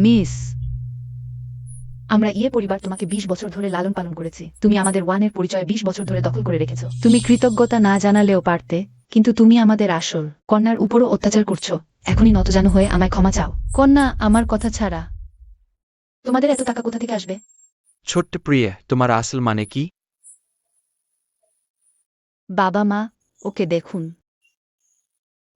Miss, আমরা ইয়ে পরিবার তোমাকে ২০ বছর ধরে লালন পালন করেছি। তুমি আমাদের ওয়ানের পরিচয় ২০ বছর ধরে দখল করে রেখেছ। তুমি কৃতজ্ঞতা না জানালেও পারতে, কিন্তু তুমি আমাদের আসল কন্যার উপরও অত্যাচার করছো। এখনই নতজানু হয়ে আমায় ক্ষমা চাও। কন্যা, আমার কথা ছাড়া তোমাদের এত টাকা কোথা থেকে আসবে? ছোট্ট প্রিয়ে, তোমার আসল মানে কি? বাবা মা, ওকে দেখুন।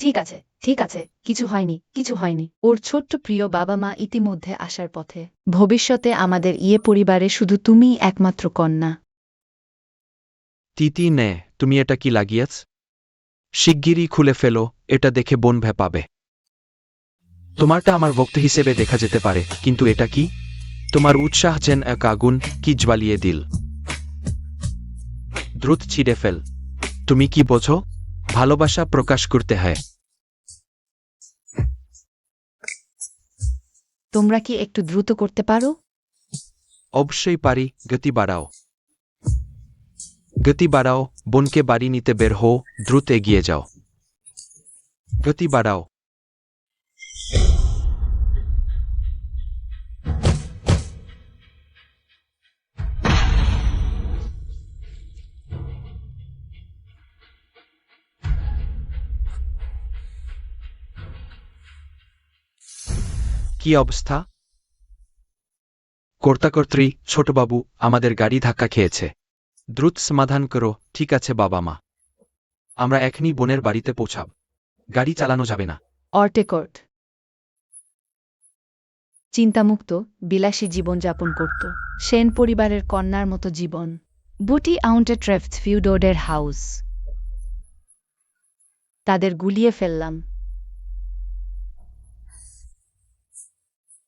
ঠিক আছে, ঠিক আছে, কিছু হয়নি, কিছু হয়নি। ওর ছোট্ট প্রিয় বাবা মা ইতিমধ্যে আসার পথে। ভবিষ্যতে আমাদের ইয়ে পরিবারে শুধু তুমিই একমাত্র কন্যা। তিতি নে, তুমি এটা কি লাগিয়েছ? শিগগিরই খুলে ফেলো, এটা দেখে বোন ভেপাবে। তোমারটা আমার ভক্ত হিসেবে দেখা যেতে পারে, কিন্তু এটা কি? তোমার উৎসাহ যেন এক আগুন, কি জ্বালিয়ে দিল। দ্রুত ছিঁড়ে ফেল। তুমি কি বোঝো? ভালোবাসা প্রকাশ করতে হয়। তোমরা কি একটু দ্রুত করতে পারো? অবশ্যই পারি, গতি বাড়াও। গতি বাড়াও, বোনকে বাড়ি নিতে বের হও, দ্রুত এগিয়ে যাও। গতি বাড়াও। কি অবস্থা? কর্তাকর্ত্রী, ছোটবাবু, আমাদের গাড়ি ধাক্কা খেয়েছে। দ্রুত সমাধান করো। ঠিক আছে বাবা মা, আমরা এখনই বোনের বাড়িতে পৌঁছাব। গাড়ি চালানো যাবে না। অর্টেকর্ট চিন্তামুক্ত বিলাসী জীবনযাপন করত। সেন পরিবারের কন্যার মতো জীবন। বুটি আউন্টে ট্রেফট ফিউডোডের হাউস। তাদের গুলিয়ে ফেললাম।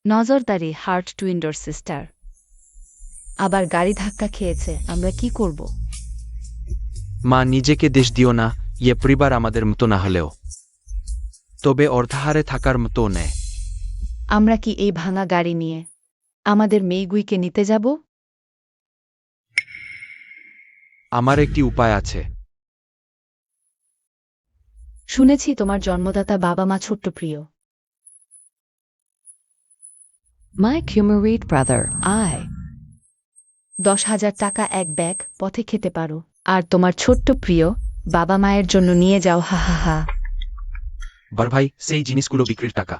নজরদারি হার্ট টুইন্ডোর সিস্টার। আবার গাড়ি ধাক্কা খেয়েছে, আমরা কি করব? মা, নিজেকে দেশ দিও না। ইয়ে পরিবার আমাদের মতো না হলেও তবে অর্ধাহারে থাকার মতো নেয়। আমরা কি এই ভাঙা গাড়ি নিয়ে আমাদের মেইগুইকে নিতে যাব? আমার একটি উপায় আছে। শুনেছি তোমার জন্মদাতা বাবা মা ছোট্ট প্রিয়। My Cumarite brother, I. ১০,০০০ টাকা এক ব্যাগ পথে খেতে পারো, আর তোমার ছোট্ট প্রিয় বাবা মায়ের জন্য নিয়ে যাও। হা হা হা। বড় ভাই, সেই জিনিসগুলো বিক্রির টাকা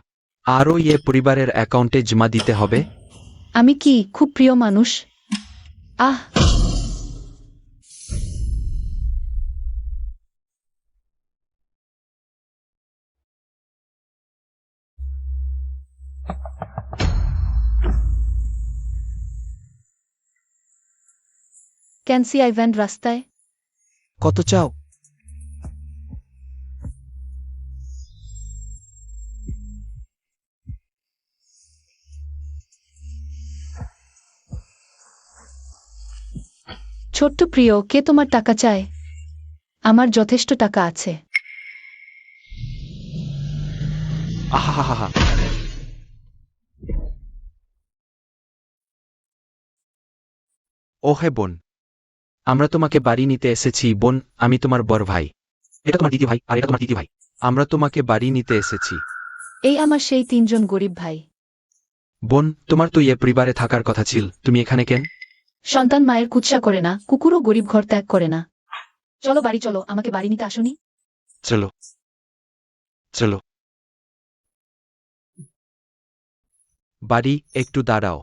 আরও ইয়ে পরিবারের অ্যাকাউন্টে জমা দিতে হবে। আমি কি খুব প্রিয় মানুষ? আহ, ক্যান্সি আইভ্যান রাস্তায়। কত চাও? ছোট্ট প্রিয়, কে তোমার টাকা চায়? আমার যথেষ্ট টাকা আছে। আহা। ওহে বোন, আমরা তোমাকে বাড়ি নিতে এসেছি। বোন, আমি তোমার বড় ভাই। এটা তোমার দিদি ভাই, আর এটা তোমার দিদি ভাই। আমরা তোমাকে বাড়ি নিতে এসেছি। এই আমার সেই ৩ জন গরিব ভাই। বোন, তোমার তো ইয়ে পরিবারে থাকার কথা ছিল, তুমি এখানে কেন? সন্তান মায়ের কুৎসা করে না, কুকুরও গরিব ঘর ত্যাগ করে না। চলো বাড়ি চলো, আমাকে বাড়ি নিতে আসনি? চলো চলো। বাড়ি, একটু দাঁড়াও।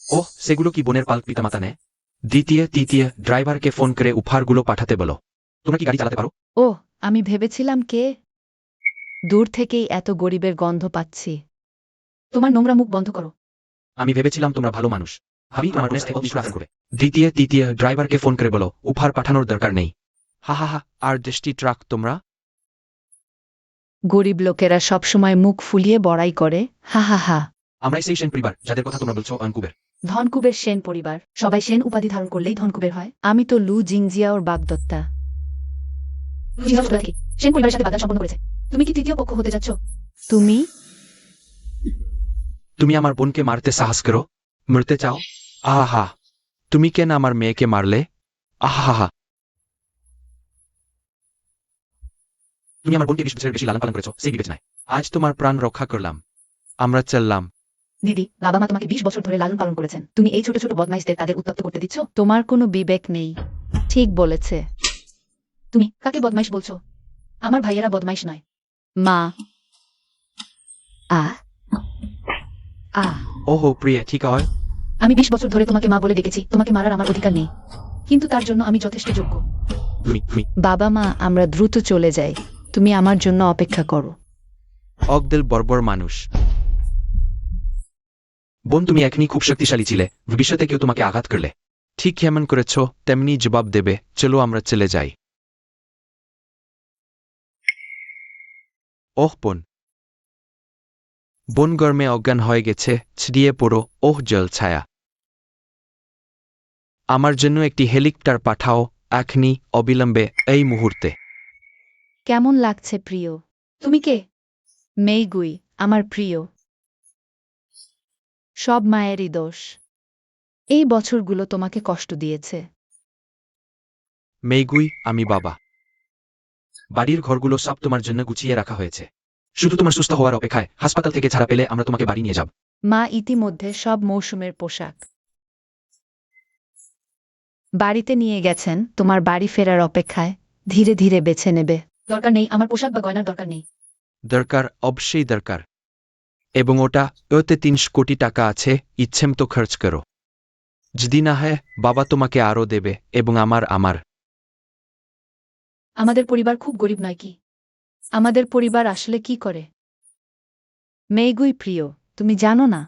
ওহ, সেগুলো কি বোনের পাল পিতামাতা নেয়? দ্বিতীয় ড্রাইভারকে ফোন করে উপহারগুলো পাঠাতে বলো। তোমরা কি গাড়ি চালাতে পারো? ও, আমি ভেবেছিলাম কে। দূর থেকেই এত গরিবের গন্ধ পাচ্ছি। তোমার নোংরা মুখ বন্ধ করো। আমি ভেবেছিলাম তোমরা ভালো মানুষ। ভাবি তোমার বোনের থেকে নিষ্ঠুর আচরণ করে। দ্বিতীয় ড্রাইভারকে ফোন করে বলো উপহার পাঠানোর দরকার নেই। হা। আর 10টি ট্রাক তোমরা? গরিব লোকেরা সবসময় মুখ ফুলিয়ে বড়াই করে। হা হা হা। আমরাই সেই সেন পরিবার যাদের কথা তোমরা বলছো অঙ্কুবের। ধনকুবের সেন পরিবার। সবাই সেন উপাধি ধারণ করলেই ধনকুবের হয়। আমি তো লু জিংজিয়া ওর বাগদত্তা। সেন পরিবারের সাথে বাগদান সম্পন্ন করেছে। তুমি কি তৃতীয় পক্ষ হতে যাচ্ছ? তুমি তুমি আমার বোনকে মারতে সাহস করো? মরতে চাও? আহা, তুমি কেন আমার মেয়েকে মারলে? আহা। তুমি আমার বোনকে 20 বছরের বেশি লালন পালন করেছো সেই বিবেচনায় আজ তোমার প্রাণ রক্ষা করলাম। আমরা চললাম। দিদি, বাবা মা তোমাকে 20 বছর ধরে লালন পালন করেছেন, তুমি এই ছোট ছোট বদমাইশদের তাদের উত্তপ্ত করতে দিচ্ছ? তোমার কোনো বিবেক নেই। ঠিক বলেছে। তুমি কাকে বদমাইশ বলছো? আমার ভাইয়েরা বদমাইশ নয়। মা। আ আ ওহো প্রিয়া, ঠিক হয়। আমি 20 বছর ধরে তোমাকে মা বলে ডেকেছি, তোমাকে মারার আমার অধিকার নেই, কিন্তু তার জন্য আমি যথেষ্ট যোগ্য। তুমি বাবা মা, আমরা দ্রুত চলে যাই, তুমি আমার জন্য অপেক্ষা করো। অগদিল বর্বর মানুষ। বোন, তুমি এখনই খুব শক্তিশালী ছিলে, ভবিষ্যতে কেউ তোমাকে আঘাত করলে ঠিক যেমন করেছ তেমনি জবাব দেবে। চলো আমরা চলে যাই। ওহ বোন। বোন গরমে অজ্ঞান হয়ে গেছে, ছিড়িয়ে পড়ো। ওহ জল ছায়া। আমার জন্য একটি হেলিকপ্টার পাঠাও এখনই, অবিলম্বে, এই মুহূর্তে। কেমন লাগছে প্রিয়? তুমি কে? মেইগুই, আমার প্রিয়। সব মায়েরই দোষ। এই বছরগুলো তোমাকে কষ্ট দিয়েছে। মেইগুই, আমি বাবা। বাড়ির ঘরগুলো সব তোমার জন্য গুছিয়ে রাখা হয়েছে, শুধু তোমার সুস্থ হওয়ার অপেক্ষায়। হাসপাতাল থেকে ছাড়া পেলে আমরা তোমাকে বাড়ি নিয়ে যাব। মা ইতিমধ্যে সব মৌসুমের পোশাক বাড়িতে নিয়ে গেছেন, তোমার বাড়ি ফেরার অপেক্ষায়। ধীরে ধীরে বেছে নেবে। দরকার নেই, আমার পোশাক বা গয়নার দরকার নেই। দরকার, অবশ্যই দরকার। এবং ওতে 300 কোটি টাকা আছে, ইচ্ছেম তো খরচ করো। যদি না হয় বাবা তোমাকে আরও দেবে, এবং আমার। আমাদের পরিবার খুব গরিব নয় কি? আমাদের পরিবার আসলে কি করে? মেইগুই প্রিয়, তুমি জানো না,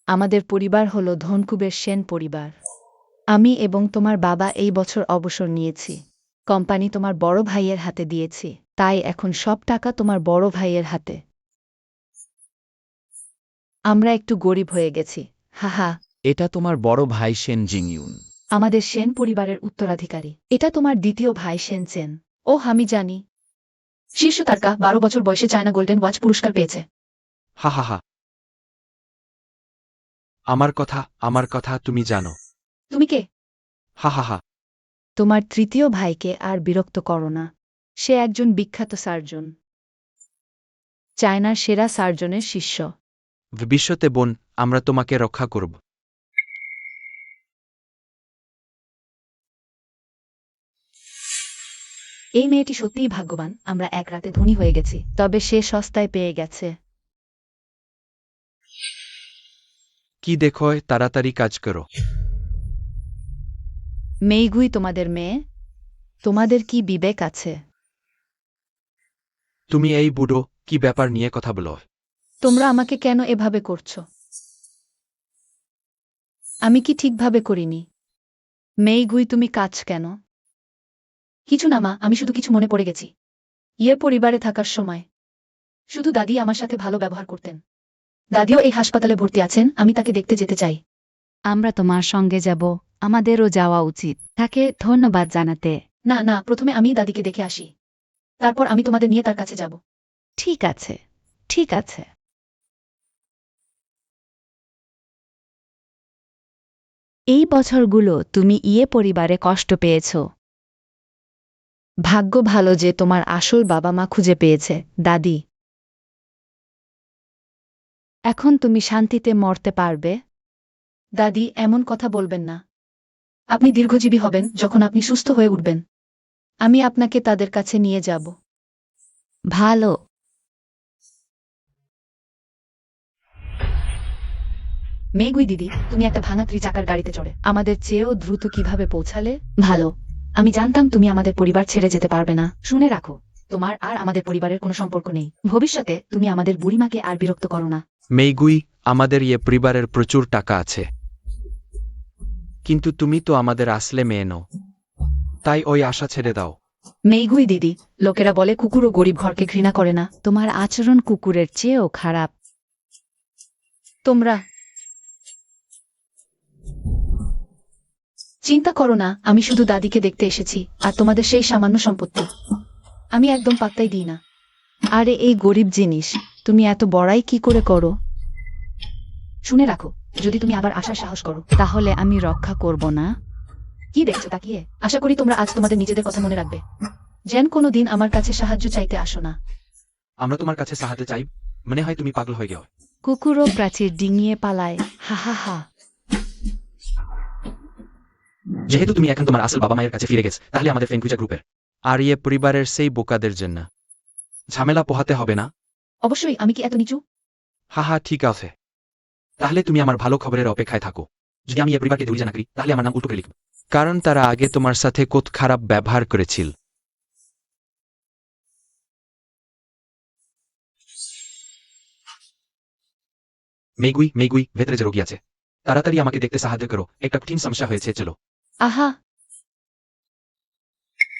আমাদের পরিবার হলো ধনকুবের সেন পরিবার। আমি এবং তোমার বাবা এই বছর অবসর নিয়েছি। কোম্পানি তোমার বড় ভাইয়ের হাতে দিয়েছি, তাই এখন সব টাকা তোমার বড় ভাইয়ের হাতে। আমরা একটু গরিব হয়ে গেছি, হাহা। এটা তোমার বড় ভাই সেন জিংইউন। আমাদের সেন পরিবারের উত্তরাধিকারী। এটা তোমার দ্বিতীয় ভাই সেন চেন। ও আমি জানি। শীর্ষ তারকা 12 বছর বয়সে চায়না গোল্ডেন ওয়াচ পুরস্কার পেয়েছে। হা হা হা। আমার কথা তুমি জানো। তুমি কে? হা হা হা। তোমার তৃতীয় ভাইকে আর বিরক্ত করো না। সে একজন বিখ্যাত সার্জন, চায়নার সেরা সার্জনের শিষ্য। ভবিষ্যতে বোন, আমরা তোমাকে রক্ষা করব। এই মেয়েটি সত্যিই ভাগ্যবান, আমরা এক রাতে ধনী হয়ে গেছি, তবে সে সস্তায় পেয়ে গেছে। কি দেখো, তাড়াতাড়ি কাজ করো। মেইগুই তোমাদের মেয়ে, তোমাদের কি বিবেক আছে? তুমি এই বুড়ো কি ব্যাপার নিয়ে কথা বলো? তোমরা আমাকে কেন এভাবে করছো? আমি কি ঠিকভাবে করিনি? মেইগুই, তুমি কাজ কেন? কিছু না মা, আমি শুধু কিছু মনে পড়ে গেছি। পরিবারে থাকার সময় শুধু দাদি আমার সাথে ভালো ব্যবহার করতেন। দাদিও এই হাসপাতালে ভর্তি আছেন, আমি তাকে দেখতে যেতে চাই। আমরা তোমার সঙ্গে যাব, আমাদেরও যাওয়া উচিত। তাকে ধন্যবাদ জানাতে। না না, প্রথমে আমি দাদিকে দেখে আসি, তারপর আমি তোমাদের নিয়ে তার কাছে যাব। ঠিক আছে, ঠিক আছে। এই বছরগুলো তুমি পরিবারে কষ্ট পেয়েছ। ভাগ্য ভালো যে তোমার আসল বাবা মা খুঁজে পেয়েছে, দাদি। এখন তুমি শান্তিতে মরতে পারবে। দাদি, এমন কথা বলবেন না। আপনি দীর্ঘজীবী হবেন যখন আপনি সুস্থ হয়ে উঠবেন। আমি আপনাকে তাদের কাছে নিয়ে যাব। ভালো। মেইগুই দিদি, তুমি একটা ভাঙা ত্রিচাকার গাড়িতে চড়ে আমাদের চেয়েও দ্রুত কিভাবে পৌঁছালে? ভালো। আমি জানতাম তুমি আমাদের পরিবার ছেড়ে যেতে পারবে না। শুনে রাখো, তোমার আর আমাদের পরিবারের কোনো সম্পর্ক নেই। ভবিষ্যতে তুমি আমাদের বুড়িমাকে আর বিরক্ত করো না। মেইগুই, আমাদের পরিবারের প্রচুর টাকা আছে, কিন্তু তুমি তো আমাদের আসলে মেয়ে নও, তাই ওই আশা ছেড়ে দাও। মেইগুই দিদি, লোকেরা বলে কুকুরও গরিব ঘরকে ঘৃণা করে না। তোমার আচরণ কুকুরের চেয়েও খারাপ। তোমরা চিন্তা করো না, আমি শুধু দাদিকে দেখতে এসেছি, আর তোমাদের সেই সামান্য সম্পত্তি আমি একদম পাত্তাই দিই না। আরে এই গরিব জিনিস তুমি এত বড়াই কি করে করো? শুনে রাখো, যদি তুমি আবার আসার সাহস করো, তাহলে আমি রক্ষা করব না। কি দেখছো তাকিয়ে? আশা করি তোমরা আজ তোমাদের নিজেদের কথা মনে রাখবে। যেন কোনোদিন আমার কাছে সাহায্য চাইতে আসো না। আমরা তোমার কাছে সাহায্য চাই, মনে হয় তুমি পাগল হয়ে গেও। কুকুরও প্রাচীর ডিঙিয়ে পালায়, হা হা হা। যেহেতু তুমি এখন তোমার আসল বাবা মায়ের কাছে ফিরে গেছ, তাহলে আমাদের ফেঙ্কুজা গ্রুপের আর ইয়ে পরিবারের সেই বোকাদের জন্য ঝামেলা পোহাতে হবে না। অবশ্যই, আমি কি এত নিচু? হা হা, ঠিক আছে। তাহলে তুমি আমার ভালো খবরের অপেক্ষায় থাকো। যদি আমি এই পরিবারকে দূরে না করি, তাহলে আমার নাম উল্টো করে লিখব। কারণ তারা আগে তোমার সাথে কত খারাপ ব্যবহার করেছিল। মেগুই মেগুই, ভেতরে যে রোগী আছে, তাড়াতাড়ি আমাকে দেখতে সাহায্য করো, একটা কঠিন সমস্যা হয়েছে, চলো। আহা,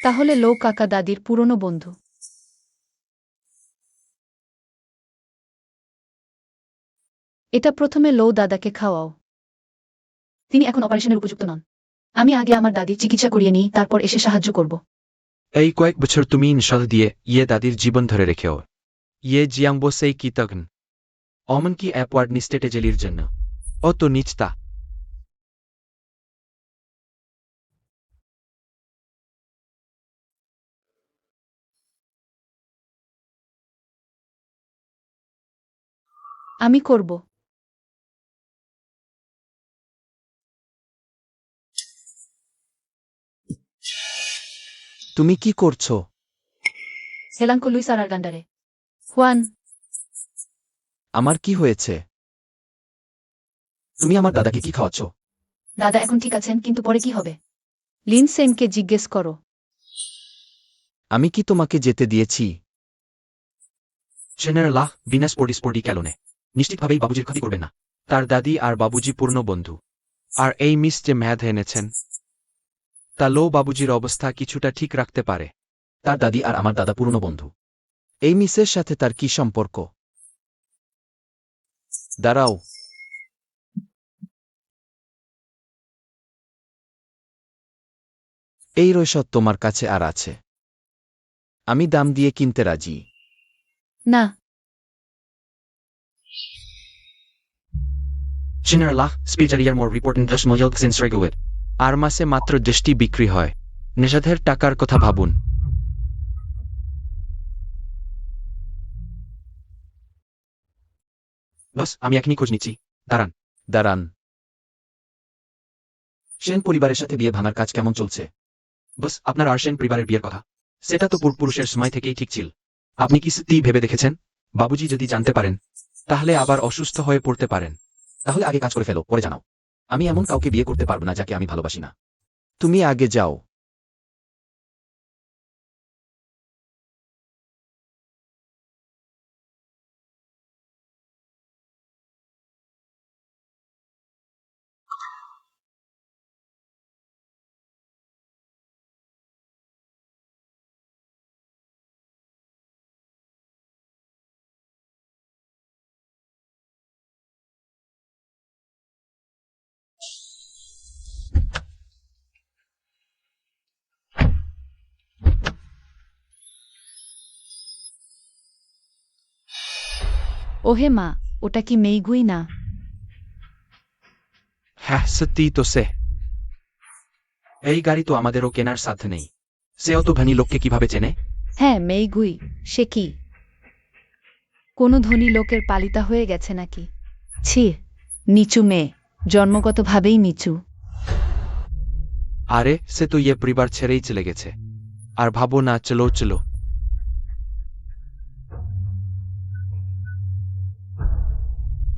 তাহলে লো কাকা দাদির পুরনো বন্ধু। এটা প্রথমে লো দাদাকে খাওয়াও। তিনি এখন অপারেশনের উপযুক্ত নন। আমি আগে আমার দাদির চিকিৎসা করিয়ে নিই, তারপর এসে সাহায্য করব। এই কয়েক বছর তুমি ইনশাল দিয়ে ইয়ে দাদির জীবন ধরে রেখেও ইয়ে জিয়াংবো সেই কৃতজ্ঞ অমন কি অ্যাপওয়ার্ড নিস্টেটে জেলির জন্য অত নিচতা। আমি করব। তুমি কি করছো? হেলাঙ্কো লুইস আর গান্ডারে। হুয়ান, আমার কি হয়েছে? তুমি আমার দাদাকে কি খাওয়াচ্ছ? দাদা এখন ঠিক আছেন, কিন্তু পরে কি হবে? লিনসেনকে জিজ্ঞেস করো। আমি কি তোমাকে যেতে দিয়েছি? জেনারেলাহ বিনা স্পোর্টি ক্যালনে নিশ্চিতভাবেই বাবুজির ক্ষতি করবেন না। তার দাদি আর বাবুজি পূর্ণ বন্ধু। আর এই মিস যে ম্যাদ এনেছেন, তা লো বাবুজির অবস্থা কিছুটা ঠিক রাখতে পারে। তার দাদি আর আমার দাদা পুরনো বন্ধু। এই মিসের সাথে তার কি সম্পর্ক? দাঁড়াও, এই রসদ তোমার কাছে আর আছে। আমি দাম দিয়ে কিনতে রাজি। না, জেনারেলাহ স্পিজারিয়ার মোর রিপোর্টেন 10 মিলিয়ন সিন্স রেগুয়েট। আর মাসে মাত্র 10টি বিক্রি হয়। নেশাধের টাকার কথা ভাবুন। বস, আমি এখনই খোঁজ নিচ্ছি, দাঁড়ান। দাঁড়ান, সেন পরিবারের সাথে বিয়ে ভাঙার কাজ কেমন চলছে? বস, আপনার আর সেন পরিবারের বিয়ের কথা, সেটা তো পূর্বপুরুষের সময় থেকেই ঠিক ছিল। আপনি কি সত্যি ভেবে দেখেছেন? বাবুজি যদি জানতে পারেন, তাহলে আবার অসুস্থ হয়ে পড়তে পারেন। তাহলে আগে কাজ করে ফেলো, পরে জানাও। আমি এমন কাউকে বিয়ে করতে পারবো না যাকে আমি ভালোবাসি না। তুমি আগে যাও। ওহে মা, ওটা কি মেইগুই না? হ্যাঁ, সত্যিই তো সে। এই গাড়ি তো আমাদেরও কেনার সাধ্য নেই। সে অত ধনী লোককে কিভাবে চেনে? হ্যাঁ, মেইগুই। সে কি কোনো ধনী লোকের পালিতা হয়ে গেছে নাকি? ছি, নিচু মেয়ে, জন্মগতভাবেই নিচু। আরে সে তো ইয়ে পরিবার ছেড়েই চলে গেছে। আর ভাবো না, চলো চলো।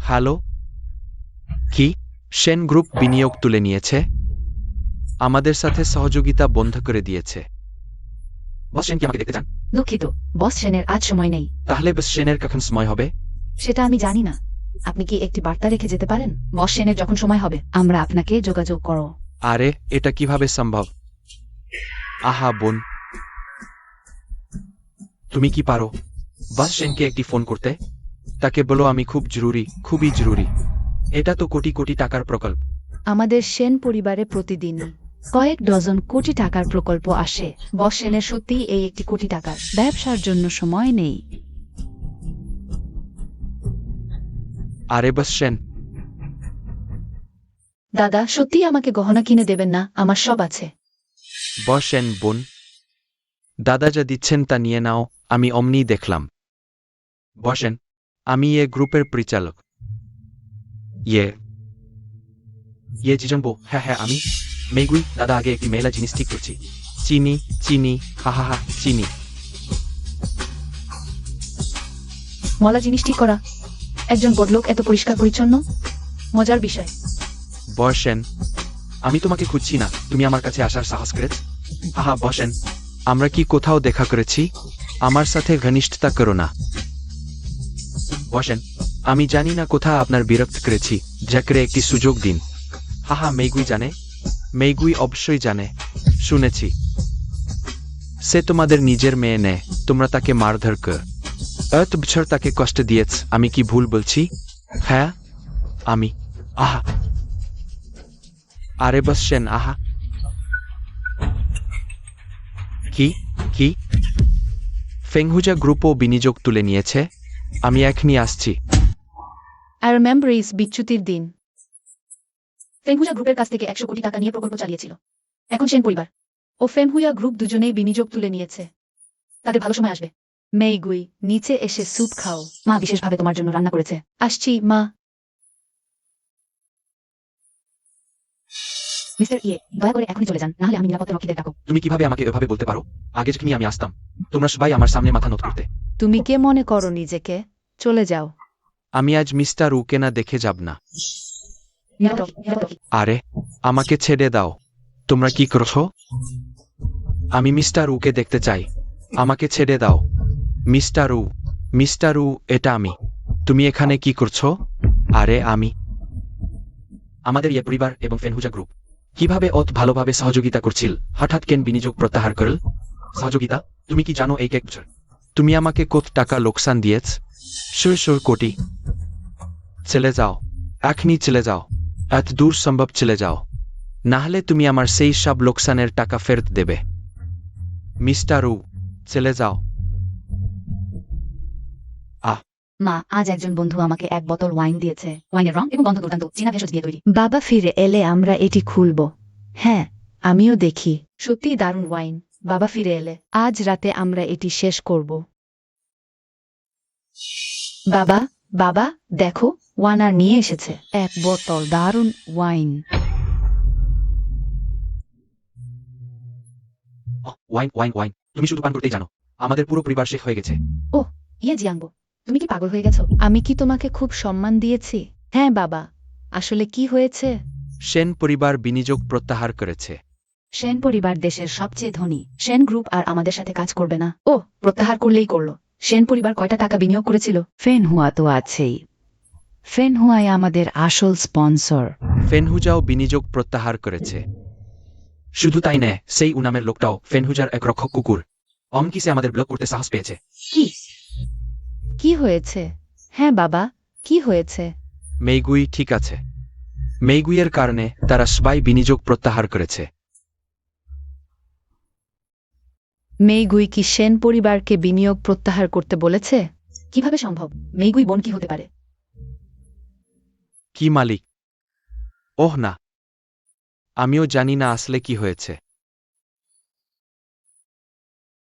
হ্যালো, কি? সেন গ্রুপ বিনিয়োগ তুলে নিয়েছে, আমাদের সাথে সহযোগিতা বন্ধ করে দিয়েছে। বস, সেন কি আমাকে দেখতে চান? দুঃখিত, বস সেনের আজ সময় নেই। তাহলে বস সেনের কখন সময় হবে? সেটা আমি জানি না। আপনি কি একটি বার্তা রেখে যেতে পারেন? বস সেনের যখন সময় হবে, আমরা আপনাকে যোগাযোগ করো। আরে এটা কিভাবে সম্ভব? আহা বোন, তুমি কি পারো বস সেনকে একটি ফোন করতে? তাকে বলো আমি খুব জরুরি, খুবই জরুরি। এটা তো কোটি কোটি টাকার প্রকল্প। আমাদের সেন পরিবারে প্রতিদিনই কয়েক ডজন কোটি টাকার প্রকল্প আসে। বস সেনের সত্যিই এই 1 কোটি টাকার ব্যবসার জন্য সময় নেই। আরে বস সেন, দাদা, সত্যিই আমাকে গহনা কিনে দেবেন না? আমার সব আছে। বস সেন বোন, দাদা যা দিচ্ছেন তা নিয়ে নাও, আমি অমনি দেখলাম। বসেন। আমি এ গ্রুপের পরিচালক। ইয়ে জিজম্বো, হ্যাঁ হ্যাঁ আমি মেগুই। দাদা আগে একটি মেলা জিনিস ঠিক করছি। চিনি চিনি, হা হা হা, চিনি। মলা জিনিস ঠিক করা, একজন বড়লোক এত পরিষ্কার পরিচ্ছন্ন, মজার বিষয়। বসেন। আমি তোমাকে খুঁজছি না, তুমি আমার কাছে আসার সাহস করেছ। আহা বসেন। আমরা কি কোথাও দেখা করেছি? আমার সাথে ঘনিষ্ঠতা করো না। বসেন। আমি জানি না কোথায় আপনার বিরক্ত করেছি, জ্যাকরে একটি সুযোগ দিন। হাহা মেগুই জানে। মেইগুই অবশ্যই জানে, শুনেছি। সে তোমাদের নিজের মেয়ে নেয়, তোমরা তাকে মারধর কর। এত বছর তাকে কষ্ট দিয়েছ, আমি কি ভুল বলছি? হ্যাঁ আমি। আহা আরে বসছেন, আহা। কি কি? ফেংহুজা গ্রুপও বিনিয়োগ তুলে নিয়েছে? আমি এখনই আসছি। আর মেমোরিজ বিচ্যুতির দিন। ফেংহুজা গ্রুপের কাছ থেকে 100 কোটি টাকা নিয়ে প্রকল্প চালিয়েছিল। এখন সেন পরিবার ও ফেংহুয়া গ্রুপ দুজনেই বিনিয়োগ তুলে নিয়েছে। তাদের ভালো সময় আসবে। মেইগুই, নিচে এসে স্যুপ খাও। মা বিশেষভাবে তোমার জন্য রান্না করেছে। আসছি, মা। মিস্টার দয়া করে এখনই চলে যান, নাহলে আমি নিরাপত্তা রক্ষীদের ডাকব। তুমি কিভাবে আমাকে এভাবে বলতে পারো? আগে যখনই আমি আসতাম তোমরা সবাই আমার সামনে মাথা নত করতে। তুমি কে মনে করো নিজেকে? চলে যাও। আমি আজ মিস্টার উকেনা দেখে যাব না। নিরাপত্তা। আরে আমাকে ছেড়ে দাও। তোমরা কি করছো? আমি মিস্টার উকে দেখতে চাই। আমাকে ছেড়ে দাও। মিস্টার উ, এটা আমি। তুমি এখানে কি করছো? আরে আমি। আমাদের ইয়ে পরিবার এবং ফেনহুজা গ্রুপ কিভাবে অত ভালোভাবে সহযোগিতা করছিল, হঠাৎ কেন বিনিয়োগ প্রত্যাহার করল? সহযোগিতা? তুমি কি জানো এই কেক? তুমি আমাকে কত টাকা লোকসান দিয়েছ? 100 কোটি। চলে যাও, এখনই চলে যাও। এত দূর সম্ভব চলে যাও, নাহলে তুমি আমার সেই সব লোকসানের টাকা ফেরত দেবে। মিস্টার উ, চলে যাও। মা, আজ একজন বন্ধু আমাকে 1 বোতল ওয়াইন দিয়েছে। ওয়াইনের রং এবং গন্ধ দুর্দান্ত, চীনা ভেষজ দিয়ে তৈরি। বাবা ফিরে এলে আমরা এটি খুলব। হ্যাঁ, আমিও দেখি। সত্যিই দারুণ ওয়াইন। বাবা ফিরে এলে আজ রাতে আমরা এটি শেষ করব। বাবা, বাবা দেখো, ওয়ানার নিয়ে এসেছে। 1 বোতল দারুণ ওয়াইন। ওয়াইন ওয়াইন ওয়াইন, তুমি শুধু পান করতেই জানো। আমাদের পুরো পরিবার শেষ হয়ে গেছে। জিয়াংবো, তুমি কি পাগল হয়ে গেছো? আমি কি তোমাকে খুব সম্মান দিয়েছি? হ্যাঁ বাবা, আসলে কি হয়েছে? সেন পরিবার বিনিয়োগ প্রত্যাহার করেছে। সেন পরিবার দেশের সবচেয়ে ধনী। সেন গ্রুপ আর আমাদের সাথে কাজ করবে না। প্রত্যাহার করলেই করলো। সেন পরিবার কয়টা টাকা বিনিয়োগ করেছিল? ফেনহুয়া তো আছেই। ফেনহুয়াই আমাদের আসল স্পন্সর। ফেনহুজাও বিনিয়োগ প্রত্যাহার করেছে। শুধু তাই নয়, সেই উনামের লোকটাও ফেনহুজার এক রক্ষক কুকুর। অমকি সে আমাদের ব্লক করতে সাহস পেয়েছে। কি হয়েছে? হ্যাঁ বাবা, কি হয়েছে? মেইগুই ঠিক আছে। মেইগুইয়ের কারণে তারা সবাই বিনিয়োগ প্রত্যাহার করেছে। মেইগুই কি সেন পরিবারকে বিনিয়োগ প্রত্যাহার করতে বলেছে? কিভাবে সম্ভব? মেইগুই বোন কি হতে পারে? কি মালিক? ওহ না, আমিও জানি না আসলে কি হয়েছে।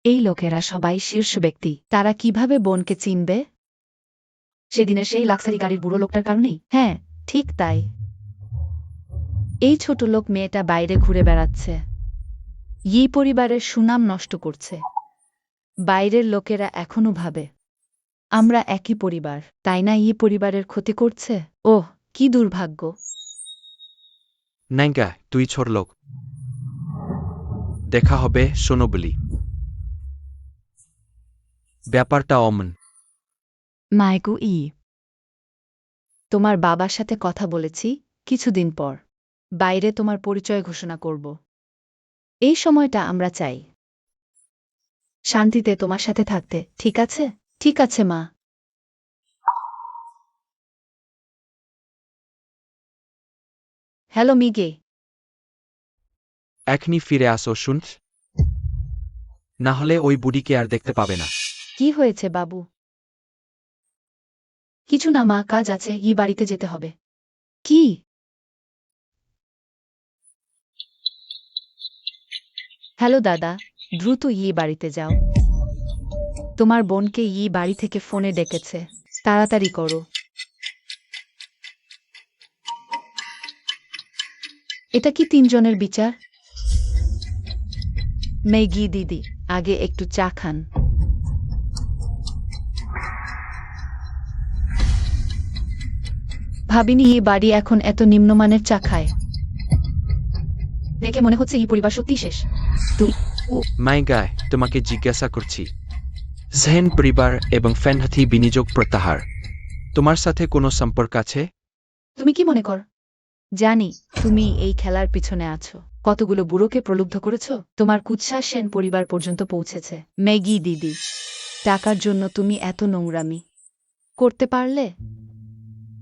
এই লোকেরা সবাই শীর্ষ ব্যক্তি। তারা কিভাবে বোনকে চিনবে? সেদিনের সেই লাক্সারি গাড়ির বুড়ো লোকটার কারণেই। হ্যাঁ, ঠিক তাই। এই ছোট লোক মেয়েটা বাইরে ঘুরে বেড়াচ্ছে। এই পরিবারের সুনাম নষ্ট করছে। বাইরের লোকেরা এখনো ভাবে আমরা একই পরিবার, তাই না? এই পরিবারের ক্ষতি করছে। ওহ, কি দুর্ভাগ্য। নাইঙ্কা, তুই ছোট লোক। দেখা হবে, শোনো বলি। ব্যাপারটা অমন। মাইগুই, তোমার বাবার সাথে কথা বলেছি কিছুদিন পর। বাইরে তোমার পরিচয় ঘোষণা করব। এই সময়টা আমরা চাই শান্তিতে তোমার সাথে থাকতে, ঠিক আছে? ঠিক আছে মা। হ্যালো মিগে। এখনই ফিরে আসো, শুনছ? না হলে ওই বুড়িকে আর দেখতে পাবে না। কি হয়েছে বাবু? কিছু না মা, কাজ আছে, বাড়িতে যেতে হবে। কি? হ্যালো দাদা, দ্রুত বাড়িতে যাও। তোমার বোনকে বাড়ি থেকে ফোনে ডেকেছে। তাড়াতাড়ি করো। এটা কি তিনজনের বিচার? ম্যাগি দিদি, আগে একটু চা খান। ভাবিনি বাড়ি এখন এত নিম্নমানের চা খায়। দেখে মনে হচ্ছে এই পরিবার সত্যি শেষ। তুমি মাই গায়, তোমাকে জিজ্ঞাসা করছি। জেন পরিবার এবং ফেনহাথি বিনিয়োগ প্রত্যাহার তোমার সাথে কোনো সম্পর্ক আছে? তুমি কি মনে কর? জানি তুমি এই খেলার পিছনে আছো। কতগুলো বুড়োকে প্রলুব্ধ করেছ? তোমার কুৎসা সেন পরিবার পর্যন্ত পৌঁছেছে। ম্যাগি দিদি, টাকার জন্য তুমি এত নোংরামি করতে পারলে?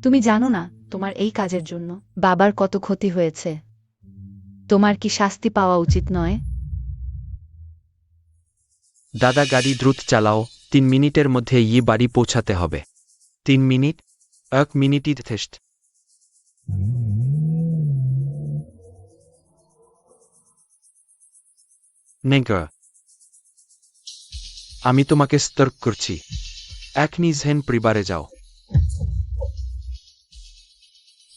তুমি জানো না তোমার এই কাজের জন্য বাবার কত ক্ষতি হয়েছে। তোমার কি শাস্তি পাওয়া উচিত নয়? দাদা গাড়ি দ্রুত চালাও, 3 মিনিটের মধ্যে বাড়ি পৌঁছাতে হবে। 3 মিনিট? 1 মিনিটই যথেষ্ট। নেগা, আমি তোমাকে সতর্ক করছি, এখনই জেন পরিবারে যাও।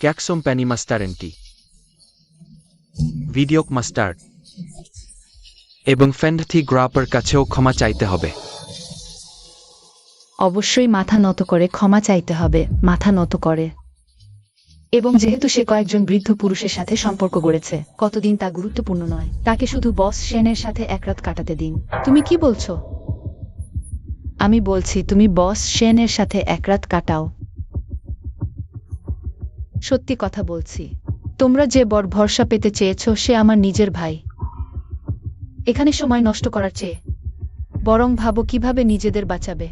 ক্যাকসম প্যানি মাস্টারেন্টি ভিডিওক মাস্টার্ড এবং ফেন্ডথি গ্রাপার কাছেও ক্ষমা চাইতে হবে। অবশ্যই মাথা নত করে ক্ষমা চাইতে হবে, মাথা নত করে। এবং যেহেতু সে কয়েকজন বৃদ্ধ পুরুষের সাথে সম্পর্ক গড়েছে, কতদিন তা গুরুত্বপূর্ণ নয়। তাকে শুধু বস সেনের সাথে এক রাত কাটাতে দিন। তুমি কি বলছো? আমি বলছি তুমি বস সেনের সাথে এক রাত কাটাও। সত্যি কথা বলছি। তোমরা যে বর ভরসা পেতে চেয়েছো সে আমার নিজের ভাই। এখানে সময় নষ্ট করার চেয়ে বরং ভাবো কিভাবে নিজেদের বাঁচাবে।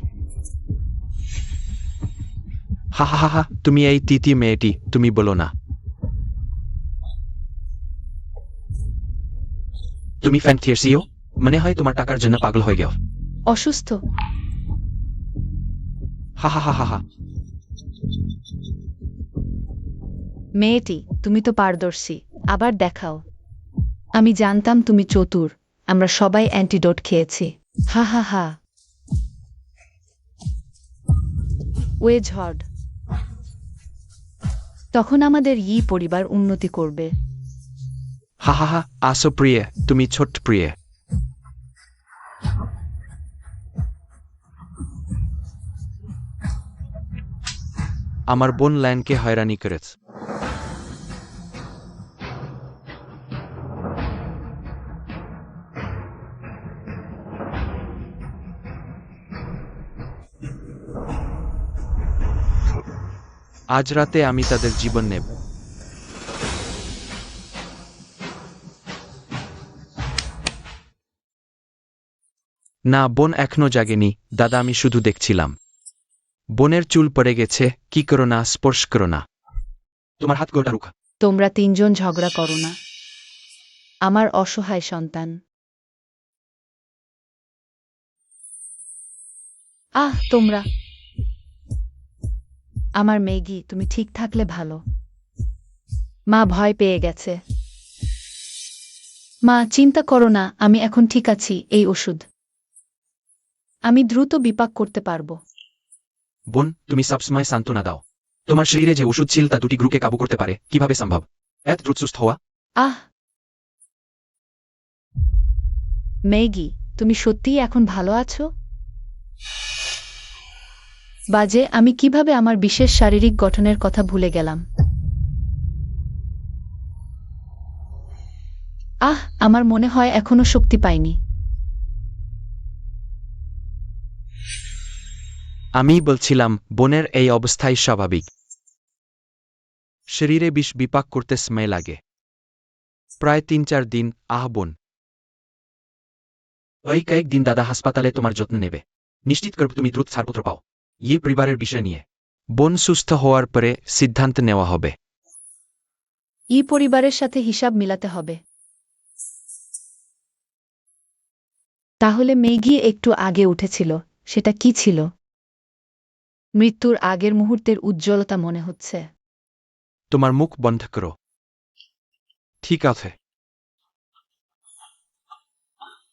হা হা হা হা, তুমি এই তিতি মেয়েটি, তুমি বলো না। তুমি ফ্যান্থির সিও? মনে হয় তোমার টাকার জন্য পাগল হয়ে গেও। অসুস্থ। হা হা হা হা হা। মেয়েটি, তুমি তো পারদর্শী, আবার দেখাও। আমি জানতাম তুমি চতুর। আমরা সবাই অ্যান্টিডোট খেয়েছি। হা হা হা। ওয়ে ঝড়। তখন আমাদের পরিবার উন্নতি করবে। হা হা হা, আসো প্রিয়ে, তুমি ছোট্ট প্রিয়ে। আমার বোন ল্যানকে হয়রানি করেছে। আজ রাতে আমি তাদের জীবন নেব। না, বোন এখনো জাগেনি দাদা, আমি শুধু দেখছিলাম। বোনের চুল পড়ে গেছে, কি করো না, স্পর্শ করো না। তোমার হাত গোটা রুখা। তোমরা তিনজন ঝগড়া করো না। আমার অসহায় সন্তান। তোমরা। আমার ম্যাগি, তুমি ঠিক থাকলে ভালো। মা ভয় পেয়ে গেছে। মা চিন্তা করো না, আমি এখন ঠিক আছি। এই ওষুধ আমি দ্রুত বিপাক করতে পারবো। বোন, তুমি সবসময় সান্ত্বনা দাও। তোমার শরীরে যে ওষুধ ছিল তা দুটি গ্রুপকে কাবু করতে পারে, কিভাবে সম্ভব এত দ্রুত সুস্থ হওয়া? ম্যাগি, তুমি সত্যিই এখন ভালো আছো? বাজে, আমি কিভাবে আমার বিশেষ শারীরিক গঠনের কথা ভুলে গেলাম। আমার মনে হয় এখনো শক্তি পাইনি। আমি বলছিলাম, বোনের এই অবস্থাই স্বাভাবিক। শরীরে বিষ বিপাক করতে সময় লাগে প্রায় 3-4 দিন। বোন, ওই কয়েকদিন দাদা হাসপাতালে তোমার যত্ন নেবে। নিশ্চিত করব তুমি দ্রুত ছাড়পত্র পাও পরিবারের বিষয় নিয়ে। বোন সুস্থ হওয়ার পরে সিদ্ধান্ত নেওয়া হবে। পরিবারের সাথে হিসাব মিলাতে হবে। তাহলে ম্যাগি একটু আগে উঠেছিল, সেটা কি ছিল? মৃত্যুর আগের মুহূর্তের উজ্জ্বলতা মনে হচ্ছে। তোমার মুখ বন্ধ করো। ঠিক আছে।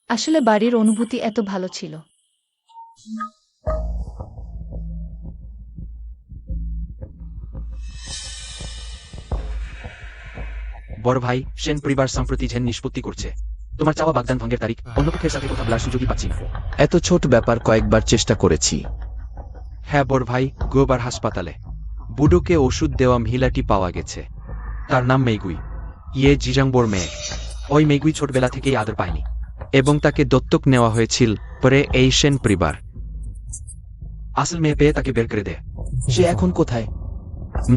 আসলে বাড়ির অনুভূতি এত ভালো ছিল। বড় ভাই, সেন পরিবার সম্প্রতি যে নিষ্পত্তি করছে, তোমার চাওয়া বাগদান ভঙ্গের তারিখ অন্য পক্ষের সাথে কথা বলার সুযোগই পাচ্ছি না। এত ছোট ব্যাপার কয়েকবার চেষ্টা করেছি। হ্যাঁ বড় ভাই, গোবার হাসপাতালে বুডোকে ওষুধ দেওয়া মহিলাটি পাওয়া গেছে। তার নাম মেগুই। জিজাংবোর মেয়ে। ওই মেগুই ছোটবেলা থেকেই আদর পায়নি। এবং তাকে দত্তক নেওয়া হয়েছিল পরে এই সেন পরিবার। আসল মেয়ে পেয়ে তাকে বের করে দেয়। সে এখন কোথায়?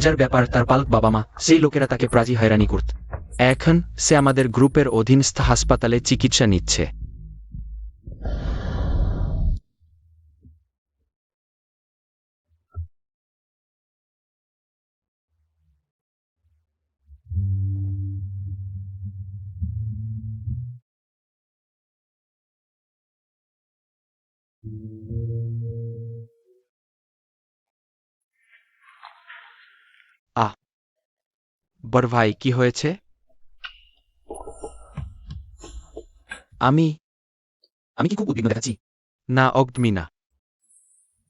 যার ব্যাপার তার পালক বাবা মা, সেই লোকেরা তাকে প্রাজি হয়রানি করত। এখন সে আমাদের গ্রুপের অধীনস্থ হাসপাতালে চিকিৎসা নিচ্ছে। বড় ভাই, কি হয়েছে? আমি আমি কি খুব উদ্বিগ্ন দেখাচ্ছি? না অগ্নিনা।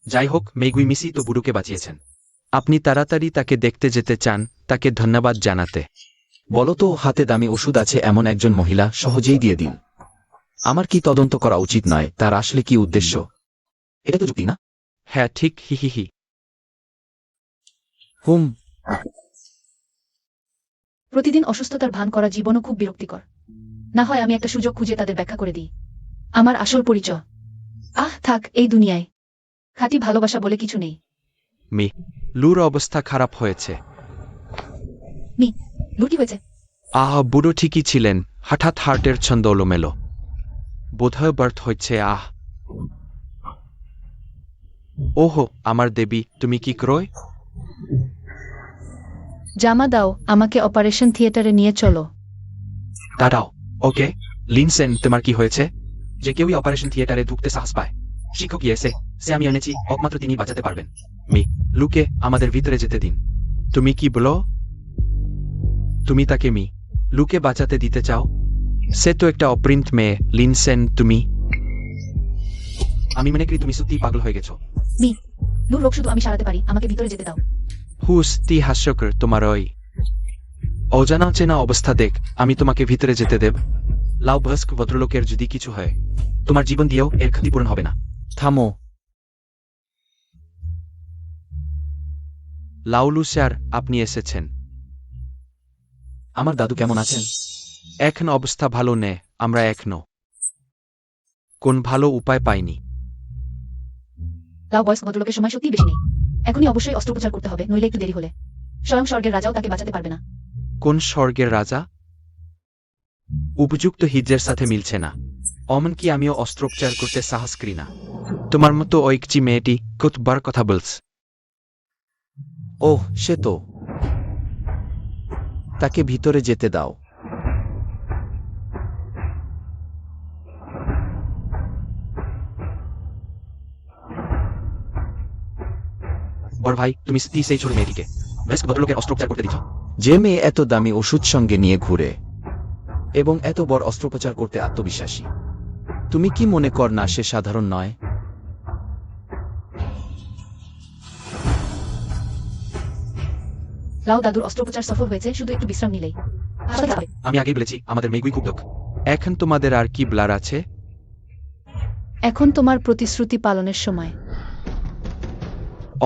যাই হোক, মেগুই মিসি তো বুডুকে বাঁচিয়েছেন। আপনি তাড়াতাড়ি তাকে দেখতে যেতে চান, তাকে ধন্যবাদ জানাতে। বলো তো, হাতে দামি ওষুধ আছে এমন একজন মহিলা সহজেই দিয়ে দিন। আমার কি তদন্ত করা উচিত নয়? তার আসলে কি উদ্দেশ্য? এটা তো যুক্তি না? হ্যাঁ ঠিক, হি। হুম। প্রতিদিন অসুস্থতার ভান করা জীবনও খুব বিরক্তিকর। না হয় আমি একটা সুযোগ খুঁজে তাদের ব্যাখ্যা করে দিই আমার আসল পরিচয়। থাক, এই দুনিয়ায় খাঁটি ভালোবাসা বলে কিছু নেই। লুর অবস্থা খারাপ হয়েছে। লুর কি হয়েছে? বুড়ো ঠিকই ছিলেন, হঠাৎ হার্টের ছন্দ এলোমেলো। বোধহয় বার্থ হচ্ছে। ওহো আমার দেবী, তুমি কি ক্রয়? জামা দাও, আমাকে অপারেশন থিয়েটারে নিয়ে চলো। দাঁড়াও। ওকে, লিনসেন, তোমার কি হয়েছে? যে কেউই অপারেশন থিয়েটারে ঢুকতে সাহস পায়। শিক্ষক ইয়েছে, সে আমি এনেছি, একমাত্র তিনি বাঁচাতে পারবেন। লুকে আমাদের ভিতরে যেতে দিন। তুমি কি বলো? তুমি তাকে লুকে বাঁচাতে দিতে চাও? সে তো একটা অপ্রিন্ট মেয়ে। লিনসেন, তুমি? আমি মনে করি তুমি সত্যিই পাগল হয়ে গেছো। লুর রোগ শুধু আমি সারাতে পারি, আমাকে ভিতরে যেতে দাও। হুস্তি হাস্যকর তোমার ওই অজানা চেনা অবস্থা দেখ। আমি তোমাকে ভিতরে যেতে দেব? লাউ বয়স্ক ভদ্রলোকের যদি কিছু হয়, তোমার জীবন দিয়েও এর ক্ষতিপূরণ হবে না। থামো। লাউলু স্যার, আপনি এসেছেন। আমার দাদু কেমন আছেন? এখন অবস্থা ভালো নে। আমরা এখনো কোন ভালো উপায় পাইনি। লাউ বয়স্ক ভদ্রলোকের সময় সত্যিই বেশি নেই। এখনই অবশ্যই অস্ত্রোপচার করতে হবে, নইলে একটু দেরি হলে স্বয়ং স্বর্গের রাজাও তাকে বাঁচাতে পারবে না। কোন স্বর্গের রাজা? উপযুক্ত হিজ্জের সাথে মিলছে না। এমনকি আমিও অস্ত্রোপচার করতে সাহস করি না। তোমার মতো ঐকচি মেয়েটি কতবার কথা বলছ। ওহ, সে তো। তাকে ভিতরে যেতে দাও। বড় ভাই, তুমি সত্যি সেই ছোট মেয়েটিকে বয়স্ক ভদ্রলোকের অস্ত্রোপচার করতে দিচ্ছ? যে মেয়ে এত দামি ওষুধ সঙ্গে নিয়ে ঘুরে এবং এত বড় অস্ত্রোপচার করতে আত্মবিশ্বাসী, তুমি কি মনে কর না সে সাধারণ নয়? লাউ দাদুর অস্ত্রোপচার সফল হয়েছে, শুধু একটু বিশ্রাম নিলেই হাসপাতালে যাবে। আমি আগেই বলেছি, আমাদের মেগুই খুব দক্ষ। এখন তোমাদের আর কি ব্লার আছে? এখন তোমার প্রতিশ্রুতি পালনের সময়।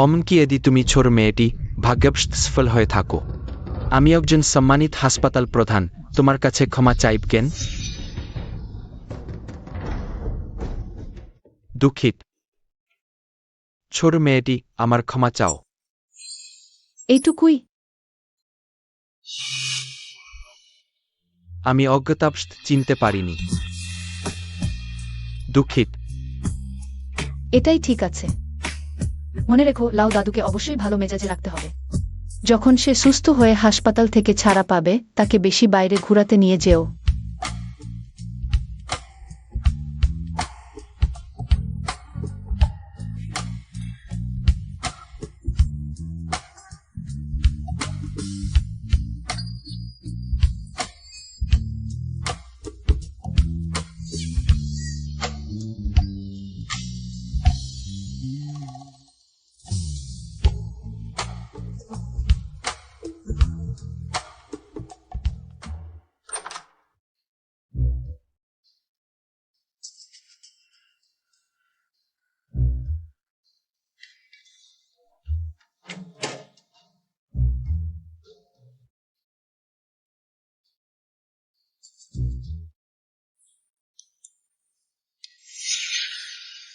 এমনকি এদি তুমি ছোট মেয়েটি ভাগ্যবশত হয়ে থাকো। আমি একজন সম্মানিত হাসপাতাল প্রধান, তোমার কাছে ক্ষমা চাইব কেন? দুঃখিত ছোট মেয়েটি, আমার ক্ষমা চাও। এইটুকুই? আমি অজ্ঞতাবশত চিনতে পারিনি। দুঃখিত। এটাই ঠিক আছে। মনে রেখো, লাউ দাদুকে অবশ্যই ভালো মেজাজে রাখতে হবে। যখন সে সুস্থ হয়ে হাসপাতাল থেকে ছাড়া পাবে, তাকে বেশি বাইরে ঘুরাতে নিয়ে যেও।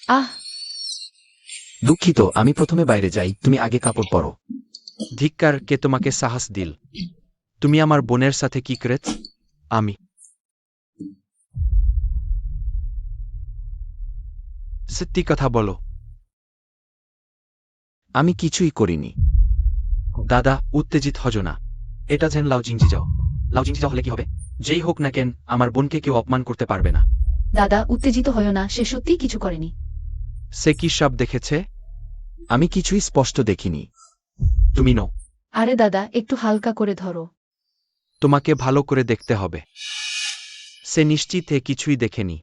আহ দুঃখিত, আমি প্রথমে বাইরে যাই, তুমি আগে কাপড় পরো। ধিক্কার, কে তোমাকে সাহস দিল? তুমি আমার বোনের সাথে কি করেছ? আমি সত্যি কথা বলো। আমি কিছুই করিনি। দাদা, উত্তেজিত হজো না। এটা যেন লাউজিংজি যাও। লাউজিংজি যাও হলে কি হবে? যেই হোক না কেন, আমার বোনকে কেউ অপমান করতে পারবে না। দাদা, উত্তেজিত হয়ো না, সে সত্যিই কিছু করেনি। সে কি সব দেখেছে? আমি কিছুই স্পষ্ট দেখিনি। তুমি নও। আরে দাদা, একটু হালকা করে ধরো। তোমাকে ভালো করে দেখতে হবে। সে নিশ্চিত এ কিছুই দেখেনি।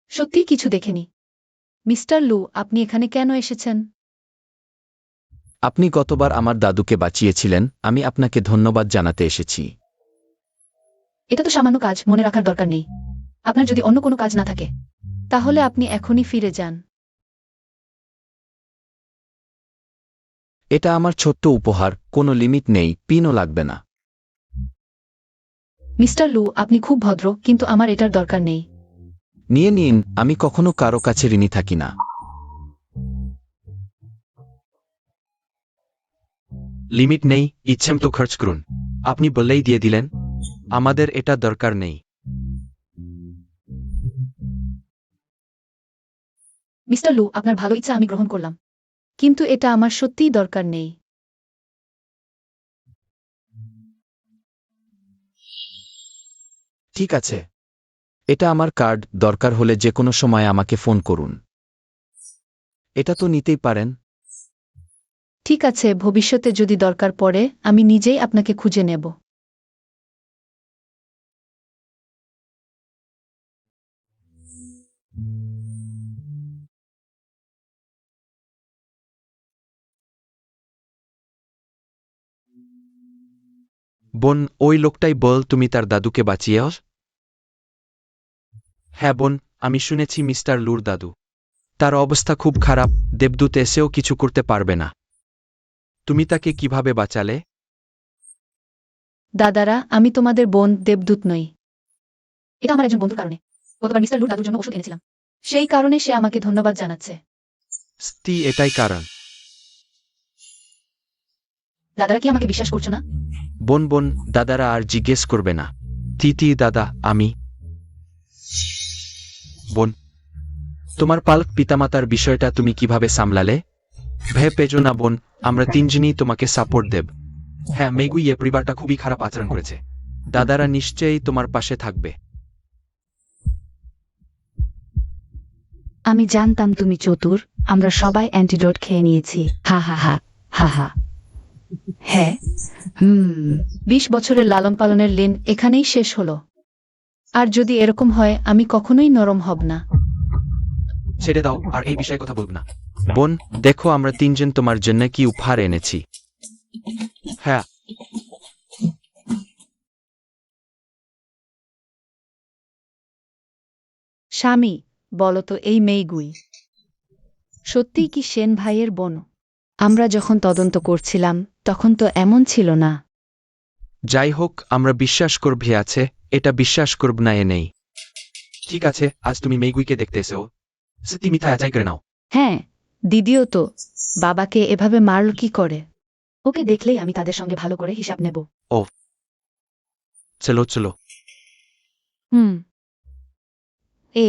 সত্যিই কিছু দেখেনি। মিস্টার লু, আপনি এখানে কেন এসেছেন? আপনি গতবার আমার দাদুকে বাঁচিয়েছিলেন, আমি আপনাকে ধন্যবাদ জানাতে এসেছি। এটা তো সামান্য কাজ, মনে রাখার দরকার নেই। আপনার যদি অন্য কোনো কাজ না থাকে। তাহলে আপনি এখনই ফিরে যান। এটা আমার ছোট্ট উপহার, কোনো লিমিট নেই, পিনও লাগবে না। মিস্টার লু, আপনি খুব ভদ্র, কিন্তু আমার এটার দরকার নেই। নিয়ে নিন, আমি কখনো কারো কাছে ঋণী থাকি না। লিমিট নেই, ইচ্ছেম তো খরচ করুন। আপনি বললেই দিয়ে দিলেন। আমাদের এটা দরকার নেই। মিস্টার লু, আপনার ভালো ইচ্ছা আমি গ্রহণ করলাম। কিন্তু এটা আমার সত্যিই দরকার নেই। ঠিক আছে, এটা আমার কার্ড, দরকার হলে যে কোনো সময় আমাকে ফোন করুন। এটা তো নিতেই পারেন। ঠিক আছে, ভবিষ্যতে যদি দরকার পড়ে আমি নিজেই আপনাকে খুঁজে নেব। বোন, ওই লোকটাই বল তুমি তার দাদুকে বাঁচিয়েও? হ্যাঁ বোন, আমি শুনেছি মিস্টার লুর দাদু। তার অবস্থা খুব খারাপ, দেবদূত এসেও কিছু করতে পারবে না। তুমি তাকে কিভাবে বাঁচালে? দাদারা, আমি তোমাদের বোন, দেবদূত নই। এটা আমার একজন বন্ধুর কারণে। গতবার মিস্টার লুর দাদুর জন্য ওষুধ এনেছিলাম। সেই কারণে সে আমাকে ধন্যবাদ জানাচ্ছে। স্তি, এটাই কারণ। দাদারা কি আমাকে বিশ্বাস করছো না? বোন বোন, দাদারা আর জিজ্ঞেস করবে না। তিতি দাদা, আমি। বোন, তোমার পালক পিতামাতার বিষয়টা তুমি কিভাবে সামলালে? ভয় পেজো না বোন, আমরা তিনজনই তোমাকে সাপোর্ট দেব। হ্যাঁ, মেগুই এ পরিবারটা খুবই খারাপ আচরণ করেছে। দাদারা নিশ্চয়ই তোমার পাশে থাকবে। আমি জানতাম তুমি চতুর। আমরা সবাই অ্যান্টিডোট খেয়ে নিয়েছি। হা হা হা হা হা। হ্যাঁ। 20 বছরের লালন পালনের লেন এখানেই শেষ হলো। আর যদি এরকম হয় আমি কখনোই নরম হব না। ছেড়ে দাও, আর এই বিষয়ে কথা বলব না। বোন, দেখো আমরা তিনজন তোমার জন্য কি উপহার এনেছি। হ্যাঁ। স্বামী, বলো তো এই মেইগুই সত্যিই কি সেন ভাইয়ের বোন? আমরা যখন তদন্ত করছিলাম তখন তো এমন ছিল না। যাই হোক, আমরা বিশ্বাস করবি আছে, এটা বিশ্বাস করব না এ নেই। ঠিক আছে, আজ তুমি মেগুইকে দেখতে এসো। সত্যি মিথ্যা যাচাই করে নাও। হ্যাঁ, দিদিও তো বাবাকে এভাবে মারল কি করে? ওকে দেখলেই আমি তাদের সঙ্গে ভালো করে হিসাব নেব। চলো চলো। এ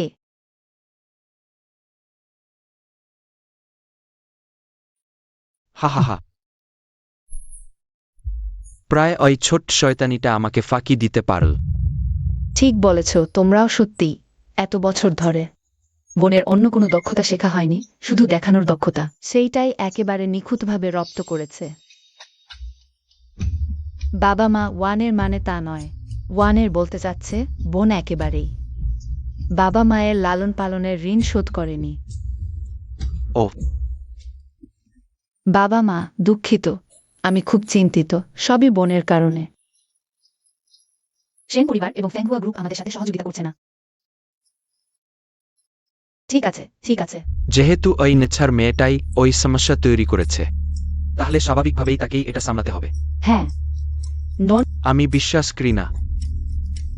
হা হা হা। প্রায় ওই ছোট শয়তানিটা আমাকে ফাঁকি দিতে পারল। ঠিক বলেছ, তোমরাও সত্যি এত বছর ধরে। বোনের অন্য কোনো দক্ষতা শেখা হয়নি, শুধু দেখানোর দক্ষতা। সেইটাই একেবারে নিখুঁতভাবে রপ্ত করেছে। বাবা মা ওয়ানের মানে তা নয়। ওয়ানের বলতে চাচ্ছে বোন একেবারেই বাবা মায়ের লালন পালনের ঋণ শোধ করেনি। ও, বাবা মা, দুঃখিত, আমি খুব চিন্তিত, সবই বোনের কারণে। সেন পরিবার এবং ফ্যাংহুয়া গ্রুপ আমাদের সাথে সহযোগিতা করছে না। ঠিক আছে, ঠিক আছে। যেহেতু ওই নেছার মেয়েটাই ওই সমস্যা তৈরি করেছে, তাহলে স্বাভাবিকভাবেই তাকেই এটা সামলাতে হবে। হ্যাঁ। আমি বিশ্বাস করি না।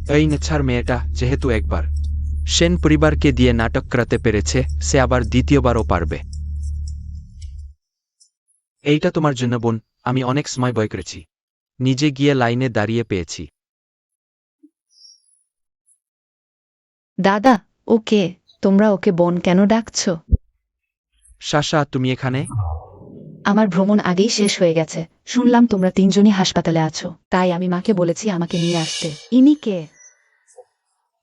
এই নেছার মেয়েটা যেহেতু একবার সেন পরিবারকে দিয়ে নাটক করাতে পেরেছে, সে আবার দ্বিতীয়বারও পারবে। এইটা তোমার জন্য বোন, আমি অনেক সময় বয় করেছি, নিজে গিয়ে লাইনে দাঁড়িয়ে পেয়েছি। দাদা, ওকে, তোমরা ওকে বোন কেন ডাকছো? সাশা, তুমি এখানে? আমার ভ্রমণ আগেই শেষ হয়ে গেছে, শুনলাম তোমরা তিনজনই হাসপাতালে আছো, তাই আমি মাকে বলেছি আমাকে নিয়ে আসতে। ইনি কে?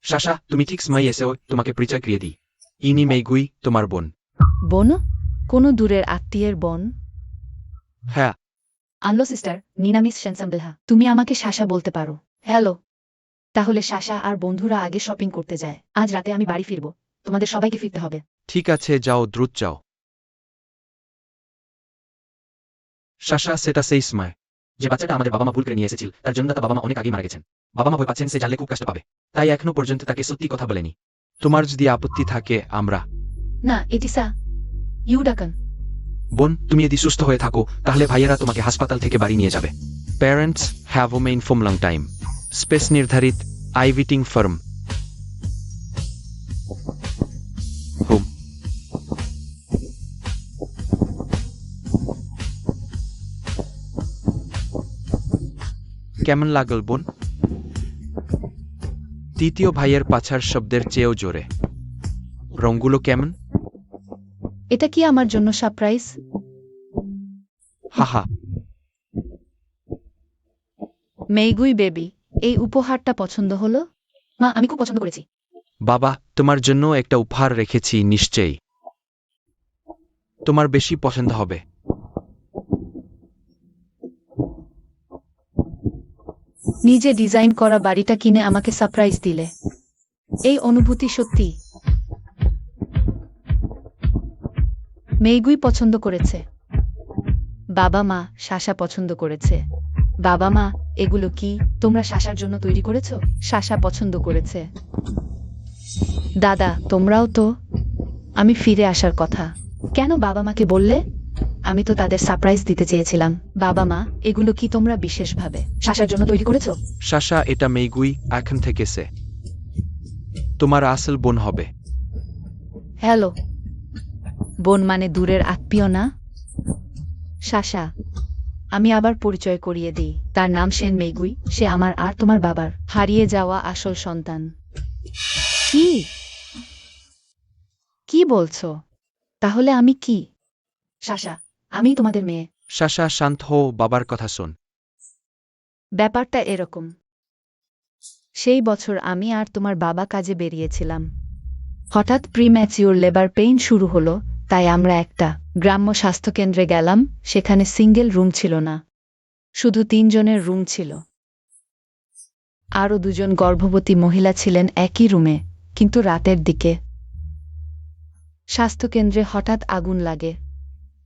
সাশা, তুমি ঠিক সময় এসেও, তোমাকে পরিচয় করিয়ে দিই। ইনি মেইগুই, তোমার বোন। বোন? কোনো দূরের আত্মীয়ের বোন? হ্যাঁ। আনলো সিস্টার, নিনামিস সেনসাম্বলহা, তুমি আমাকে শাসা বলতে পারো। হ্যালো। তাহলে শাসা আর বন্ধুরা আগে শপিং করতে যায়, আজ রাতে আমি বাড়ি ফিরবো, তোমাদের সবাইকে ফিরতে হবে। ঠিক আছে, যাও, দ্রুত যাও। সাশা, সেটা সেই সময় যে বাচ্চাটা আমাদের বাবা মা ভুল করে নিয়ে এসেছিল, তার জন্য তার বাবা মা অনেক আগেই মারা গেছেন। বাবা মা ভয় পাচ্ছেন সে জানলে খুব কষ্ট পাবে, তাই এখনো পর্যন্ত তাকে সত্যি কথা বলেনি। তোমার যদি আপত্তি থাকে আমরা। না, এটিসা, ইউডাকান। বোন, তুমি যদি সুস্থ হয়ে থাকো তাহলে ভাইয়েরা তোমাকে হাসপাতাল থেকে বাড়ি নিয়ে যাবে। প্যারেন্টস হ্যাভ ও main form long time space নির্ধারিত আই উইটিং ফার্ম হোম। কেমন লাগল বোন? তৃতীয় ভাইয়ের পাছার শব্দের চেয়েও জোরে। রঙগুলো কেমন? এটা কি আমার জন্য সারপ্রাইজ? হাহা। মেইগুই বেবি, এই উপহারটা পছন্দ হলো? মা, আমি খুব পছন্দ করেছি। বাবা, তোমার জন্য একটা উপহার রেখেছি, নিশ্চয়ই তোমার বেশি পছন্দ হবে। নিজে ডিজাইন করা বাড়িটা কিনে আমাকে সারপ্রাইজ দিলে, এই অনুভূতি সত্যি। মেইগুই পছন্দ করেছে। বাবা মা, শাসা পছন্দ করেছে। বাবা মা, এগুলো কি? তোমরা শাসার জন্য তৈরি করেছো? শাসা পছন্দ করেছে। দাদা, তোমরাও তো? আমি ফিরে আসার কথা। কেন বাবা মাকে বললে? আমি তো তাদের সারপ্রাইজ দিতে চেয়েছিলাম। বাবা মা, এগুলো কি তোমরা বিশেষভাবে শাসার জন্য তৈরি করেছো? শাসা, এটা মেইগুই, এখন থেকে সে তোমার আসল বোন হবে। হ্যালো। বোন মানে দূরের আত্মীয় না? শাসা, আমি আবার পরিচয় করিয়ে দিই। তার নাম সেন মেইগুই, সে আমার আর তোমার বাবার হারিয়ে যাওয়া আসল সন্তান। কি কি বলছো? তাহলে আমি কি? শাসা, আমি তোমাদের মেয়ে। শাসা, শান্ত হও, বাবার কথা শোন। ব্যাপারটা এরকম। সেই বছর আমি আর তোমার বাবা কাজে বেরিয়েছিলাম। হঠাৎ প্রিম্যাচিওর লেবার পেইন শুরু হলো, তাই আমরা একটা গ্রাম্য স্বাস্থ্যকেন্দ্রে গেলাম। সেখানে সিঙ্গেল রুম ছিল না, শুধু 3 জনের রুম ছিল। আরও 2 জন গর্ভবতী মহিলা ছিলেন একই রুমে, কিন্তু রাতের দিকে স্বাস্থ্যকেন্দ্রে হঠাৎ আগুন লাগে।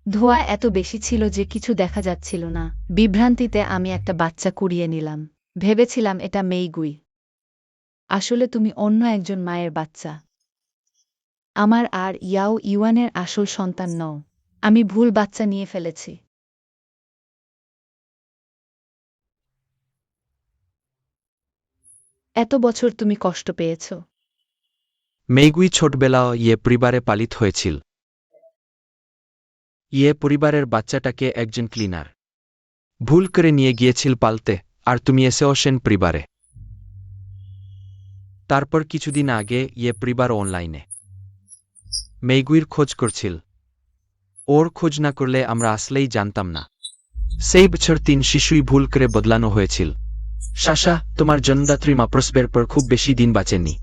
ধোঁয়া এত বেশি ছিল যে কিছু দেখা যাচ্ছিল না। বিভ্রান্তিতে আমি একটা বাচ্চা কুড়িয়ে নিলাম, ভেবেছিলাম এটা মেইগুই। আসলে তুমি অন্য একজন মায়ের বাচ্চা। আমার আর ইয়াও ইউয়ানের আসল সন্তান নও। আমি ভুল বাচ্চা নিয়ে ফেলেছি। এত বছর তুমি কষ্ট পেয়েছ। মেইগুই ছোটবেলা ইয়ে পরিবারে পালিত হয়েছিল। ইয়ে পরিবারের বাচ্চাটাকে একজন ক্লিনার ভুল করে নিয়ে গিয়েছিল পালতে, আর তুমি এসেও সেন পরিবারে। তারপর কিছুদিন আগে ইয়ে পরিবার অনলাইনে মেইগুইর খোঁজ করছিল। ওর খোঁজ না করলে আমরা আসলেই জানতাম না। সেই বছর 3 শিশুই ভুল করে বদলানো হয়েছিল। শাসা, তোমার জন্মদাত্রী মা প্রসবের পর খুব বেশি দিন বাঁচেননি।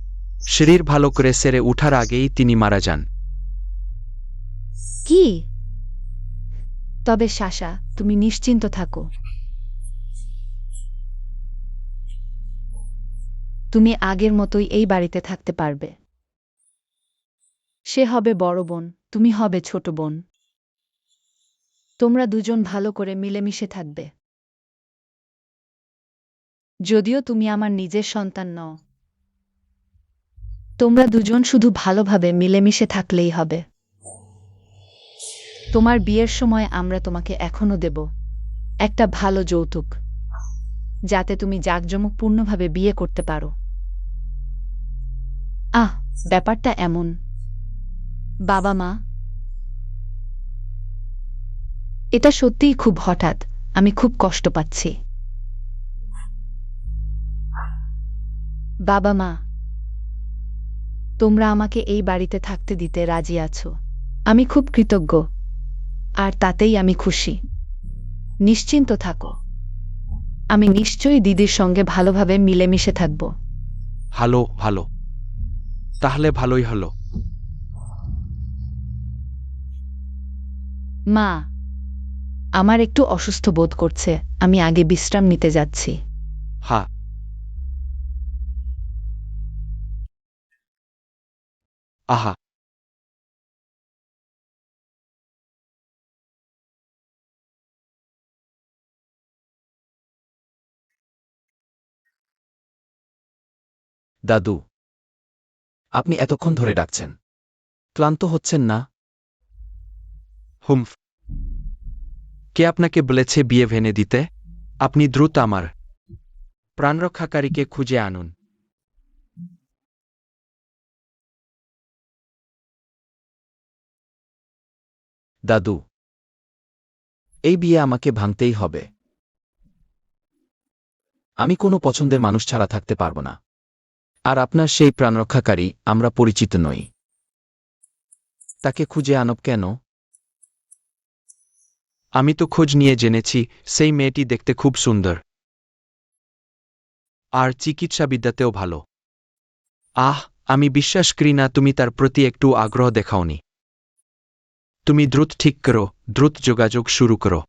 শরীর ভালো করে সেরে উঠার আগেই তিনি মারা যান। কি? তবে শাসা, তুমি নিশ্চিন্ত থাকো। তুমি আগের মতোই এই বাড়িতে থাকতে পারবে। সে হবে বড় বোন, তুমি হবে ছোট বোন। তোমরা 2 জন ভালো করে মিলেমিশে থাকবে। যদিও তুমি আমার নিজের সন্তান নও, তোমরা 2 জন শুধু ভালোভাবে মিলেমিশে থাকলেই হবে। তোমার বিয়ের সময় আমরা তোমাকে এখনো দেব একটা ভালো যৌতুক, যাতে তুমি জাঁকজমকপূর্ণভাবে বিয়ে করতে পারো। ব্যাপারটা এমন। বাবা মা, এটা সত্যিই খুব হঠাৎ, আমি খুব কষ্ট পাচ্ছি। বাবা মা, তোমরা আমাকে এই বাড়িতে থাকতে দিতে রাজি আছো। আমি খুব কৃতজ্ঞ, আর তাতেই আমি খুশি। নিশ্চিন্ত থাকো। আমি নিশ্চয়ই দিদির সঙ্গে ভালোভাবে মিলেমিশে থাকব। ভালো ভালো, তাহলে ভালোই হলো। মা, আমার একটু অসুস্থ বোধ করছে, আমি আগে বিশ্রাম নিতে যাচ্ছি। হ্যাঁ। আহা, দাদু, আপনি এতক্ষণ ধরে ডাকছেন, ক্লান্ত হচ্ছেন না? হুমফ। কে আপনাকে বলেছে বিয়ে ভেঙে দিতে? আপনি দ্রুত আমার প্রাণরক্ষাকারীকে খুঁজে আনুন। দাদু, এই বিয়ে আমাকে ভাঙতেই হবে। আমি কোনো পছন্দের মানুষ ছাড়া থাকতে পারব না। আর আপনার সেই প্রাণরক্ষাকারী আমরা পরিচিত নই। তাকে খুঁজে আনব কেন? আমি তো খোঁজ নিয়ে জেনেছি সেই মেয়েটি দেখতে খুব সুন্দর, আর চিকিৎসাবিদ্যাতেও ভালো। আমি বিশ্বাস করি না তুমি তার প্রতি একটু আগ্রহ দেখাওনি। তুমি দ্রুত ঠিক করো, দ্রুত যোগাযোগ শুরু করো।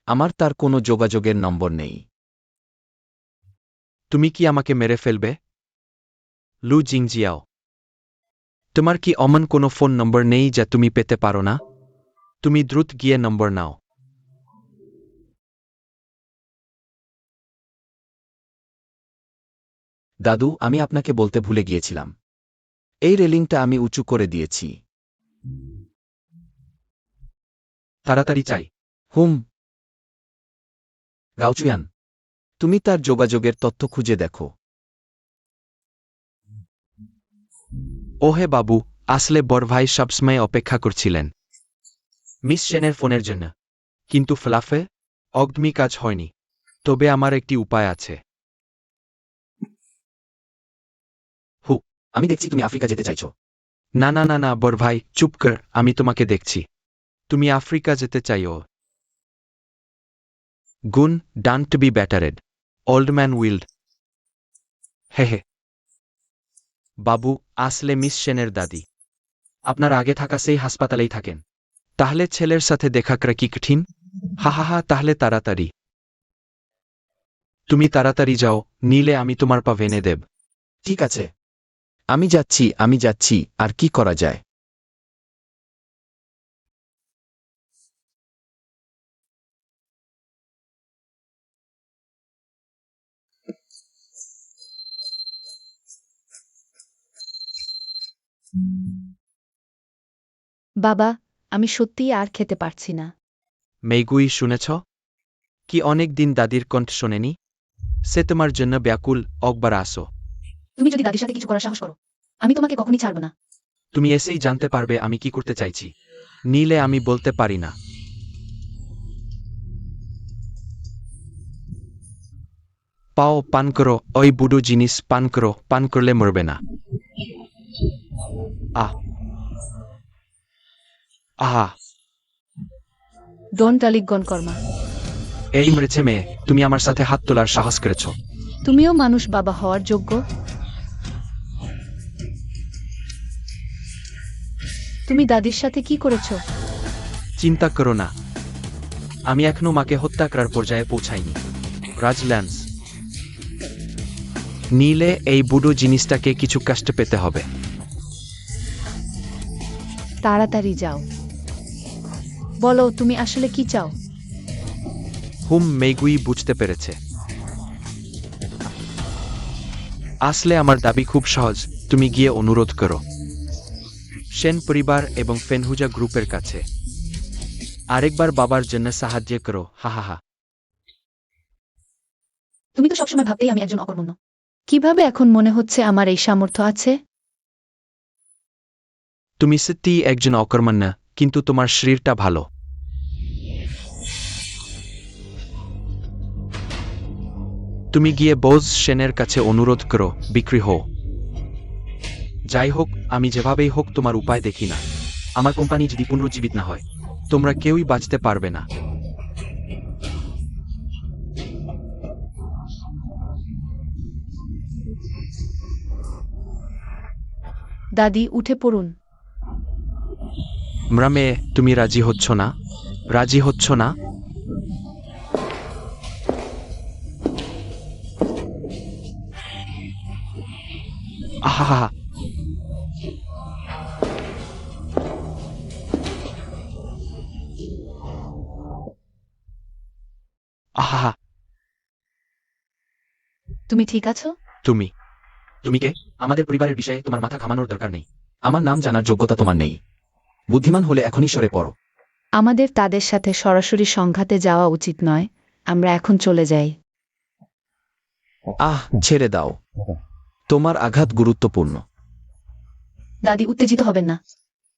আমার তার কোনো যোগাযোগের নম্বর নেই। তুমি কি আমাকে মেরে ফেলবে? লু জিংজিয়াও, তোমার কি অমন কোনো ফোন নম্বর নেই যা তুমি পেতে পারো না? তুমি দ্রুত গিয়ে নম্বর নাও। দাদু, আমি আপনাকে বলতে ভুলে গিয়েছিলাম, এই রেলিংটা আমি উঁচু করে দিয়েছি। তাড়াতাড়ি চাই। হুম। গাউচুয়ান, তুমি তার যোগাযোগের তথ্য খুঁজে দেখো। ওহে বাবু, আসলে বড় ভাই সবসময় অপেক্ষা করছিলেন মিস সেনের ফোনের জন্য, কিন্তু ফলাফে অগ্নি কাজ হয়নি। তবে আমার একটি উপায় আছে। আমি দেখছি তুমি আফ্রিকা যেতে চাইছো। না না না না বড় ভাই, চুপ কর, আমি তোমাকে দেখছি। তুমি আফ্রিকা যেতে চাইও। গুণ done to be battered old man wild. হে হে বাবু, আসলে মিস সেনের দাদি আপনার আগে থাকা সেই হাসপাতালেই থাকেন। তাহলে ছেলের সাথে দেখা করা কি কঠিন? হা হা হা, তাহলে তাড়াতাড়ি তুমি তাড়াতাড়ি যাও, নিলে আমি তোমার পা ভেঙে দেব। ঠিক আছে, আমি যাচ্ছি, আর কি করা যায়? বাবা, আমি সত্যিই আর খেতে পারছি না। মেইগুই, শুনেছ? কি অনেক দিন দাদির কণ্ঠ শোনেনি? সে তোমার জন্য ব্যাকুল। একবার আসো। তুমি যদি দাদির সাথে কিছু করার সাহস করো, আমি তোমাকে কখনই ছাড়ব না। তুমি এসেই জানতে পারবে আমি কি করতে চাইছি। নিলে আমি বলতে পারি না। পাও, পান করো, ওই বুড়ো জিনিস পান করো, পান করলে মরবে না। আহ আহা, ডোন্ট টালিগন কর্মা। এই মরেছে মেয়ে, তুমি আমার সাথে হাত তোলার সাহস করেছ। তুমিও মানুষ বাবা হওয়ার যোগ্য? তুমি দাদির সাথে কি করেছো? চিন্তা করো না, আমি এখনো মাকে হত্যা করার পর্যায়ে পৌঁছাইনি। রাজল্যান্স, নিলে এই বুড়ো জিনিসটাকে কিছু কষ্ট পেতে হবে। তাড়াতাড়ি যাও, বলো তুমি আসলে কি চাও? মেইগুই বুঝতে পেরেছে। আসলে আমার দাবি খুব সহজ, তুমি গিয়ে অনুরোধ করো সেন পরিবার এবং ফেনহুজা গ্রুপের কাছে আরেকবার বাবার জন্য সাহায্য করো। হা হা হা। তুমি তো সবসময় ভাবতেই আমি একজন অকর্মণ্য। কিভাবে এখন মনে হচ্ছে আমার এই সামর্থ্য আছে? তুমি সত্যিই একজন অকর্মণ্য, কিন্তু তোমার শরীরটা ভালো। তুমি গিয়ে বোস সেনের কাছে অনুরোধ করো, বিক্রি হও। যাই হোক, আমি যেভাবেই হোক তোমার উপায় দেখি না। আমার কোম্পানি যদি পুনরুজ্জীবিত না হয়, তোমরা কেউই বাঁচতে পারবে না। দাদি, উঠে পড়ুন। মেয়ে, তুমি রাজি হচ্ছ না? রাজি হচ্ছ না? আহা, আহা, তুমি ঠিক আছো? তুমি তুমি কে? আমাদের পরিবারের বিষয়ে তোমার মাথা ঘামানোর দরকার নেই। আমার নাম জানার যোগ্যতা তোমার নেই। বুদ্ধিমান হলে এখনই সরে পড়ো। আমাদের তাদের সাথে সরাসরি সংঘাতে যাওয়া উচিত নয়। আমরা এখন চলে যাই। ছেড়ে দাও। তোমার আঘাত গুরুত্বপূর্ণ। দাদি, উত্তেজিত হবেন না।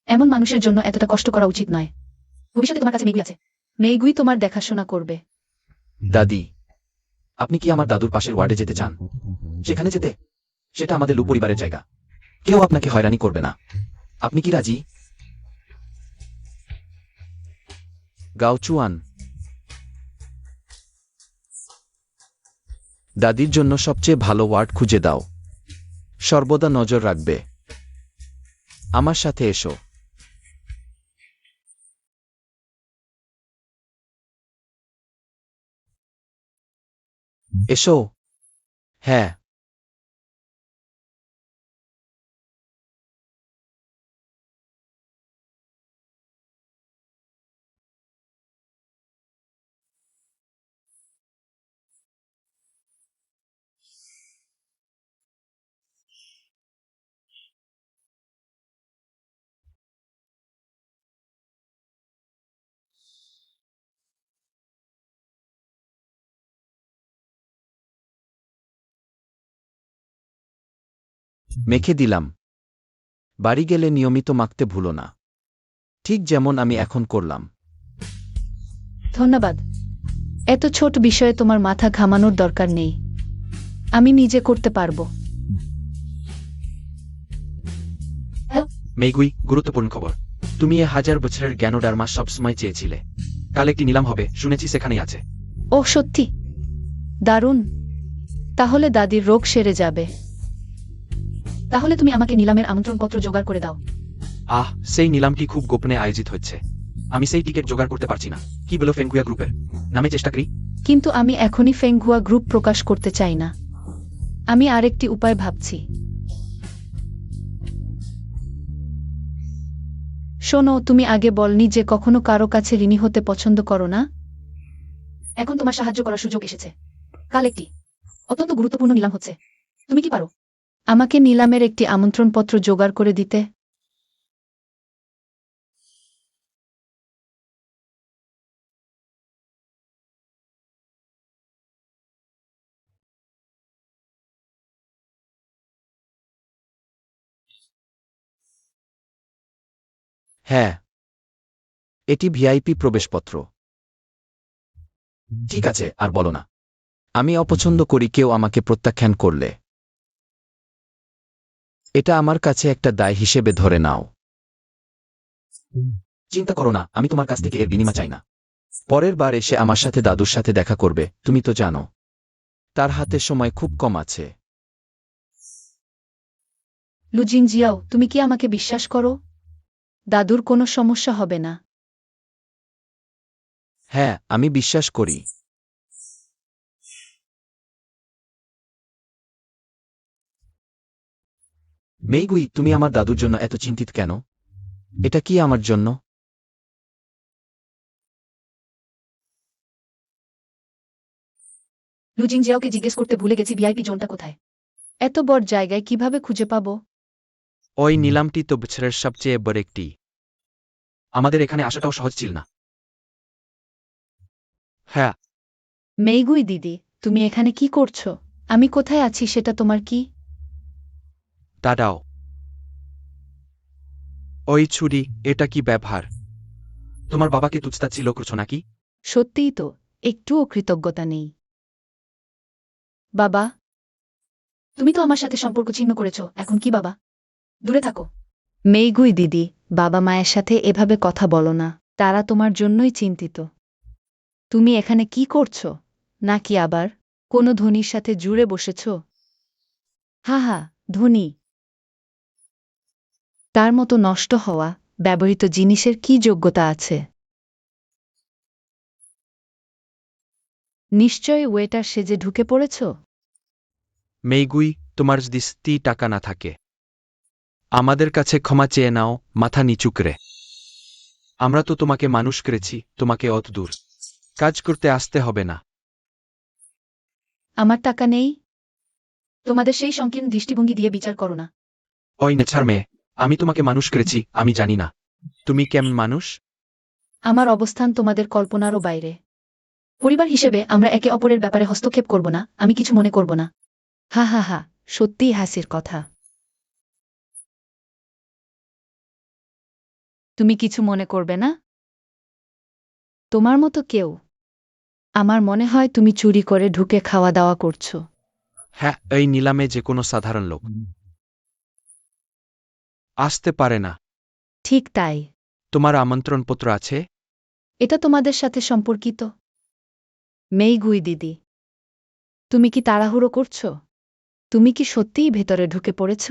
এমন মানুষের জন্য এতটা কষ্ট করা উচিত নয়। ভবিষ্যতে তোমার কাছে মেগুই আছে। মেইগুই তোমার দেখাশোনা করবে। দাদি, আপনি কি আমার দাদুর পাশের ওয়ার্ডে যেতে চান? সেখানে যেতে? সেটা আমাদের লু পরিবারের জায়গা। কেউ আপনাকে হয়রানি করবে না। আপনি কি রাজি? গাওচুয়ান, দাদির জন্য সবচেয়ে ভালো ওয়ার্ড খুঁজে দাও। সর্বদা নজর রাখবে। আমার সাথে এসো। এসো। হ্যাঁ। মেখে দিলাম। বাড়ি গেলে নিয়মিত মাখতে ভুলো না, ঠিক যেমন আমি এখন করলাম। ধন্যবাদ। এত ছোট বিষয়ে তোমার মাথা ঘামানোর দরকার নেই। আমি নিজে করতে পারবো। মেগুই, গুরুত্বপূর্ণ খবর। তুমি 1000 বছরের জ্ঞানোডার্মা সবসময় চেয়েছিলে। কাল একটি নিলাম হবে, শুনেছি সেখানেই আছে। ও সত্যি? দারুণ। তাহলে দাদির রোগ সেরে যাবে। তাহলে তুমি আমাকে নিলামের আমন্ত্রণপত্র জোগাড় করে দাও। সেই নিলামটি খুব গোপনে আয়োজিত হচ্ছে। আমি সেই টিকিট জোগাড় করতে পারছি না। কি বলো ফেঙ্গুয়া গ্রুপের নামে চেষ্টা করি? কিন্তু আমি এখনই ফেংঘুয়া গ্রুপ প্রকাশ করতে চাই না। আমি আরেকটি উপায় ভাবছি। শোনো, তুমি আগে বলনি যে কখনো কারো কাছে ঋণী হতে পছন্দ করো না। এখন তোমার সাহায্য করার সুযোগ এসেছে। কাল একটি অত্যন্ত গুরুত্বপূর্ণ নিলাম হচ্ছে। তুমি কি পারো? আমাকে নিলামের একটি আমন্ত্রণপত্র জোগাড় করে দিতে? হ্যাঁ, এটি ভিআইপি প্রবেশপত্র। ঠিক আছে, আর বলো না। আমি অপছন্দ করি কেউ আমাকে প্রত্যাখ্যান করলে। এটা আমার কাছে একটা দায় হিসেবে ধরে নাও। চিন্তা করো না, আমি তোমার কাছ থেকে এর বিনিময় চাই না। পরের বার এসে আমার সাথে দাদুর সাথে দেখা করবে, তুমি তো জানো তার হাতে সময় খুব কম আছে। লুজিং জিয়াও, তুমি কি আমাকে বিশ্বাস করো? দাদুর কোনো সমস্যা হবে না। হ্যাঁ, আমি বিশ্বাস করি। মেইগুই, তুমি আমার দাদুর জন্য এত চিন্তিত কেন? এটা কি আমার জন্য? লুজিং জিয়াওকে জিজ্ঞেস করতে ভুলে গেছি ভিআইপি জোনটা কোথায়। এত বড় জায়গায় কিভাবে খুঁজে পাবো? ওই নিলামটি তো বছরের সবচেয়ে বড় একটি। আমাদের এখানে আসাটাও সহজ ছিল না। হ্যাঁ। মেইগুই দিদি, তুমি এখানে কি করছো? আমি কোথায় আছি সেটা তোমার কি? দাঁড়াও। ওই ছুরি, এটা কি ব্যবহার? তোমার বাবাকে তুচ্ছতাচ্ছিল্য করছো নাকি? সত্যিই তো, একটুও কৃতজ্ঞতা নেই। বাবা, তুমি তো আমার সাথে সম্পর্ক ছিন্ন করেছো, এখন কি বাবা? দূরে থাকো। মেইগুই দিদি, বাবা মায়ের সাথে এভাবে কথা বলো না, তারা তোমার জন্যই চিন্তিত। তুমি এখানে কি করছো? নাকি আবার কোনো ধনীর সাথে জুড়ে বসেছ? হা হা, ধনী? তার মতো নষ্ট হওয়া ব্যবহৃত জিনিসের কি যোগ্যতা আছে? নিশ্চয়ই ওয়েটার সেজে ঢুকে পড়েছ। মেইগুই, তোমার যদি টাকা না থাকে, আমাদের কাছে ক্ষমা চেয়ে নাও, মাথা নিচু করে। আমরা তো তোমাকে মানুষ করেছি, তোমাকে অত দূর কাজ করতে আসতে হবে না। আমার টাকা নেই? তোমাদের সেই সংকীর্ণ দৃষ্টিভঙ্গি দিয়ে বিচার করো না। ওই নেছার মেয়ে, আমি তোমাকে মানুষ করেছি, আমি জানি না। তুমি কেমন মানুষ? আমার অবস্থান তোমাদের কল্পনারও বাইরে। পরিবার হিসেবে আমরা একে অপরের ব্যাপারে হস্তক্ষেপ করব না, আমি কিছু মনে করব না। হা হা হা, সত্যিই হাসির কথা। তুমি কিছু মনে করবে না? তোমার মতো কেউ? আমার মনে হয় তুমি চুরি করে ঢুকে খাওয়া দাওয়া করছো। হ্যাঁ, এই নিলামে যে কোনো সাধারণ লোক আসতে পারে না। ঠিক তাই। তোমার আমন্ত্রণপত্র আছে? এটা তোমাদের সাথে সম্পর্কিত? মেইগুই দিদি, তুমি কি তাড়াহুড়ো করছো? তুমি কি সত্যিই ভেতরে ঢুকে পড়েছ?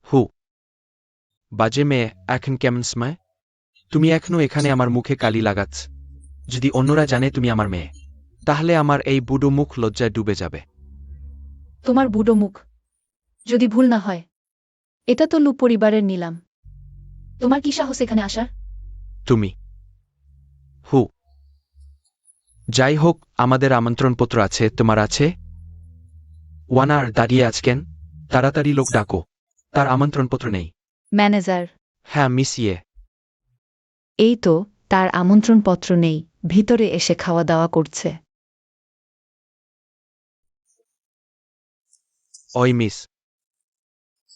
হু, বাজে মেয়ে, এখন কেমন সময়? তুমি এখনো এখানে আমার মুখে কালি লাগাচ্ছ। যদি অন্যরা জানে তুমি আমার মেয়ে, তাহলে আমার এই বুড়ো মুখ লজ্জায় ডুবে যাবে। তোমার বুড়ো মুখ, যদি ভুল না হয়। এটা তো লু পরিবারের নিলাম। তোমার কি সাহস এখানে আসার? তুমি? হু, যাই হোক, আমাদের আমন্ত্রণপত্র আছে, তোমার আছে? ওয়ানার দাঁড়িয়ে আছেন, তাড়াতাড়ি লোক ডাকো, তার আমন্ত্রণপত্র নেই। ম্যানেজার, হ্যাঁ মিস ইয়ে। এই তো, তার আমন্ত্রণপত্র নেই, ভিতরে এসে খাওয়া দাওয়া করছে। ওই মিস,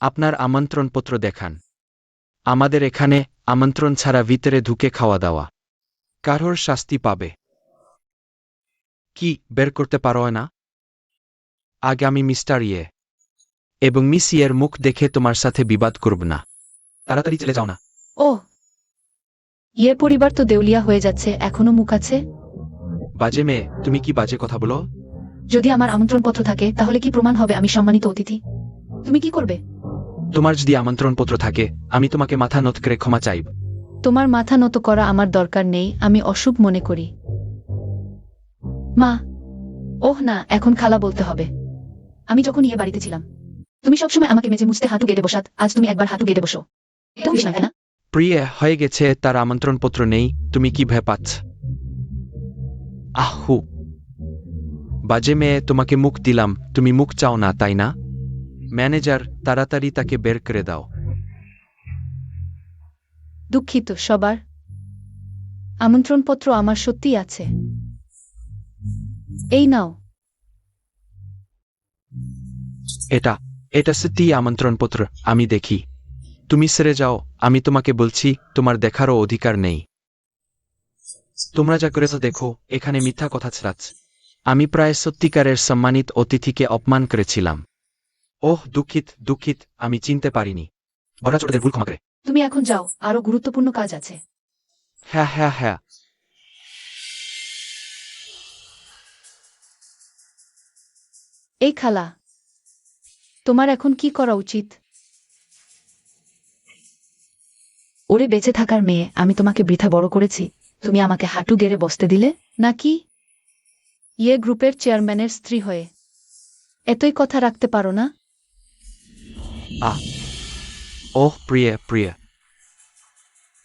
আপনার আমন্ত্রণপত্র দেখান। আমাদের এখানে আমন্ত্রণ ছাড়া ভিতরে ঢুকে খাওয়া দাওয়া, কারোর শাস্তি পাবে। কি বের করতে পারো না? আগামী মিস্টার ইয়ে এবং মিস ইয়ের মুখ দেখে তোমার সাথে বিবাদ করব না। তাড়াতাড়ি চলে যাও না। ও, ইয়ে পরিবার তো দেউলিয়া হয়ে যাচ্ছে, এখনো মুখ আছে? বাজে মেয়ে, তুমি কি বাজে কথা বলো? যদি আমার আমন্ত্রণপত্র থাকে তাহলে কি প্রমাণ হবে আমি সম্মানিত অতিথি? তুমি কি করবে? তোমার যদি আমন্ত্রণপত্র থাকে, আমি তোমাকে মাথা নত করে ক্ষমা চাইব। তোমার মাথা নত করা আমার দরকার নেই, আমি অশুভ মনে করি। মা, ওহ না, এখন খালা বলতে হবে। আমি যখন ইয়ে বাড়িতে ছিলাম, তুমি সবসময় আমাকে মেঝে মুছতে হাঁটু গেড়ে বসাত, আজ তুমি একবার হাঁটু গেড়ে বসো। এটা হইস না, তাই না? প্রিয়ে হয়ে গেছে, তার আমন্ত্রণপত্র নেই, তুমি কি ভয় পাচ্ছ? আহু, বাজে মেয়ে, তোমাকে মুখ দিলাম, তুমি মুখ চাও না তাই না? ম্যানেজার, তাড়াতাড়ি তাকে বের করে দাও। দুঃখিত সবার। আমন্ত্রণপত্র আমার সত্যিই আছে। এই নাও। এটা এটা সত্যিই আমন্ত্রণপত্র, আমি দেখি। তুমি সেরে যাও, আমি তোমাকে বলছি, তোমার দেখারও অধিকার নেই। তোমরা যা করেছ দেখো, এখানে মিথ্যা কথা ছড়াচ্ছ। আমি প্রায় সত্যিকারের সম্মানিত অতিথিকে অপমান করেছিলাম। ওহ দুঃখিত দুঃখিত, আমি চিনতে পারিনি। বড় ছোটদের ভুল ক্ষমা করে। তুমি এখন যাও, আরো গুরুত্বপূর্ণ কাজ আছে। হ্যাঁ হ্যাঁ হ্যাঁ। এই খালা, তোমার এখন কি করা উচিত? ওরে বেঁচে থাকার মেয়ে, আমি তোমাকে বৃথা বড় করেছি, তুমি আমাকে হাঁটু গেড়ে বসতে দিলে? নাকি ইয়ে গ্রুপের চেয়ারম্যানের স্ত্রী হয়ে এতই কথা রাখতে পারো না? ওহ প্রিয় প্রিয়,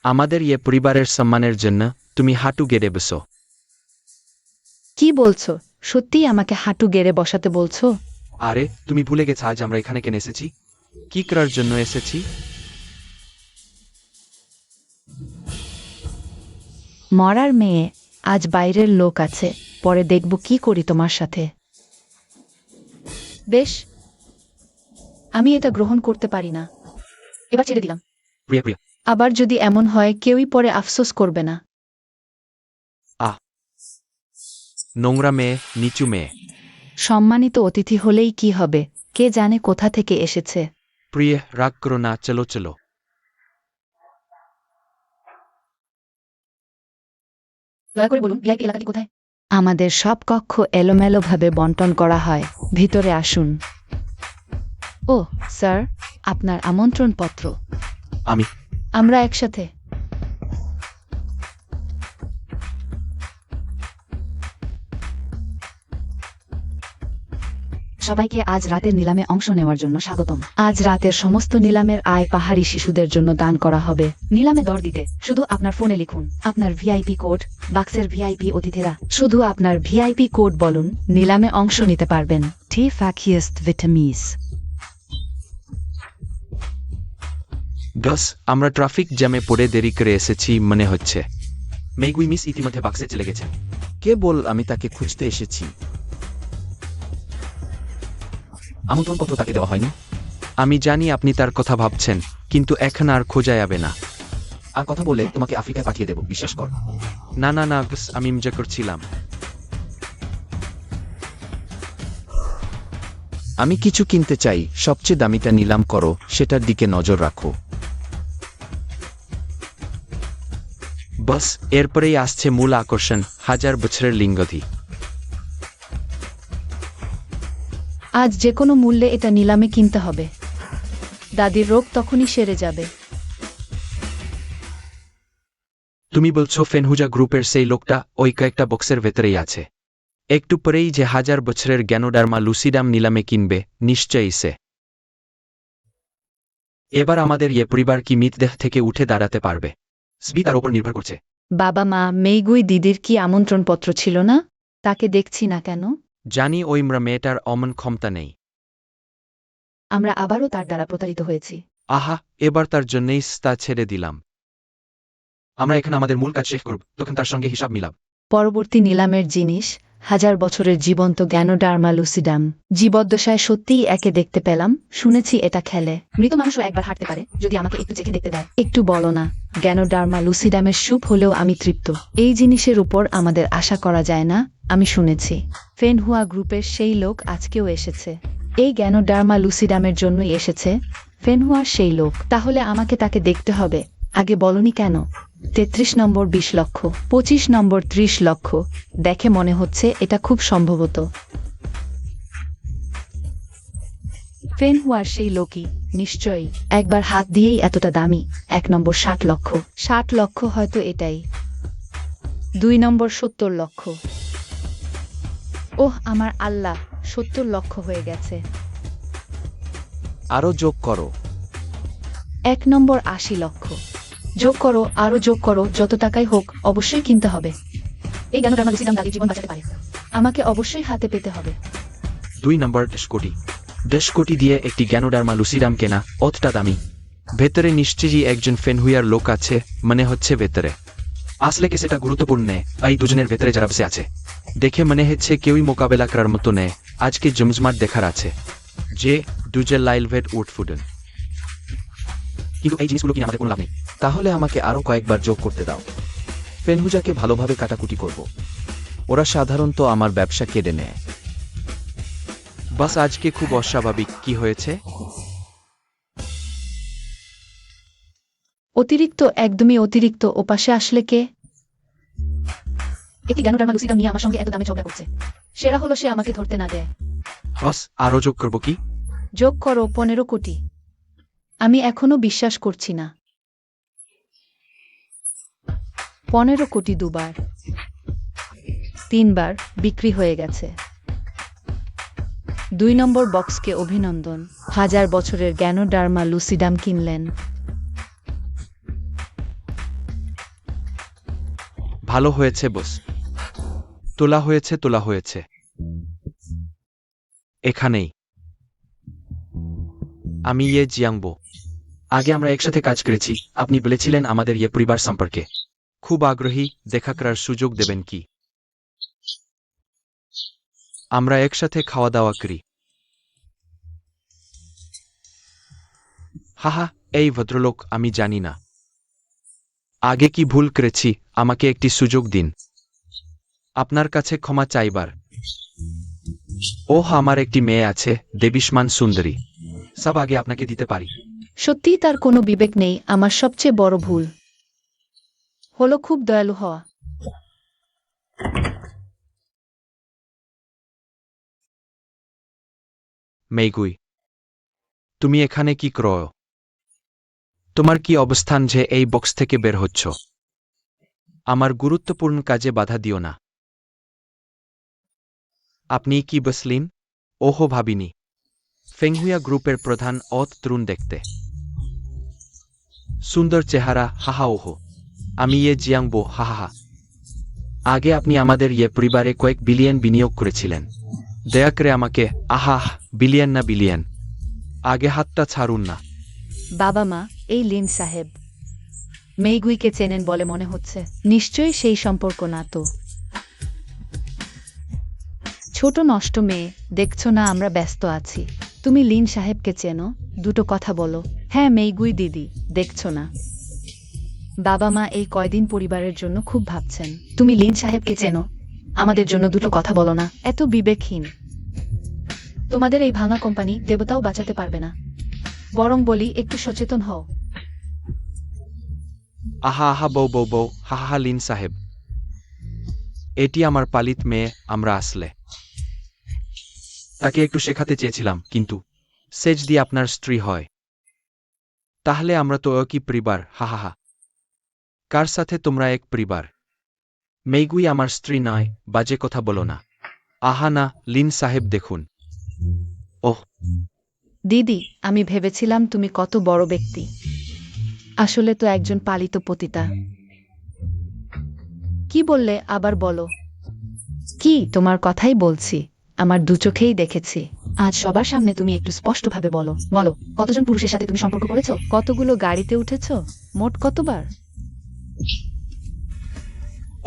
আমাদের ইয়ে পরিবারের সম্মানের জন্য তুমি হাঁটু গেড়ে বসো। কি বলছো? সত্যিই আমাকে হাঁটু গেড়ে বসাতে বলছো? আরে তুমি ভুলে গেছ আজ আমরা এখানে কেন এসেছি? কি করার জন্য এসেছি? মরার মেয়ে, আজ বাইরের লোক আছে, পরে দেখব কি করি তোমার সাথে। বেশ, আমি এটা গ্রহণ করতে পারি না। এবার ছেড়ে দিলাম। প্রিয়া প্রিয়া আবার যদি এমন হয় কেউই পরে আফসোস করবে না। নোংরা মেয়ে, নিচু মেয়ে। সম্মানিত অতিথি হলেই কি হবে, কে জানে কোথা থেকে এসেছে। প্রিয়, রাগ করো না, চলো চলো। দয়া করে বলুন ভিআইপি এলাকাটি কোথায়? আমাদের সব কক্ষ এলোমেলোভাবে বন্টন করা হয়। ভিতরে আসুন। ও স্যার, আপনার আমন্ত্রণপত্র। আমি আমরা একসাথে। সবাইকে আজ রাতের নিলামে অংশ নেওয়ার জন্য স্বাগতম। আজ রাতের সমস্ত নিলামের আয় পাহাড়ি শিশুদের জন্য দান করা হবে। নিলামে দর দিতে শুধু আপনার ফোনে লিখুন আপনার ভিআইপি কোড, বাক্সের ভিআইপি অতিথিরা। শুধু আপনার ভিআইপি কোড বলুন, নিলামে অংশ নিতে পারবেন। টি ফ্যাকিয়েস্ট ভিটামিস। বস, আমরা ট্রাফিক জ্যামে পড়ে দেরি করে এসেছি মনে হচ্ছে। মেগুই মিস ইতিমধ্যে বাক্সে চলে গেছে। কে বল আমি তাকে খুঁজতে এসেছি? আমন্ত্রণপত্র তাকে দেওয়া হয়নি। আমি জানি আপনি তার কথা ভাবছেন, কিন্তু এখন আর খোঁজা যাবে না। আর কথা বলে তোমাকে আফ্রিকায় পাঠিয়ে দেব, বিশ্বাস কর। না না না বস, আমি মজা করছিলাম। আমি কিছু কিনতে চাই, সবচেয়ে দামিটা নিলাম করো, সেটার দিকে নজর রাখো। বস, এরপরেই আসছে মূল আকর্ষণ, 1000 বছরের লিঙ্গধি। আজ যে কোনো মূল্যে এটা নিলামে কিনতে হবে। দাদির রোগ তখনই সেরে যাবে। তুমি বলছো ফেনহুজা গ্রুপের সেই লোকটা ওই কয়েকটা বক্সের ভেতরেই আছে? একটু পরেই যে 1000 বছরের জ্ঞানোডার্মা লুসিডাম নিলামে কিনবে, নিশ্চয়ই সে। এবার আমাদের ইয়ে পরিবার কি মৃতদেহ থেকে উঠে দাঁড়াতে পারবে? স্বি তার উপর নির্ভর করছে। বাবা মা মেইগুই দিদির কি আমন্ত্রণপত্র ছিল না? তাকে দেখছি না কেন? জানি ওই মেয়েটার অমন ক্ষমতা নেই। আমরা আবারও তার দ্বারা প্রতারিত হয়েছি। আহা, এবার তার জন্যই তা ছেড়ে দিলাম। আমরা এখানে আমাদের মূল কাজ শেষ করব, তখন তার সঙ্গে হিসাব মিলাব। পরবর্তী নিলামের জিনিস 1000 বছরের জীবন্ত জ্ঞানোডার্মা লুসিডাম। জীবদ্দশায় সত্যিই একে দেখতে পেলাম, শুনেছি এটা খেলে। মৃত মানুষও একবার হাঁটতে পারে যদি আমাকে একটু চেখে দেখতে দেয়। একটু বলো না, জ্ঞানোডার্মা লুসিডামের স্যুপ হলেও আমি তৃপ্ত। এই জিনিসের উপর আমাদের আশা করা যায় না, আমি শুনেছি। ফেনহুয়া গ্রুপের সেই লোক আজকেও এসেছে। এই জ্ঞানোডার্মা লুসিডামের জন্যই এসেছে। ফেনহুয়ার সেই লোক। তাহলে আমাকে তাকে দেখতে হবে। আগে বলনি কেন? 33 নম্বর 20 লক্ষ, 25 নম্বর 30 লক্ষ। দেখে মনে হচ্ছে এটা খুব সম্ভবত ফেনহুয়ার সেই লোকই, নিশ্চয়ই। একবার হাত দিয়েই এতটা দামি। 1 নম্বর 60 লক্ষ। 60 লক্ষ হয়তো এটাই। 2 নম্বর 70 লক্ষ। ওহ আমার আল্লাহ, 70 লক্ষ হয়ে গেছে। আরও যোগ করো। 1 নম্বর 80 লক্ষ। যোগ করো, আরো যোগ করো, যত টাকাই হোক অবশ্যই কিনতে হবে। এই জ্ঞানোডার্মা লুসিডাম দাদির জীবন বাঁচাতে পারে। আমাকে অবশ্যই হাতে পেতে হবে। 2 নম্বর 10 কোটি। 10 কোটি দিয়ে একটি জ্ঞানোডার্মা লুসিডাম কেনা অতটা দামি? ভেতরে নিশ্চয়ই একজন ফেনহুয়ার লোক আছে, মনে হচ্ছে ভেতরে। আসলে কি সেটা গুরুত্বপূর্ণ নেই, এই দুজনের ভেতরে যারা বসে আছে। দেখে মনে হচ্ছে কেউই মোকাবেলা করার মতো নেই। আজকে জমজমাট দেখার আছে। যে দুজে লাইলভেট উঠফুডেন। কিন্তু এই জিনিসগুলো কিনে আমাদের কোনো লাভ নেই। তাহলে আমাকে আরও কয়েকবার যোগ করতে দাও। ফেনহুজাকে ভালোভাবে কাটাকুটি করব। ওরা সাধারণত আমার ব্যবসা কেড়ে নেয়। বাস আজকে খুব অস্বাভাবিক, কি হয়েছে? অতিরিক্ত, একদমই অতিরিক্ত। ওপাশে আসলে কে? একটি জ্ঞানোডার্মা লুসিডাম নিয়ে আমার সঙ্গে এত দামে ঝগড়া করছে। সেরা হলো সে আমাকে ধরতে না দেয়। বস, আরও যোগ করবো কি? যোগ করো 15 কোটি। আমি এখনো বিশ্বাস করছি না। 15 কোটি দুবার, 3 বার বিক্রি হয়ে গেছে। 2 নম্বর বক্সকে অভিনন্দন। 1000 বছরের জ্ঞানোডার্মা লুসিডাম কিনলেন। ভালো হয়েছে বস। তোলা হয়েছে, তোলা হয়েছে। এখানেই। আমি ইয়ে জিয়াংবো। আগে আমরা একসাথে কাজ করেছি, আপনি বলেছিলেন আমাদের ইয়ে পরিবার সম্পর্কে। খুব আগ্রহী, দেখা করার সুযোগ দেবেন কি? আমরা একসাথে খাওয়া দাওয়া করি। হাহা, এই ভদ্রলোক আমি জানি না। আগে কি ভুল করেছি, আমাকে একটি সুযোগ দিন আপনার কাছে ক্ষমা চাইবার। ওহ, আমার একটি মেয়ে আছে, দেবিষ্মান সুন্দরী। সব আগে আপনাকে দিতে পারি। সত্যিই তার কোনো বিবেক নেই। আমার সবচেয়ে বড় ভুল হলো খুব দয়ালু হওয়া। মেইগুই, তুমি এখানে কি করো? তোমার কি অবস্থান যে এই বক্স থেকে বের হচ্ছ? আমার গুরুত্বপূর্ণ কাজে বাধা দিও না। আপনি কি বসলিন? ওহো, ভাবিনি। ফেংহুয়া গ্রুপের প্রধান, তরুণ দেখতে, সুন্দর চেহারা, হাহা। ওহো, আমি জিয়াংবো, হাহা। আগে আপনি আমাদের পরিবারে কয়েক বিলিয়ন বিনিয়োগ করেছিলেন। দয়া করে আমাকে, আহাহ, বিলিয়ন না বিলিয়ন, আগে হাতটা ছাড়ুন না। বাবা মা, এই লিন সাহেব মেইগুইকে চেনেন বলে মনে হচ্ছে। নিশ্চয়ই সেই সম্পর্ক না তো। ছোট নষ্ট মেয়ে, দেখছো না আমরা ব্যস্ত আছি। তুমি লিন সাহেবকে চেনো? দুটো কথা বলো। হ্যাঁ মেইগুই দিদি, দেখছো না বাবা মা এই কয়দিন পরিবারের জন্য খুব ভাবছেন। তুমি লিন সাহেবকে চেনো? আমাদের জন্য দুটো কথা বলো না। এত বিবেকহীন। তোমাদের এই ভাঙা কোম্পানি দেবতাও বাঁচাতে পারবে না। বরং বলি, একটু সচেতন হও। আহা আহা, বউ বউ বউ, হাহা। লিন সাহেব, এটি আমার পালিত মেয়ে। আমরা আসলে তাকে একটু শেখাতে চেয়েছিলাম, কিন্তু সে যদি আপনার স্ত্রী হয় তাহলে আমরা তো একই পরিবার, হাহা। কার সাথে তোমরা এক পরিবার? মেইগুই আমার স্ত্রী নয়, বাজে কথা বলো না। আহা না, লিন সাহেব দেখুন। ওহ, দিদি, আমি ভেবেছিলাম তুমি কত বড় ব্যক্তি। আসলে তো একজন পালিত পতিতা। কি বললে আবার বলো। কি, তোমার কথাই বলছি। আমার দু চোখেই দেখেছি। আজ সবার সামনে তুমি একটু স্পষ্টভাবে বলো। বলো, কতজন পুরুষের সাথে তুমি সম্পর্ক করেছো? কতগুলো গাড়িতে উঠেছ? মোট কতবার?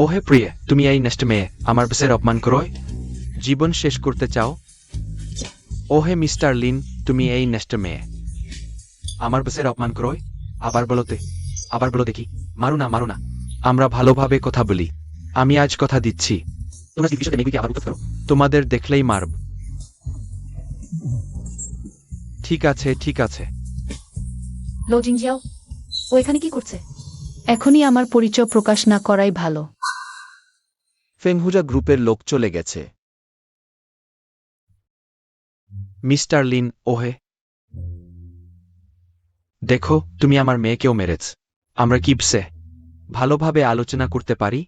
ওহে প্রিয়ে, তুমি এই নষ্ট মেয়ে আমার বসের অপমান করোয়? জীবন শেষ করতে চাও? ওহে মিস্টার লিন, তুমি এই নষ্ট মেয়ে আমার বসের অপমান করোয়? আবার বলো দেখি। মারু না, মারু না। আমরা ভালোভাবে কথা বলি। আমি আজ কথা দিচ্ছি, তোমরা যদি বিষয়টা মেগুইকে আবার উত্তর করো, তোমাদের দেখলেই মারব। ঠিক আছে, ঠিক আছে। লো জিংজিয়াও, ও এখানে কি করছে? এখনই আমার পরিচয় প্রকাশ না করাই ভালো। ফেংহুজা গ্রুপের লোক চলে গেছে। মিস্টার লিন, ওহে দেখো, তুমি আমার মেয়েকেও মেরেছ। আমরা কি ভালোভাবে আলোচনা করতে পারি?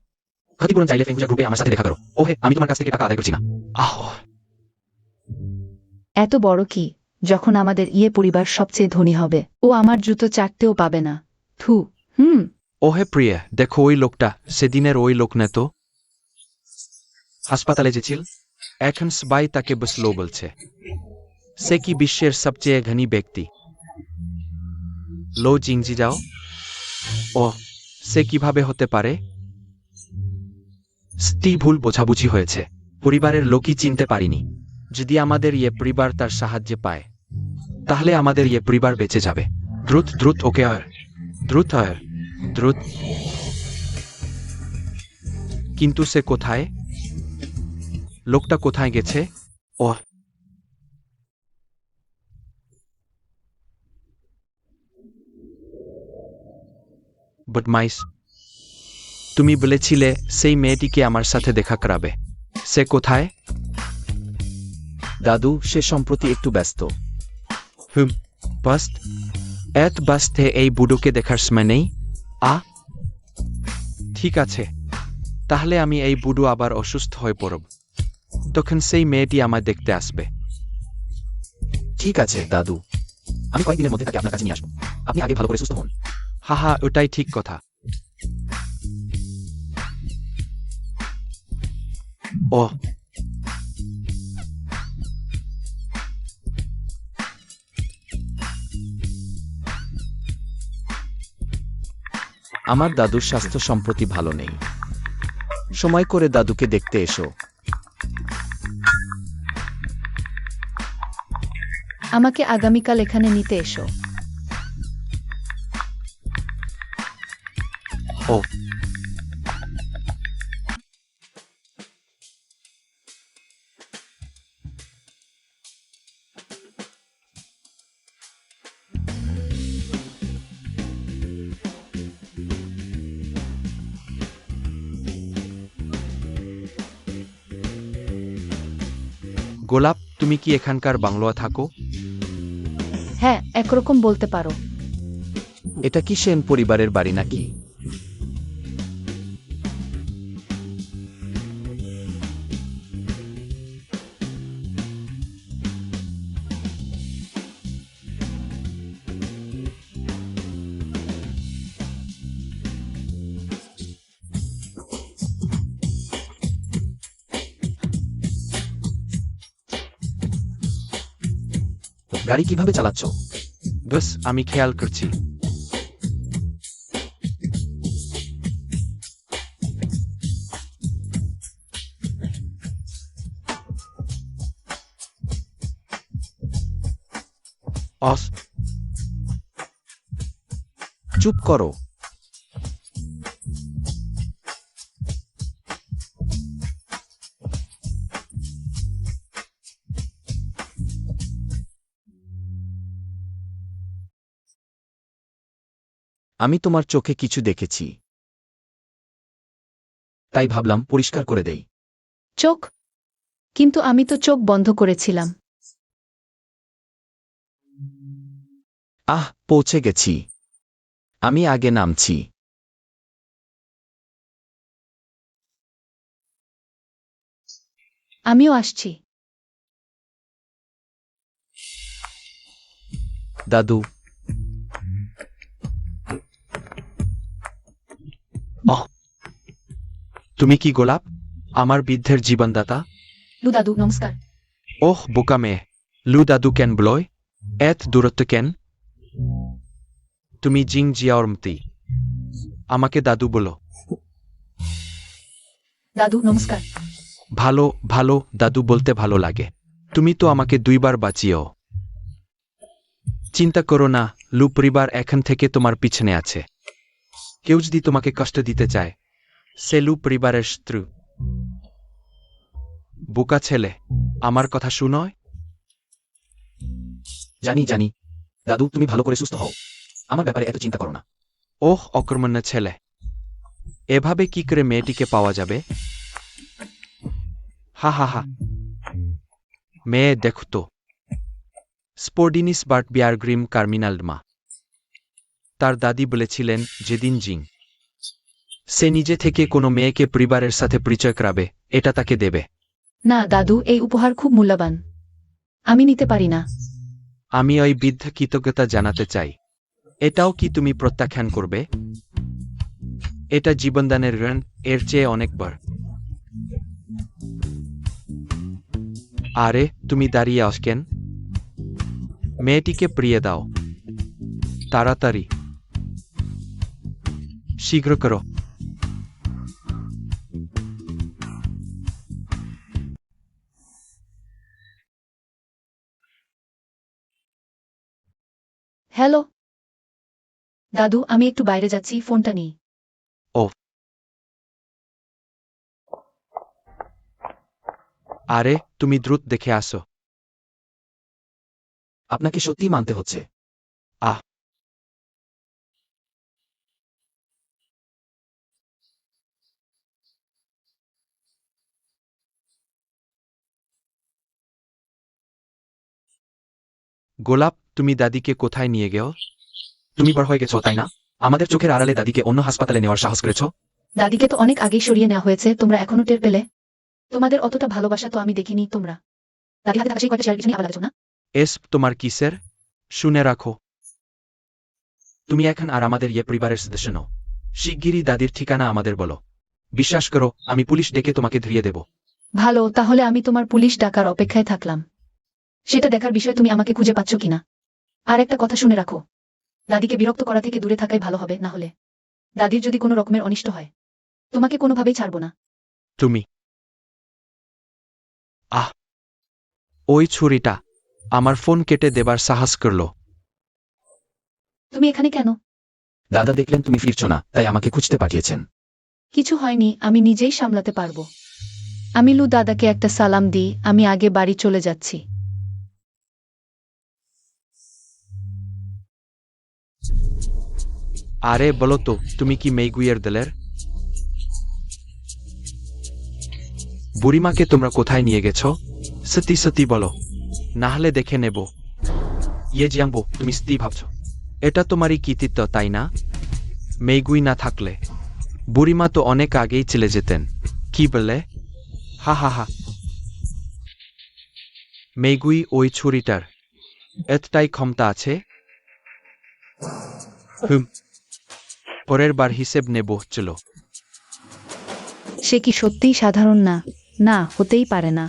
ক্ষতিপূরণ চাইলে ফেংহুজা গ্রুপে আমার সাথে দেখা করো। ওহে, আমি তোমার কাছ থেকে টাকা আদায় করছি না। আহ, এত বড় কি, যখন আমাদের পরিবার সবচেয়ে ধনী হবে ও আমার জুতো চাটতেও পাবে না। থু। ওহে প্রিয়া, দেখো ওই লোকটা, সেদিনের ওই লোক না তো? হাসপাতালে যেছিল, এখন সবাই তাকে বসলো বলছে। সে কি বিশ্বের সবচেয়ে ধনী ব্যক্তি? লো জিংজি যাও। ও, সে কিভাবে হতে পারে? ভুল বোঝাবুঝি হয়েছে। পরিবারের লোকই চিনতে পারিনি। যদি আমাদের পরিবার তার সাহায্যে পায় তাহলে আমাদের পরিবার বেঁচে যাবে। দ্রুত দ্রুত, ওকে দ্রুত। কিন্তু সে কোথায়? লোকটা কোথায় গেছে? ও, বদমাইশ, তুমি বলেছিলে সেই মেয়েটিকে আমার সাথে দেখা করাবে। সে কোথায়? দাদু, সে সম্প্রতি একটু ব্যস্ত। বাস্তে এই বুড়োকে দেখার সময় নেই। ঠিক আছে, তাহলে আমি এই বুড়ো আবার অসুস্থ হয়ে পড়ব, তখন সেই মেয়েটি আমায় দেখতে আসবে। ঠিক আছে দাদু, আমি কয়েকদিনের মধ্যে তাকে আপনার কাছে নিয়ে আসবো। আপনি আগে ভালো করে সুস্থ হন। হাহা, ওটাই ঠিক কথা। ও, আমার দাদুর স্বাস্থ্য সম্প্রতি ভালো নেই। সময় করে দাদুকে দেখতে এসো। আমাকে আগামীকাল এখানে নিতে এসো। ও গোলাপ, তুমি কি এখানকার বাংলোয়া থাকো? হ্যাঁ, একরকম বলতে পারো। এটা কি সেন পরিবারের বাড়ি নাকি? গাড়ি কিভাবে চালাচ্ছ? বস, আমি খেয়াল করছি। অস চুপ করো। আমি তোমার চোখে কিছু দেখেছি, তাই ভাবলাম পরিষ্কার করে দেই। চোখ? কিন্তু আমি তো চোখ বন্ধ করেছিলাম। পৌঁছে গেছি। আমি আগে নামছি। আমিও আসছি। দাদু, তুমি কি গোলাপ, আমার বৃদ্ধের জীবনদাতা? লু দাদু নমস্কার। ওহ বোকা মেয়ে, লু দাদু কেন ব্লয়? এত দূরত্ব কেন? তুমি জিং জিয়াওরমতি, আমাকে দাদু বলো। দাদু নমস্কার। ভালো ভালো, দাদু বলতে ভালো লাগে। তুমি তো আমাকে 2 বার বাঁচিয়েও। চিন্তা করো না, লু পরিবার এখন থেকে তোমার পিছনে আছে। কেউ যদি তোমাকে কষ্ট দিতে চায়, সে লু পরিবারের শত্রু। বোকা ছেলে, আমার কথা শুনোয়? জানি জানি। দাদু, তুমি ভালো করে সুস্থ হও। আমার ব্যাপারে এত চিন্তা করো না। ওহ অকর্মণ্য ছেলে, এভাবে কি করে মেয়েটিকে পাওয়া যাবে? হা হা হা। মেয়ে দেখতো স্পোর্ডিনিস বার্ট বিয়ারগ্রিম কার্মিনালডমা। তার দাদি বলেছিলেন যেদিন জিং সে নিজে থেকে কোনো মেয়েকে পরিবারের সাথে পরিচয় করাবে, এটা তাকে দেবে। না দাদু, এই উপহার খুব মূল্যবান, আমি নিতে পারি না। আমি ওই বৃদ্ধ কৃতজ্ঞতা জানাতে চাই। এটাও কি তুমি প্রত্যাখ্যান করবে? এটা জীবনদানের ঋণ, এর চেয়ে অনেকবার। আরে তুমি দাঁড়িয়ে আস কেন? মেয়েটিকে প্রিয়ে দাও, তাড়াতাড়ি, শীঘ্র করো। হ্যালো দাদু, আমি একটু বাইরে যাচ্ছি, ফোনটা নিই। আরে তুমি দ্রুত দেখে আসো। আপনাকে সত্যি মানতে হচ্ছে। গোলাপ, তুমি দাদিকে কোথায় নিয়ে গেও? তুমি বড় হয়ে গেছো, তাই না? আমাদের চোখের আড়ালে দাদিকে অন্য হাসপাতালে নেওয়ার সাহস করেছো। দাদিকে তো অনেক আগেই সরিয়ে নেওয়া হয়েছে, তোমরা এখনো টের পেলে? তোমাদের অতটা ভালোবাসা তো আমি দেখিনি। তোমরা দাদি হাতে থাকা সেই কয়টা শেয়ার পিছনে আবার লাগছো না? তোমার কিসের? শুনে রাখো, তুমি এখন আর আমাদের পরিবারের সদস্য নও। শিগগিরই দাদির ঠিকানা আমাদের বলো। বিশ্বাস করো, আমি পুলিশ ডেকে তোমাকে ধরিয়ে দেব। ভালো, তাহলে আমি তোমার পুলিশ ডাকার অপেক্ষায় থাকলাম। সেটা দেখার বিষয় তুমি আমাকে খুঁজে পাচ্ছ কিনা। আর একটা কথা শুনে রাখো, দাদিকে বিরক্ত করা থেকে দূরে থাকাই ভালো হবে, না হলে দাদির যদি কোনো রকমের অনিষ্ট হয়, তোমাকে কোনোভাবেই ছাড়ব না। তুমি ওই ছুরিটা আমার ফোন কেটে দেবার সাহস করলো। তুমি এখানে কেন? দাদা দেখলেন তুমি ফিরছো না, তাই আমাকে খুঁজতে পাঠিয়েছেন। কিছু হয়নি, আমি নিজেই সামলাতে পারবো। আমি লু দাদাকে একটা সালাম দিই, আমি আগে বাড়ি চলে যাচ্ছি। আরে বলো তো, তুমি কি মেইগুইয়ের দলের? বুড়িমাকে তোমরা কোথায় নিয়ে গেছো? সত্যি সত্যি বলো, না হলে দেখে নেব। ইয়ে জিয়াংবো, তুমি সত্যি ভাবছো এটা তোমারই কৃতিত্ব, তাই না? মেইগুই না থাকলে বুড়িমা তো অনেক আগেই চলে যেতেন। কি বলে? হা হা হা। মেইগুই ওই ছুরিটার এতটাই ক্ষমতা আছে? পরের বার হিসেব নেব, চলো। সে কি সত্যিই সাধারণ না? না, হতেই পারে না।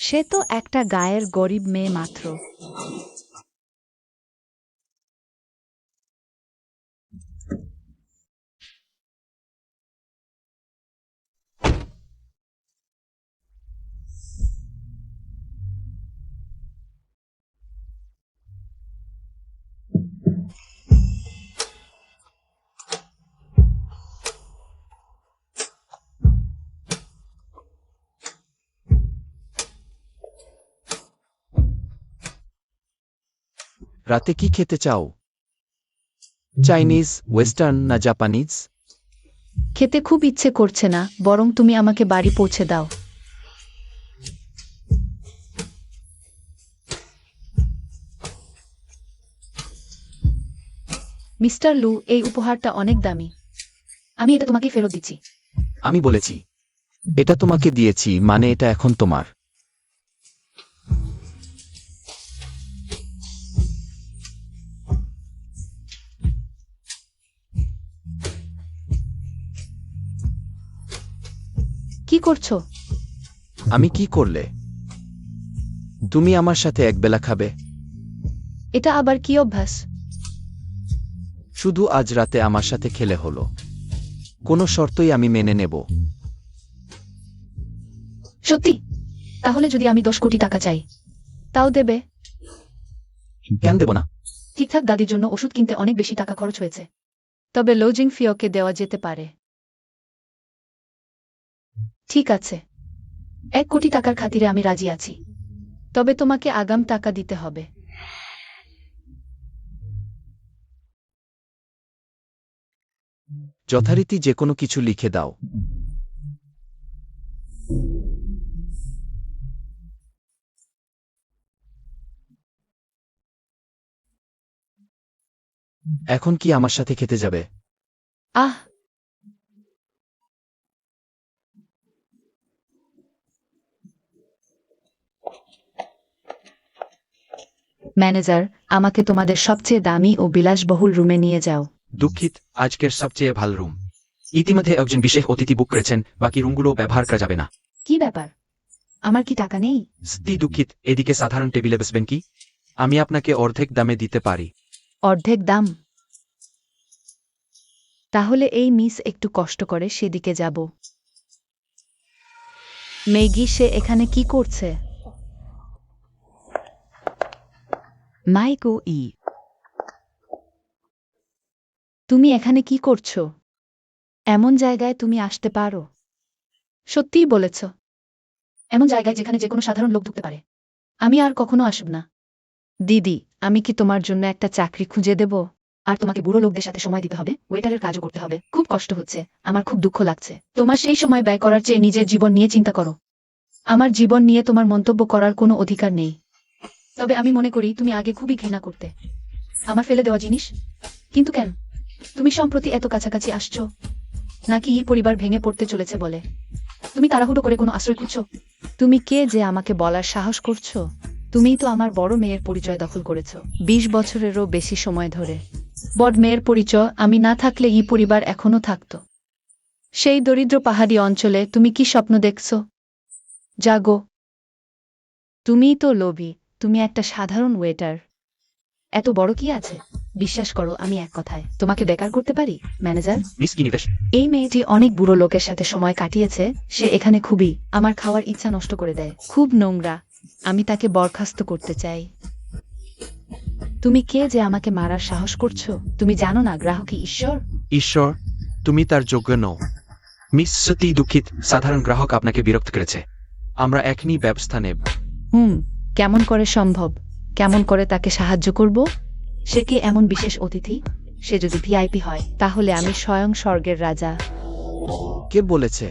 সে তো একটা গায়ের গরিব মেয়ে মাত্র। রাতে কি খেতে চাও? চাইনিজ, ওয়েস্টার্ন না জাপানিজ? খেতে খুব ইচ্ছে করছে না, বরং তুমি আমাকে বাড়ি পৌঁছে দাও। মিস্টার লু, এই উপহারটা অনেক দামি। আমি এটা তোমাকে ফেরত দিচ্ছি। আমি বলেছি এটা তোমাকে দিয়েছি, মানে এটা এখন তোমার। কি করছো? আমি কি করলে? তুমি আমার সাথে একবেলা খাবে? এটা আবার কি অভ্যাস? শুধু আজ রাতে আমার সাথে খেলে হলো। কোনো শর্তই আমি মেনে নেব। সত্যি? তাহলে যদি আমি 10 কোটি টাকা চাই, তাও দেবে? কেন দেব না? ঠিকঠাক দাদির জন্য ওষুধ কিনতে অনেক বেশি টাকা খরচ হয়েছে। তবে লজিং ফি ওকে দেওয়া যেতে পারে। ঠিক আছে, 1 কোটি টাকার খাতিরে আমি রাজি আছি। তবে তোমাকে আগাম টাকা দিতে হবে। যথারীতি যে কোনো কিছু লিখে দাও। এখন কি আমার সাথে খেতে যাবে? আহ, ম্যানেজার, আমাকে তোমাদের সবচেয়ে দামি ও বিলাসবহুল রুমে নিয়ে যাও। দুঃখিত, আজকের সবচেয়ে ভালো রুম ইতিমধ্যে একজন বিশেষ অতিথি বুক করেছেন, বাকি রুমগুলো ব্যবহার করা যাবে না। কি ব্যাপার? আমার কি টাকা নেই? সত্যি দুঃখিত, এদিকে সাধারণ টেবিলে বসবেন কি? আমি আপনাকে অর্ধেক দামে দিতে পারি। অর্ধেক দাম? তাহলে এই মিস একটু কষ্ট করে সেদিকে যাব। মেগি, সে এখানে কি করছে? মাইকো ই, তুমি এখানে কি করছো? এমন জায়গায় তুমি আসতে পারো? সত্যিই বলেছ? এমন জায়গায় যেখানে যে কোনো সাধারণ লোক ঢুকতে পারে? আমি আর কখনো আসব না। দিদি, আমি কি তোমার জন্য একটা চাকরি খুঁজে দেব? আর তোমাকে বুড়ো লোকদের সাথে সময় দিতে হবে, ওয়েটারের কাজও করতে হবে। খুব কষ্ট হচ্ছে, আমার খুব দুঃখ লাগছে। তোমার সেই সময় ব্যয় করার চেয়ে নিজের জীবন নিয়ে চিন্তা করো। আমার জীবন নিয়ে তোমার মন্তব্য করার কোনো অধিকার নেই। তবে আমি মনে করি তুমি আগে খুবই ঘৃণা করতে আমার ফেলে দেওয়া জিনিস। কিন্তু কেন? তুমি সম্প্রতি এত কাছাকাছি আসছো? নাকি এই পরিবার ভেঙে পড়তে চলেছে বলে তুমি তাড়াহুড়ো করে কোনো আশ্রয় খুঁজছো? তুমি কে যে আমাকে বলার সাহস করছো? তুমিই তো আমার বড় মেয়ের পরিচয় দখল করেছো 20 বছরেরও বেশি সময় ধরে। বড় মেয়ের পরিচয় আমি না থাকলে এই পরিবার এখনো থাকতো। সেই দরিদ্র পাহাড়ি অঞ্চলে তুমি কি স্বপ্ন দেখছো? জাগো। তুমিই তো লোভী, তুমি একটা সাধারণ ওয়েটার। এত বড় কি আছে? বিশ্বাস করো, আমি এক কথায় তোমাকে বেকার করতে পারি। ম্যানেজার, মিস কি নিবেশ? এই মেয়েটি অনেক বুড়ো লোকের সাথে সময় কাটিয়েছে, সে এখানে খুবই আমার খাওয়ার ইচ্ছা নষ্ট করে দেয়। খুব নোংরা, আমি তাকে বরখাস্ত করতে চাই। তুমি কে যে আমাকে মারার সাহস করছো? তুমি জানো না গ্রাহকই ঈশ্বর? ঈশ্বর, তুমি তার যোগ্য নও। মিস, সত্যি দুঃখিত, সাধারণ গ্রাহক আপনাকে বিরক্ত করেছে। আমরা এখনই ব্যবস্থা নেব। কেমন করে সম্ভব? কেমন করে তাকে সাহায্য করব? সে কি এমন বিশেষ অতিথি? সে যদি ভিআইপি হয় তাহলে আমি স্বয়ং স্বর্গের রাজা। কে বলেছে?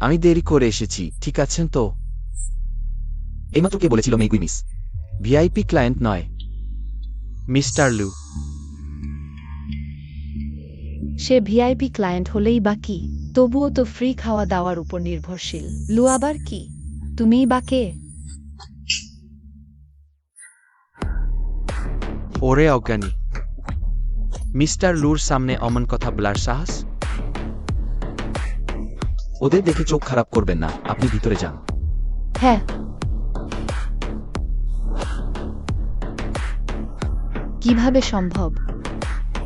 আমি দেরি করে এসেছি, ঠিক আছেন তো? এইমাত্র কে বলেছিল মেগুই মিস? ভিআইপি ক্লায়েন্ট নয়। মিস্টার লু, সে ভিআইপি ক্লায়েন্ট হলেই বা কি? তবুও তো ফ্রি খাওয়া দাওয়ার উপর নির্ভরশীল। লু আবার কি? তুমিই বা কে? ওরে অজ্ঞানী! মিস্টার লুর সামনে অমন কথা বলার সাহস? ওদের দেখে চোখ খারাপ করবেন না, আপনি ভিতরে যান। হ্যাঁ। কিভাবে সম্ভব?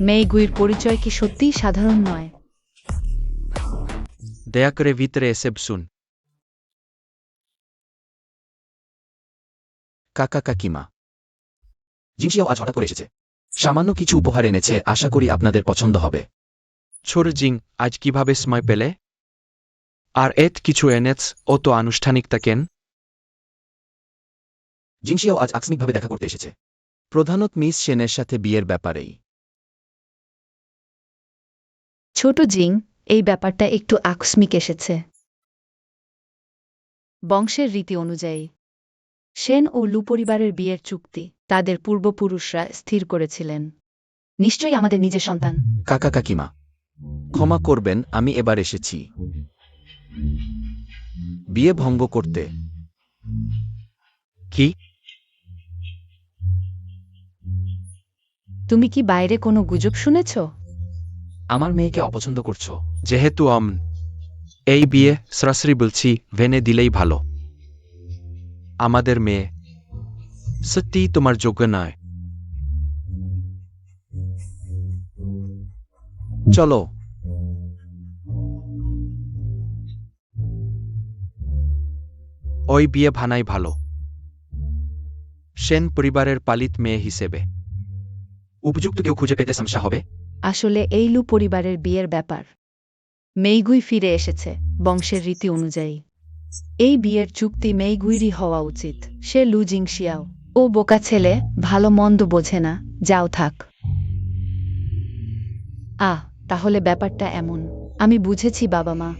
মেইগুইর পরিচয় কি সত্যিই সাধারণ নয়? দয়া করে ভিতরে এসে বসুন। কাকা কাকিমা, জিনসিয়াও আজ হঠাৎ করে এসেছে। সামান্য কিছু উপহার এনেছে, আশা করি আপনাদের পছন্দ হবে। ছোট জিং, আজ কিভাবে সময় পেলে? আর এত কিছু এনেছ, ও তো আনুষ্ঠানিকতা কেন? জিনসিয়াও আজ আকস্মিকভাবে দেখা করতে এসেছে, প্রধানত মিস সেনের সাথে বিয়ের ব্যাপারেই। ছোট জিং, এই ব্যাপারটা একটু আকস্মিক এসেছে। বংশের রীতি অনুযায়ী সেন ও লু পরিবারের বিয়ের চুক্তি তাদের পূর্বপুরুষরা স্থির করেছিলেন। নিশ্চয়ই আমাদের নিজের সন্তান। কাকা কাকিমা, ক্ষমা করবেন, আমি এবার এসেছি বিয়ে ভঙ্গ করতে। কি? তুমি কি বাইরে কোনো গুজব শুনেছ? আমার মেয়েকে অপছন্দ করছো? যেহেতু এই বিয়ে সরাসরি বলছি, ভেনে দিলেই ভালো। আমাদের মেয়ে সত্যিই তোমার যোগ্য নয়। চলো। ওই বিয়ে ভানাই ভালো। সেন পরিবারের পালিত মেয়ে হিসেবে উপযুক্ত কেউ খুঁজে পেতে সমস্যা হবে। আসলে এই লু পরিবারের বিয়ের ব্যাপার। মেইগুই ফিরে এসেছে বংশের রীতি অনুযায়ী। এই বিয়ের চুক্তি মেইগুইরই হওয়া উচিত। সে লু জিংশিয়াও। ও বোকা ছেলে, ভালো মন্দ বোঝে না, যাও থাক। তাহলে ব্যাপারটা এমন। আমি বুঝেছি বাবা মা।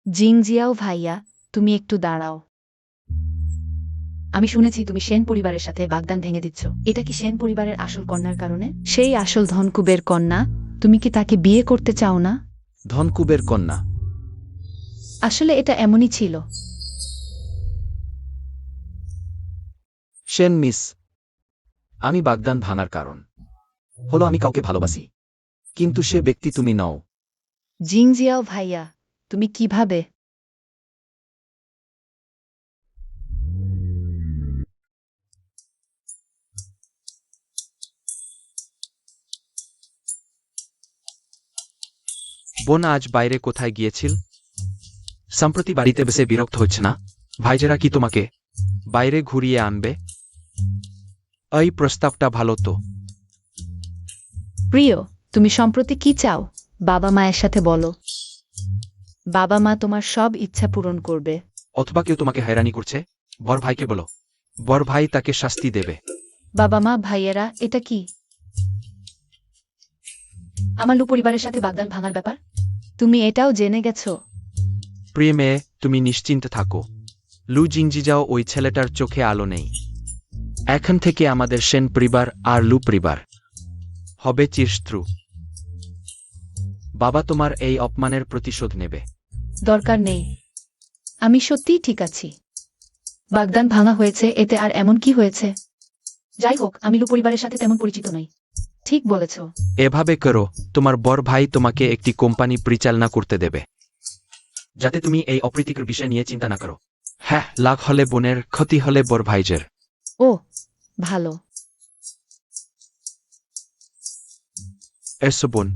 জিংজিয়াও ভাইয়া, তুমি একটু দাঁড়াও। আমি শুনেছি তুমি সেন পরিবারের সাথে বাগদান ভেঙে দিচ্ছ। এটা কি সেন পরিবারের আসল কন্যার কারণে? সেই আসল ধনকুবের কন্যা। তুমি কি তাকে বিয়ে করতে চাও না? ধনকুবের কন্যা? আসলে এটা এমনই ছিল। সেন মিস, আমি বাগদান ভাঙার কারণ হলো আমি কাউকে ভালোবাসি, কিন্তু সে ব্যক্তি তুমি নও। জিংজিয়াও ভাইয়া, তুমি কিভাবে? বোন আজ বাইরে কোথায় গিয়েছিল? সম্প্রতি বাড়িতে বসে বিরক্ত হচ্ছে না? ভাইজেরা কি তোমাকে বাইরে ঘুরিয়ে আনবে? এই প্রস্তাবটা ভালো তো। প্রিয়, তুমি সম্প্রতি কি চাও? বাবা মায়ের সাথে বলো। বাবা মা তোমার সব ইচ্ছা পূরণ করবে। অথবা কেউ তোমাকে হয়রানি করছে? বড় ভাইকে বলো। বড় ভাই তাকে শাস্তি দেবে। বাবা মা ভাইয়েরা, এটা কি? আমার লু পরিবারের সাথে বাগদান ভাঙার ব্যাপার? তুমি এটাও জেনে গেছো? প্রিয় মেয়ে, তুমি নিশ্চিন্ত থাকো। লু জিংজিজাও ওই ছেলেটার চোখে আলো নেই। এখন থেকে আমাদের সেন পরিবার আর লু পরিবার হবে চিরশত্রু। বাবা তোমার এই অপমানের প্রতিশোধ নেবে। দরকার নেই, আমি সত্যিই ঠিক আছি। বাগদান ভাঙা হয়েছে, এতে আর এমন কি হয়েছে? যাই হোক, আমি লু পরিবারের সাথে তেমন পরিচিত নই। ঠিক বলেছ। এভাবে করো, তোমার বড় ভাই তোমাকে একটি কোম্পানি পরিচালনা করতে দেবে। যাতে তুমি এই অপ্রীতিকর বিষয় নিয়ে চিন্তা না করো। হ্যাঁ, লাভ হলে বোনের, ক্ষতি হলে বড় ভাইজের। ও ভালো। এসো বোন।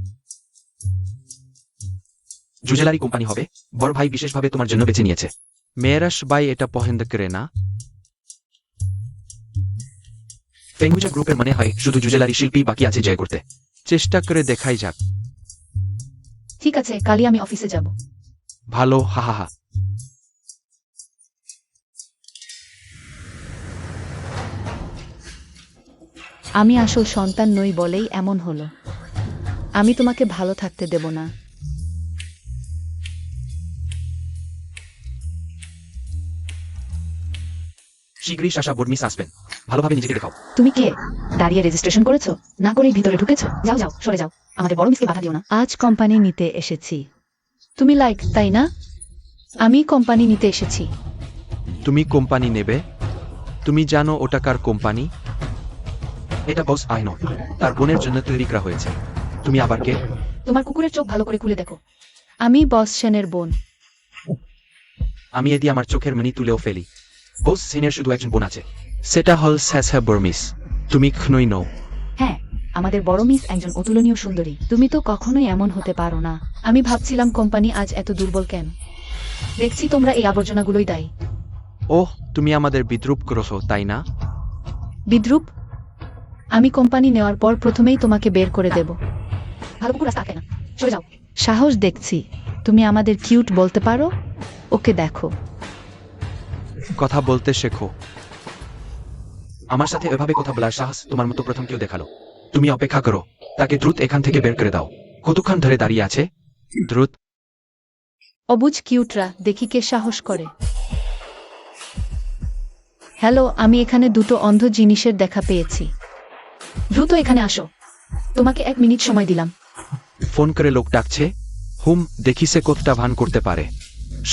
জুজেলারি কোম্পানি হবে, বড় ভাই বিশেষভাবে তোমার জন্য বেছে নিয়েছে। মেয়েরা সবাই এটা পছন্দ করে না। ফেঙ্গুজা গ্রুপের মনে হয় শুধু জুজেলারি শিল্পী বাকি আছে জয় করতে। চেষ্টা করে দেখাই যাক। ঠিক আছে, কালই আমি অফিসে যাব। ভালো, হা হা হা। আমি আসল সন্তান নই বলেই এমন হলো। আমি তোমাকে ভালো থাকতে দেব না। শীঘ্রই শাসা বর্মিস আসবেন। ভালোভাবে নিজেকে দেখাও। তুমি কে? দাঁড়িয়ে রেজিস্ট্রেশন করেছো? না করেই ভিতরে ঢুকেছো? যাও যাও, সরে যাও। আমাদের বড় মিসকে বাধা দিও না। আজ কোম্পানি নিতে এসেছি। তুমি লাইক, তাই না? আমি কোম্পানি নিতে এসেছি। তুমি কোম্পানি নেবে? তুমি জানো ওটা কার কোম্পানি? এটা বস আইনো, তার বোনের জন্য তৈরি করা হয়েছে। তুমি আবার কে? তোমার কুকুরের চোখ ভালো করে খুলে দেখো। আমি বস সেনের বোন। আমি এদি আমার চোখের মনি তুলেও ফেলি। বস সেনের শুধু একজন বোন আছে। সেটা হল স্যাসা বর্মিস। তুমি ক্ষণই নও। হ্যাঁ, আমাদের বড় মিস একজন অতুলনীয় সুন্দরী। তুমি তো কখনোই এমন হতে পারো না। আমি ভাবছিলাম কোম্পানি আজ এত দুর্বল কেন। দেখছি তোমরা এই আবর্জনাগুলোই দায়ী। ওহ, তুমি আমাদের বিদ্রুপ করছো, তাই না? বিদ্রুপ? আমি কোম্পানি নেওয়ার পর প্রথমেই তোমাকে বের করে দেব। ভালো কুকুর রাস্তা আঁকে না, সরে যাও। সাহস দেখছি। তুমি আমাদের কিউট বলতে পারো? ওকে দেখো। কথা বলতে শেখো। আমার সাথে এভাবে কথা বলার সাহস তোমার মতো প্রথম কেউ দেখালো। তুমি অপেক্ষা করো, তাকে দ্রুত এখান থেকে বের করে দাও। কতক্ষণ ধরে দাঁড়িয়ে আছে? দ্রুত। অবুঝ কিউটরা, দেখি কে সাহস করে। হ্যালো, আমি এখানে দুটো অন্ধ জিনিসের দেখা পেয়েছি। দ্রুত এখানে আসো। তোমাকে 1 মিনিট সময় দিলাম। ফোন করে লোক ডাকছে। হুম, দেখি সে কতটা ভান করতে পারে।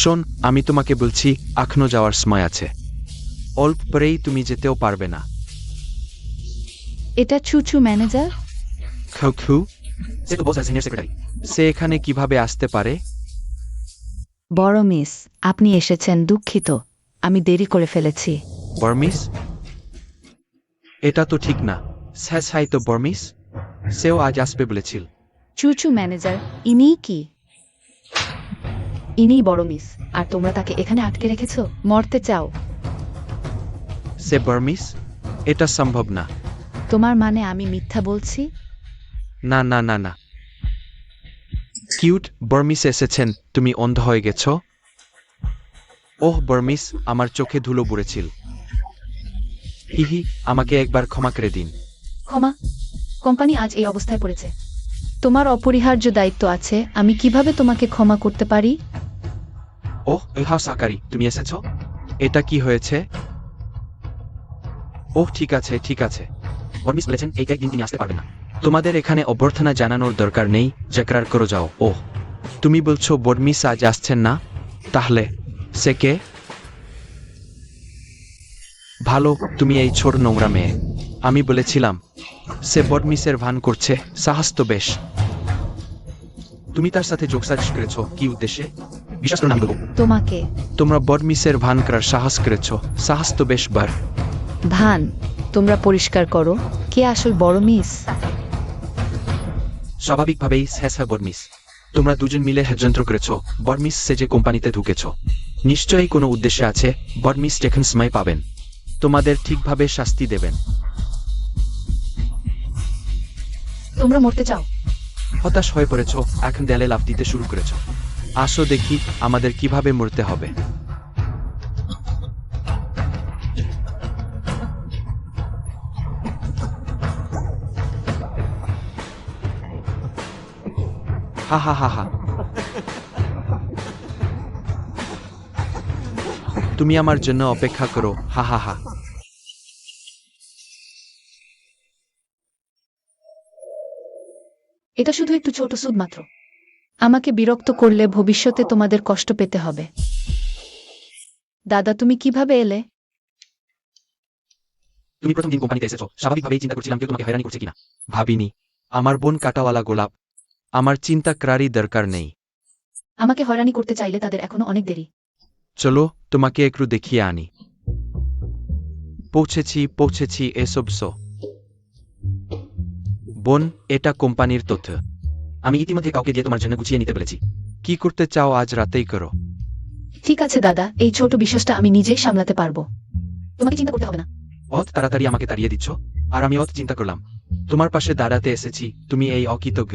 শোন, আমি তোমাকে বলছি, এখনো যাওয়ার সময় আছে। অল্প পরেই তুমি যেতেও পারবে না। এটা চুচু ম্যানেজার? খু খু। সে তো বস আর সিনিয়র সেক্রেটারি। সে এখানে কিভাবে আসতে পারে? বড় মিস, আপনি এসেছেন। দুঃখিত, আমি দেরি করে ফেলেছি। বর্মিস? এটা তো ঠিক না। স্যাসাই তো বর্মিস। সেও আজ আসবে বলেছিল। চুচু ম্যানেজার, ইনিই কি? ইনিই বড় মিস, আর তোমরা তাকে এখানে আটকে রেখেছো। মরতে চাও? সে বর্মিস? এটা সম্ভব না। তোমার মানে আমি মিথ্যা বলছি? না না না না। কিউট বর্মিস এসেছেন। তুমি অন্ধ হয়ে গেছো? ওহ বর্মিস, আমার চোখে ধুলো পড়েছিল। হিহি, আমাকে একবার ক্ষমা করে দিন। ক্ষমা? কোম্পানি আজ এই অবস্থায় পড়েছে। তোমার অপরিহার্য দায়িত্ব আছে। আমি কিভাবে তোমাকে ক্ষমা করতে পারি? ওহ, ইহা সাকারি, তুমি এসেছো? এটা কি হয়েছে? ওহ ঠিক আছে ঠিক আছে। বর্মিস বলেছেন এই কয়েকদিন তিনি আসতে পারবেন না। তোমাদের এখানে অভ্যর্থনা জানানোর দরকার নেই, জেকরার করে যাও। ওহ, তুমি বলছো বর্মিস আজ আসছেন না? তাহলে সে কে? ভালো, তুমি এই ছোট নোংরা মেয়ে। আমি বলেছিলাম সে বর্মিসের ভান করছে। সাহস তো বেশ। তুমি তার সাথে যোগসাজ করেছো কি উদ্দেশ্যে? বিশ্বাস করুন আমি বলবো। তোমাকে। তোমরা বর্মিসের ভান করার সাহস করেছ। সাহস তো বেশ বার। ভান তোমরা পরিষ্কার করো। কে আসল বড় মিস? স্বাভাবিকভাবেই স্যাসা বর্মিস। তোমরা দুজন মিলে ষড়যন্ত্র করেছো। বর্মিস সে যে কোম্পানিতে ঢুকেছো, নিশ্চয়ই কোনো উদ্দেশ্য আছে। বর্মিস যখন সময় পাবেন তোমাদের ঠিকভাবে শাস্তি দেবেন। তোমরা মরতে চাও? হতাশ হয়ে পড়েছো, এখন দেয়ালে লাফ দিতে শুরু করেছো। আসো দেখি আমাদের কিভাবে মরতে হবে। হা হা হা হা। তুমি আমার জন্য অপেক্ষা করো। হা হা হা। এটা শুধু একটু ছোট সুদ মাত্র। আমাকে বিরক্ত করলে ভবিষ্যতে তোমাদের কষ্ট পেতে হবে। দাদা, তুমি কিভাবে এলে? তুমি প্রথম দিন কোম্পানিতে এসেছো, স্বাভাবিকভাবেই চিন্তা করছিলাম কেউ তোমাকে হয়রানি করছে কিনা। ভাবিনি। আমার বোন কাটাওয়ালা গোলাপ। আমার চিন্তা করারই দরকার নেই। আমাকে হয়রানি করতে চাইলে তাদের এখনো অনেক দেরি। চলো তোমাকে একটু দেখিয়ে আনি। পৌঁছেছি এসব বোন, এটা কোম্পানির তথ্য। আমি ইতিমধ্যে কাউকে দিয়ে তোমার জন্য গুছিয়ে নিতে বলেছি। কি করতে চাও আজ রাতেই করো। ঠিক আছে দাদা, এই ছোট বিষয়টা আমি নিজেই সামলাতে পারবো। তোমাকে চিন্তা করতে হবে না। অত তাড়াতাড়ি আমাকে তাড়িয়ে দিচ্ছ, আর আমি অত চিন্তা করলাম। তোমার পাশে দাঁড়াতে এসেছি, তুমি এই অকৃতজ্ঞ।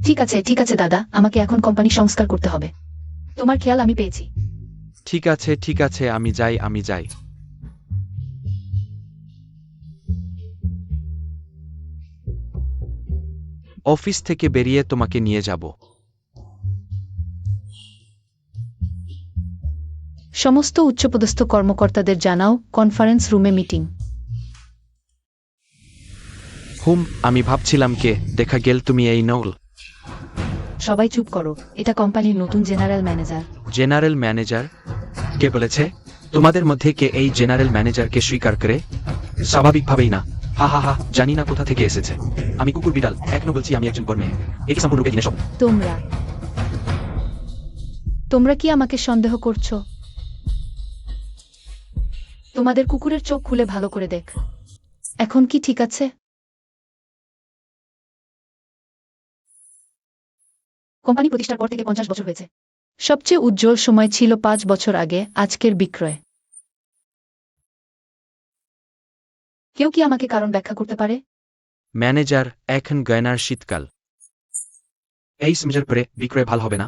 ঠিক আছে দাদা, আমাকে এখন কোম্পানি সংস্কার করতে হবে। তোমার খেয়াল আমি পেয়েছি। ঠিক আছে, আমি যাই। অফিস থেকে বেরিয়ে তোমাকে নিয়ে যাব। সমস্ত উচ্চপদস্থ কর্মকর্তাদের জানাও, কনফারেন্স রুমে মিটিং। আমি ভাবছিলাম কে দেখা গেল তুমি এই নল। সবাই চুপ করো, এটা কোম্পানির নতুন জেনারেল ম্যানেজার। General manager? কে বলেছে? তোমাদের মধ্যে কে এই জেনারেল ম্যানেজারকে স্বীকার করে? স্বাভাবিকভাবেই না। হা হা হা, জানি না কোথা থেকে এসেছে। আমি কুকুর বিড়াল, এখনো বলছি আমি একজন কর্মী। এটি সম্পূর্ণরূপে ঘৃণ্য শব্দ। তোমরা কি আমাকে সন্দেহ করছো? তোমাদের কুকুরের চোখ খুলে ভালো করে দেখ। এখন কি ঠিক আছে? কোম্পানি প্রতিষ্ঠার পর থেকে 50 বছর হয়েছে। সবচেয়ে উজ্জ্বল সময় ছিল 5 বছর আগে, আজকের বিক্রয়। কেউ কি আমাকে কারণ ব্যাখ্যা করতে পারে? ম্যানেজার, এখন গয়নার শীতকাল। এই সেমিস্টার পরে বিক্রয় ভালো হবে না।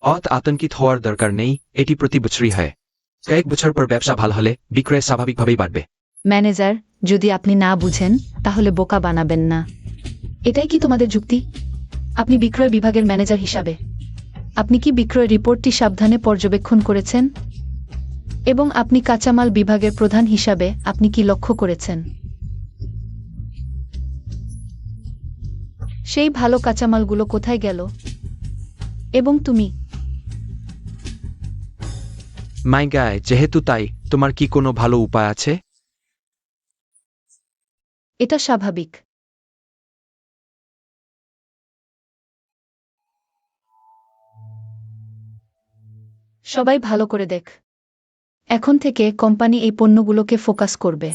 অত আতঙ্কিত হওয়ার দরকার নেই, এটি প্রতি বছরই হয়। কয়েক বছর পর ব্যবসা ভালো হলে বিক্রয় স্বাভাবিকভাবেই বাড়বে। ম্যানেজার, যদি আপনি না বুঝেন তাহলে বোকা বানাবেন না। এটাই কি তোমাদের যুক্তি? আপনি বিক্রয় বিভাগের ম্যানেজার হিসাবে। আপনি কি বিক্রয় রিপোর্টটি সাবধানে পর্যবেক্ষণ করেছেন? এবং আপনি কাঁচামাল বিভাগের প্রধান হিসাবে আপনি কি লক্ষ্য করেছেন? সেই ভালো কাঁচামালগুলো কোথায় গেল? এবং তুমি মাই গায়, যেহেতু তাই, তোমার কি কোনো ভালো উপায় আছে? এটা স্বাভাবিক। সবাই ভালো করে দেখ। এখন থেকে কোম্পানি এই পণ্যগুলোকে ফোকাস করবে।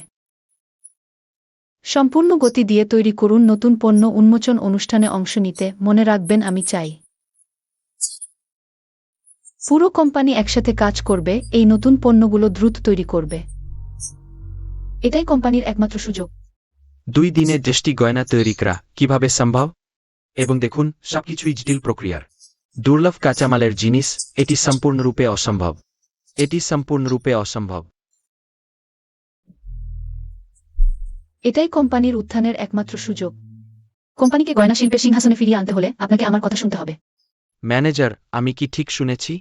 সম্পূর্ণ গতি দিয়ে তৈরি করুন নতুন পণ্য উন্মোচন অনুষ্ঠানে অংশ নিতে মনে রাখবেন আমি চাই। পুরো কোম্পানি একসাথে কাজ করবে, এই নতুন পণ্যগুলো দ্রুত তৈরি করবে। এটাই কোম্পানির একমাত্র সুযোগ। 2 দিনে 10টি গয়না তৈরি করা কিভাবে সম্ভব? এবং দেখুন, সবকিছুই জটিল প্রক্রিয়ার। দুর্লভ কাঁচামালের জিনিস, এটি সম্পূর্ণরূপে অসম্ভব। এটাই কোম্পানির উত্থানের একমাত্র সুযোগ। কোম্পানিকে গয়না শিল্পের সিংহাসনে ফিরিয়ে আনতে হলে আপনাকে আমার কথা শুনতে হবে। ম্যানেজার, আমি কি ঠিক শুনেছি?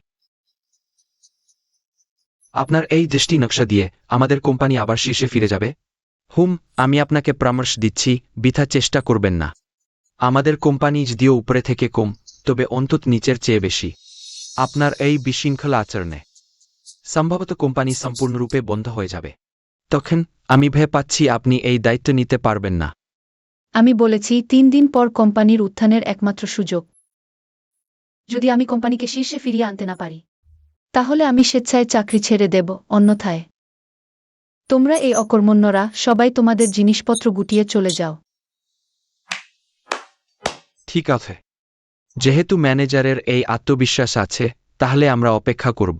আপনার এই দৃষ্টি নকশা দিয়ে আমাদের কোম্পানি আবার শীর্ষে ফিরে যাবে। আমি আপনাকে পরামর্শ দিচ্ছি, বৃথা চেষ্টা করবেন না। আমাদের কোম্পানি যদিও উপরে থেকে কম, তবে অন্তত নিচের চেয়ে বেশি। আপনার এই বিশৃঙ্খলা আচরণে সম্ভবত কোম্পানি সম্পূর্ণরূপে বন্ধ হয়ে যাবে। তখন আমি ভয় পাচ্ছি আপনি এই দায়িত্ব নিতে পারবেন না। আমি বলেছি 3 দিন পর কোম্পানির উত্থানের একমাত্র সুযোগ। যদি আমি কোম্পানিকে শীর্ষে ফিরিয়ে আনতে না পারি, তাহলে আমি স্বেচ্ছায় চাকরি ছেড়ে দেব, অন্যথায় তোমরা এই অকর্মণ্যরা সবাই তোমাদের জিনিসপত্র গুটিয়ে চলে যাও। ঠিক আছে, যেহেতু ম্যানেজারের এই আত্মবিশ্বাস আছে, তাহলে আমরা অপেক্ষা করব।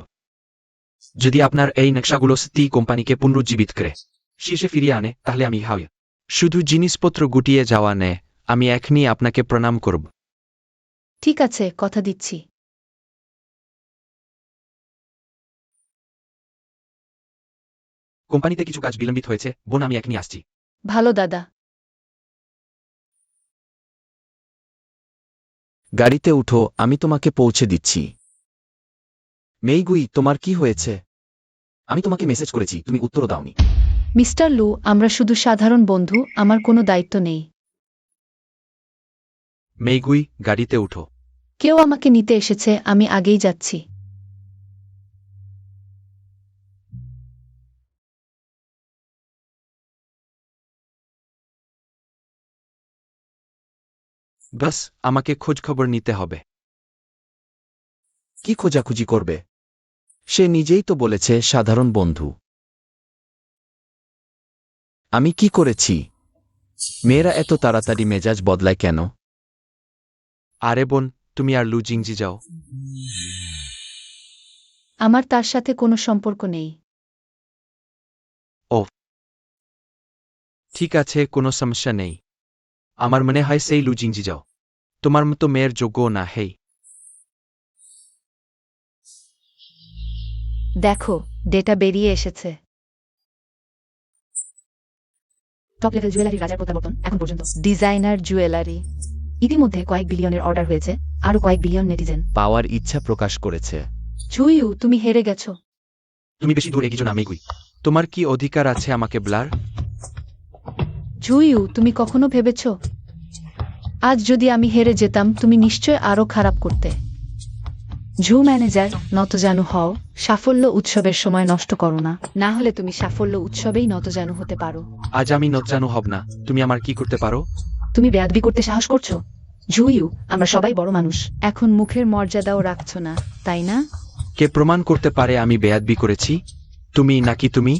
যদি আপনার এই নকশাগুলো সত্যি কোম্পানিকে পুনরুজ্জীবিত করে শীর্ষে ফিরিয়ে আনে, তাহলে আমি হাই। শুধু জিনিসপত্র গুটিয়ে যাওয়া নেই, আমি এখনই আপনাকে প্রণাম করব। ঠিক আছে, কথা দিচ্ছি। কোম্পানিতে কিছু কাজ বিলম্বিত হয়েছে, বোন, আমি এখনই আসছি। ভালো দাদা। গাড়িতে উঠো, আমি তোমাকে পৌঁছে দিচ্ছি। মেইগুই, তোমার কি হয়েছে? আমি তোমাকে মেসেজ করেছি, তুমি উত্তরও দাওনি। মিস্টার লু, আমরা শুধু সাধারণ বন্ধু, আমার কোনো দায়িত্ব নেই। মেইগুই, গাড়িতে উঠো। কেউ আমাকে নিতে এসেছে, আমি আগেই যাচ্ছি। বাস, আমাকে খোঁজখবর নিতে হবে। কি খোঁজাখুঁজি করবে? সে নিজেই তো বলেছে সাধারণ বন্ধু। আমি কি করেছি? মেয়েরা এত তাড়াতাড়ি মেজাজ বদলায় কেন? আরে বোন, তুমি আর লু জিংজি যাও। আমার তার সাথে কোনো সম্পর্ক নেই। ঠিক আছে, কোনো সমস্যা নেই। আমার মনে হয় সেই লু জিংজি যাও। তোমার মতো মেয়ের যোগ্যও না। হেই, দেখো, ডেটা বেরিয়ে এসেছে। টপ লেভেল জুয়েলারি রাজার প্রত্যাবর্তন এখন পর্যন্ত। Designer jewellery. ইতিমধ্যে কয়েক বিলিয়নের অর্ডার হয়েছে, আরও কয়েক বিলিয়ন নেটিজেন। পাওয়ার ইচ্ছা প্রকাশ করেছে। জুইউ, তুমি হেরে গেছো। তুমি বেশি দূর এগিয়েছো না মেগুই। তোমার কি অধিকার আছে আমাকে ব্লার? জুইউ, তুমি কখনো ভেবেছ আজ যদি আমি হেরে যেতাম তুমি নিশ্চয় আরো খারাপ করতে? ঝু ম্যানেজার, নতজানু হও, সাফল্য উৎসবের সময় নষ্ট করো না, না হলে তুমি সাফল্য উৎসবেই নতজানু হতে পারো। আজ আমি নজ্জানু হব না। তুমি আমার কি করতে পারো? তুমি বেয়াদবি করতে সাহস করছো? জুইউ, আমরা সবাই বড় মানুষ। এখন মুখের মর্যাদাও রাখছো না, তাই না? কে প্রমাণ করতে পারে আমি বেয়াদবি করেছি? তুমি নাকি তুমি?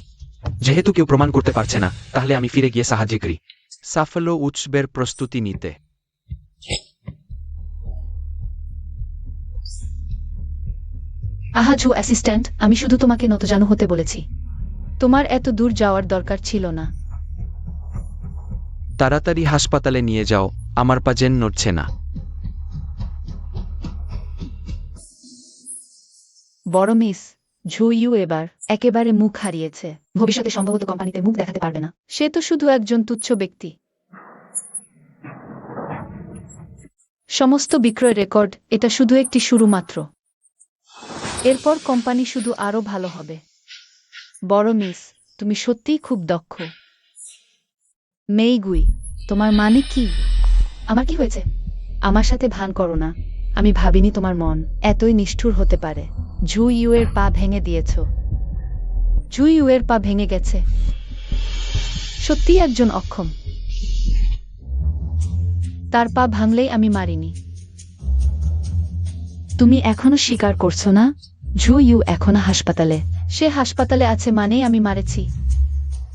যেহেতু কেউ প্রমাণ করতে পারছে না, তাহলে আমি ফিরে গিয়ে সাহায্য করি। সাফল্য উৎসবের প্রস্তুতি নিতে। আহা ঝু অ্যাসিস্ট্যান্ট, আমি শুধু তোমাকে নতজানু হতে বলেছি। তোমার এত দূর যাওয়ার দরকার ছিল না। তাড়াতাড়ি হাসপাতালে নিয়ে যাও, আমার পা যেন নড়ছে না। বড় মিস, ঝুইউ এবার একেবারে মুখ হারিয়েছে। ভবিষ্যতে সম্ভবত কোম্পানিতে মুখ দেখাতে পারবে না। সে তো শুধু একজন তুচ্ছ ব্যক্তি। সমস্ত বিক্রয় রেকর্ড, এটা শুধু একটি শুরু মাত্র। এরপর কোম্পানি শুধু আরো ভালো হবে। বড় মিস, তুমি সত্যিই খুব দক্ষ। মেইগুই, তোমার মানে কি? আমার কি হয়েছে? আমার সাথে ভান করো না। আমি ভাবিনি তোমার মন এতই নিষ্ঠুর হতে পারে। ঝু ইউ এর পা ভেঙে দিয়েছ। ঝু ইউ এর পা ভেঙে গেছে। সত্যিই একজন অক্ষম। তার পা ভাঙলেই আমি মারিনি। তুমি এখনো স্বীকার করছো না? ঝু ইউ এখনো হাসপাতালে। সে হাসপাতালে আছে মানেই আমি মারেছি।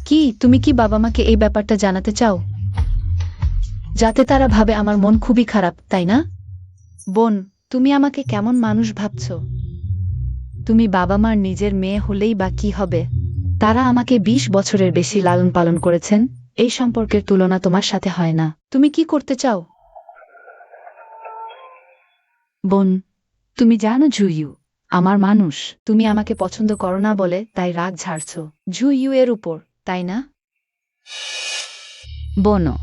কি তুমি কি বাবা মাকে এই ব্যাপারটা জানাতে চাও? যাতে তারা ভাবে আমার মন খুবই খারাপ, তাই না? বোন, তুমি আমাকে কেমন মানুষ ভাবছ? তুমি বাবা মার নিজের মেয়ে হলেই বা কি হবে? তারা আমাকে 20 বছরের বেশি লালন পালন করেছেন। এই সম্পর্কের তুলনা তোমার সাথে হয় না। তুমি কি করতে চাও? বোন, তুমি জানো ঝুইউ আমার মানুষ। তুমি আমাকে পছন্দ করো না বলে তাই রাগ ঝাড়ছো। ঝু ইউ এর উপর, তাই না? বোনো,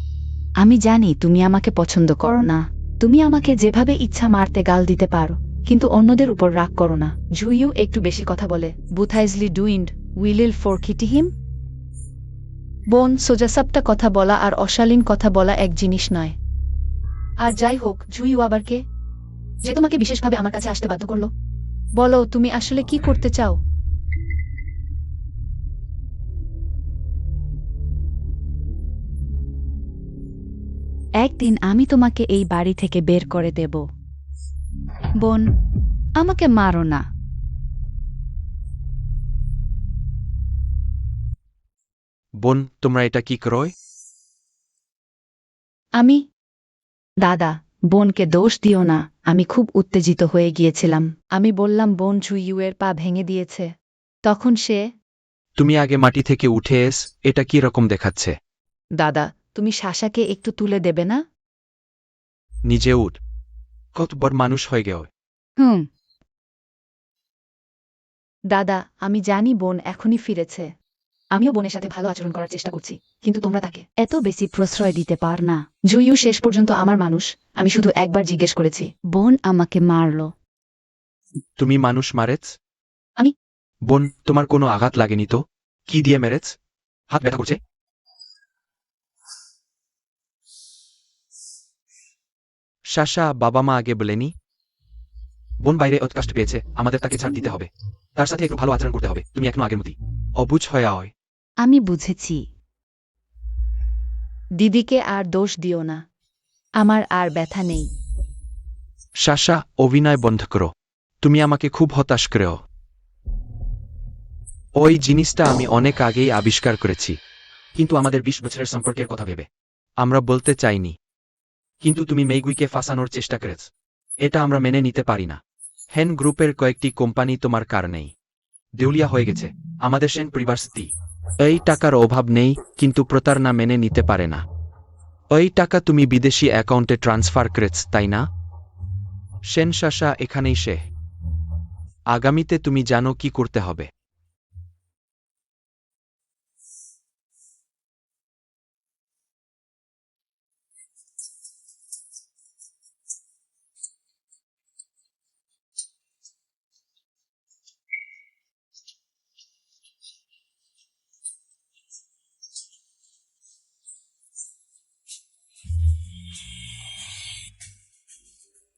আমি জানি তুমি আমাকে পছন্দ করো না। তুমি আমাকে যেভাবে ইচ্ছা মারতে গাল দিতে পারো, কিন্তু অন্যদের উপর রাগ করো না। ঝুইউ একটু বেশি কথা বলে। বুথাইজলি ডুইন্ড উইলিল ফর কিটিহিম। বোন, সোজাসাপটা কথা বলা আর অশালীন কথা বলা এক জিনিস নয়। আর যাই হোক, ঝুইউ আবার কে, যে তোমাকে বিশেষভাবে আমার কাছে আসতে বাধ্য করলো? বলো, তুমি আসলে কি করতে চাও? একদিন আমি তোমাকে এই বাড়ি থেকে বের করে দেব। বোন, আমাকে মারো না। বোন, তোমরা এটা কি করোয়? আমি দাদা, বোনকে দোষ দিও না। আমি খুব উত্তেজিত হয়ে গিয়েছিলাম। আমি বললাম বোন ঝু ইউ এর পা ভেঙে দিয়েছে। তখন সে, তুমি আগে মাটি থেকে উঠে এস। এটা কি রকম দেখাচ্ছে? দাদা, তুমি শাসাকে একটু তুলে দেবে না? নিজে উঠ। কত বড় মানুষ হয়ে গেও। হুম। দাদা, আমি জানি বোন এখনই ফিরেছে। আমিও বোনের সাথে ভালো আচরণ করার চেষ্টা করছি, কিন্তু তোমরা তাকে এত বেশি প্রশ্রয় দিতে পার না। ঝুইউ শেষ পর্যন্ত আমার মানুষ। আমি শুধু একবার জিজ্ঞেস করেছি। বোন আমাকে মারলো। তুমি মানুষ মারেছ? আমি? বোন, তোমার কোনো আঘাত লাগেনি তো? কি দিয়ে মেরেছ? হাত ব্যথা করছে? শাসা, বাবা মা আগে বলেনি? বোন বাইরে কষ্ট পেয়েছে, আমাদের তাকে ছাড় দিতে হবে। তার সাথে একটু ভালো আচরণ করতে হবে। তুমি এখনো আগের মতই অবুঝ হয়ে আয়। আমি বুঝেছি। দিদিকে আর দোষ দিও না। আমার আর ব্যথা নেই। শাসা, অভিনয় বন্ধ করো। তুমি আমাকে খুব হতাশ করেও। ওই জিনিসটা আমি অনেক আগেই আবিষ্কার করেছি। কিন্তু আমাদের 20 বছরের সম্পর্কের কথা ভেবে। আমরা বলতে চাইনি। কিন্তু তুমি মেইগুইকে ফাঁসানোর চেষ্টা করেছ। এটা আমরা মেনে নিতে পারি না। হেন গ্রুপের কয়েকটি কোম্পানি তোমার কারণেই দেউলিয়া হয়ে গেছে। আমাদের সেন পরিবার স্ত্রী। এই টাকার অভাব নেই, কিন্তু প্রতারণা মেনে নিতে পারে না। ওই টাকা তুমি বিদেশি অ্যাকাউন্টে ট্রান্সফার করেছ, তাই না? সেন শাসা এখানেই সে। আগামীতে তুমি জানো কি করতে হবে।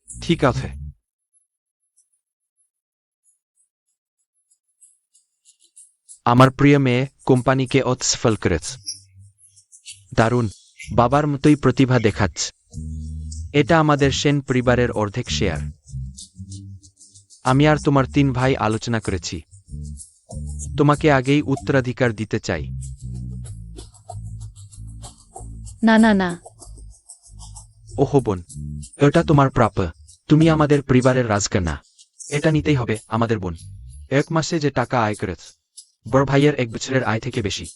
ঠিক আছে। আমার প্রিয় মেয়ে কোম্পানিকে অসফল করেছ। দারুণ, বাবার মতোই প্রতিভা দেখাচ্ছ। এটা আমাদের সেন পরিবারের অর্ধেক শেয়ার। আমি আর তোমার 3 ভাই আলোচনা করেছি। তোমাকে আগেই উত্তরাধিকার দিতে চাই। না না না, ওহো বোন, এটা তোমার প্রাপ্য। তুমি আমাদের পরিবারের রাজকন্যা। এটা নিতেই হবে, আমাদের বোন। 1 মাসে যে টাকা আয় করেছ, বড় ভাইয়ের 1 বছরের আয় থেকে বেশি।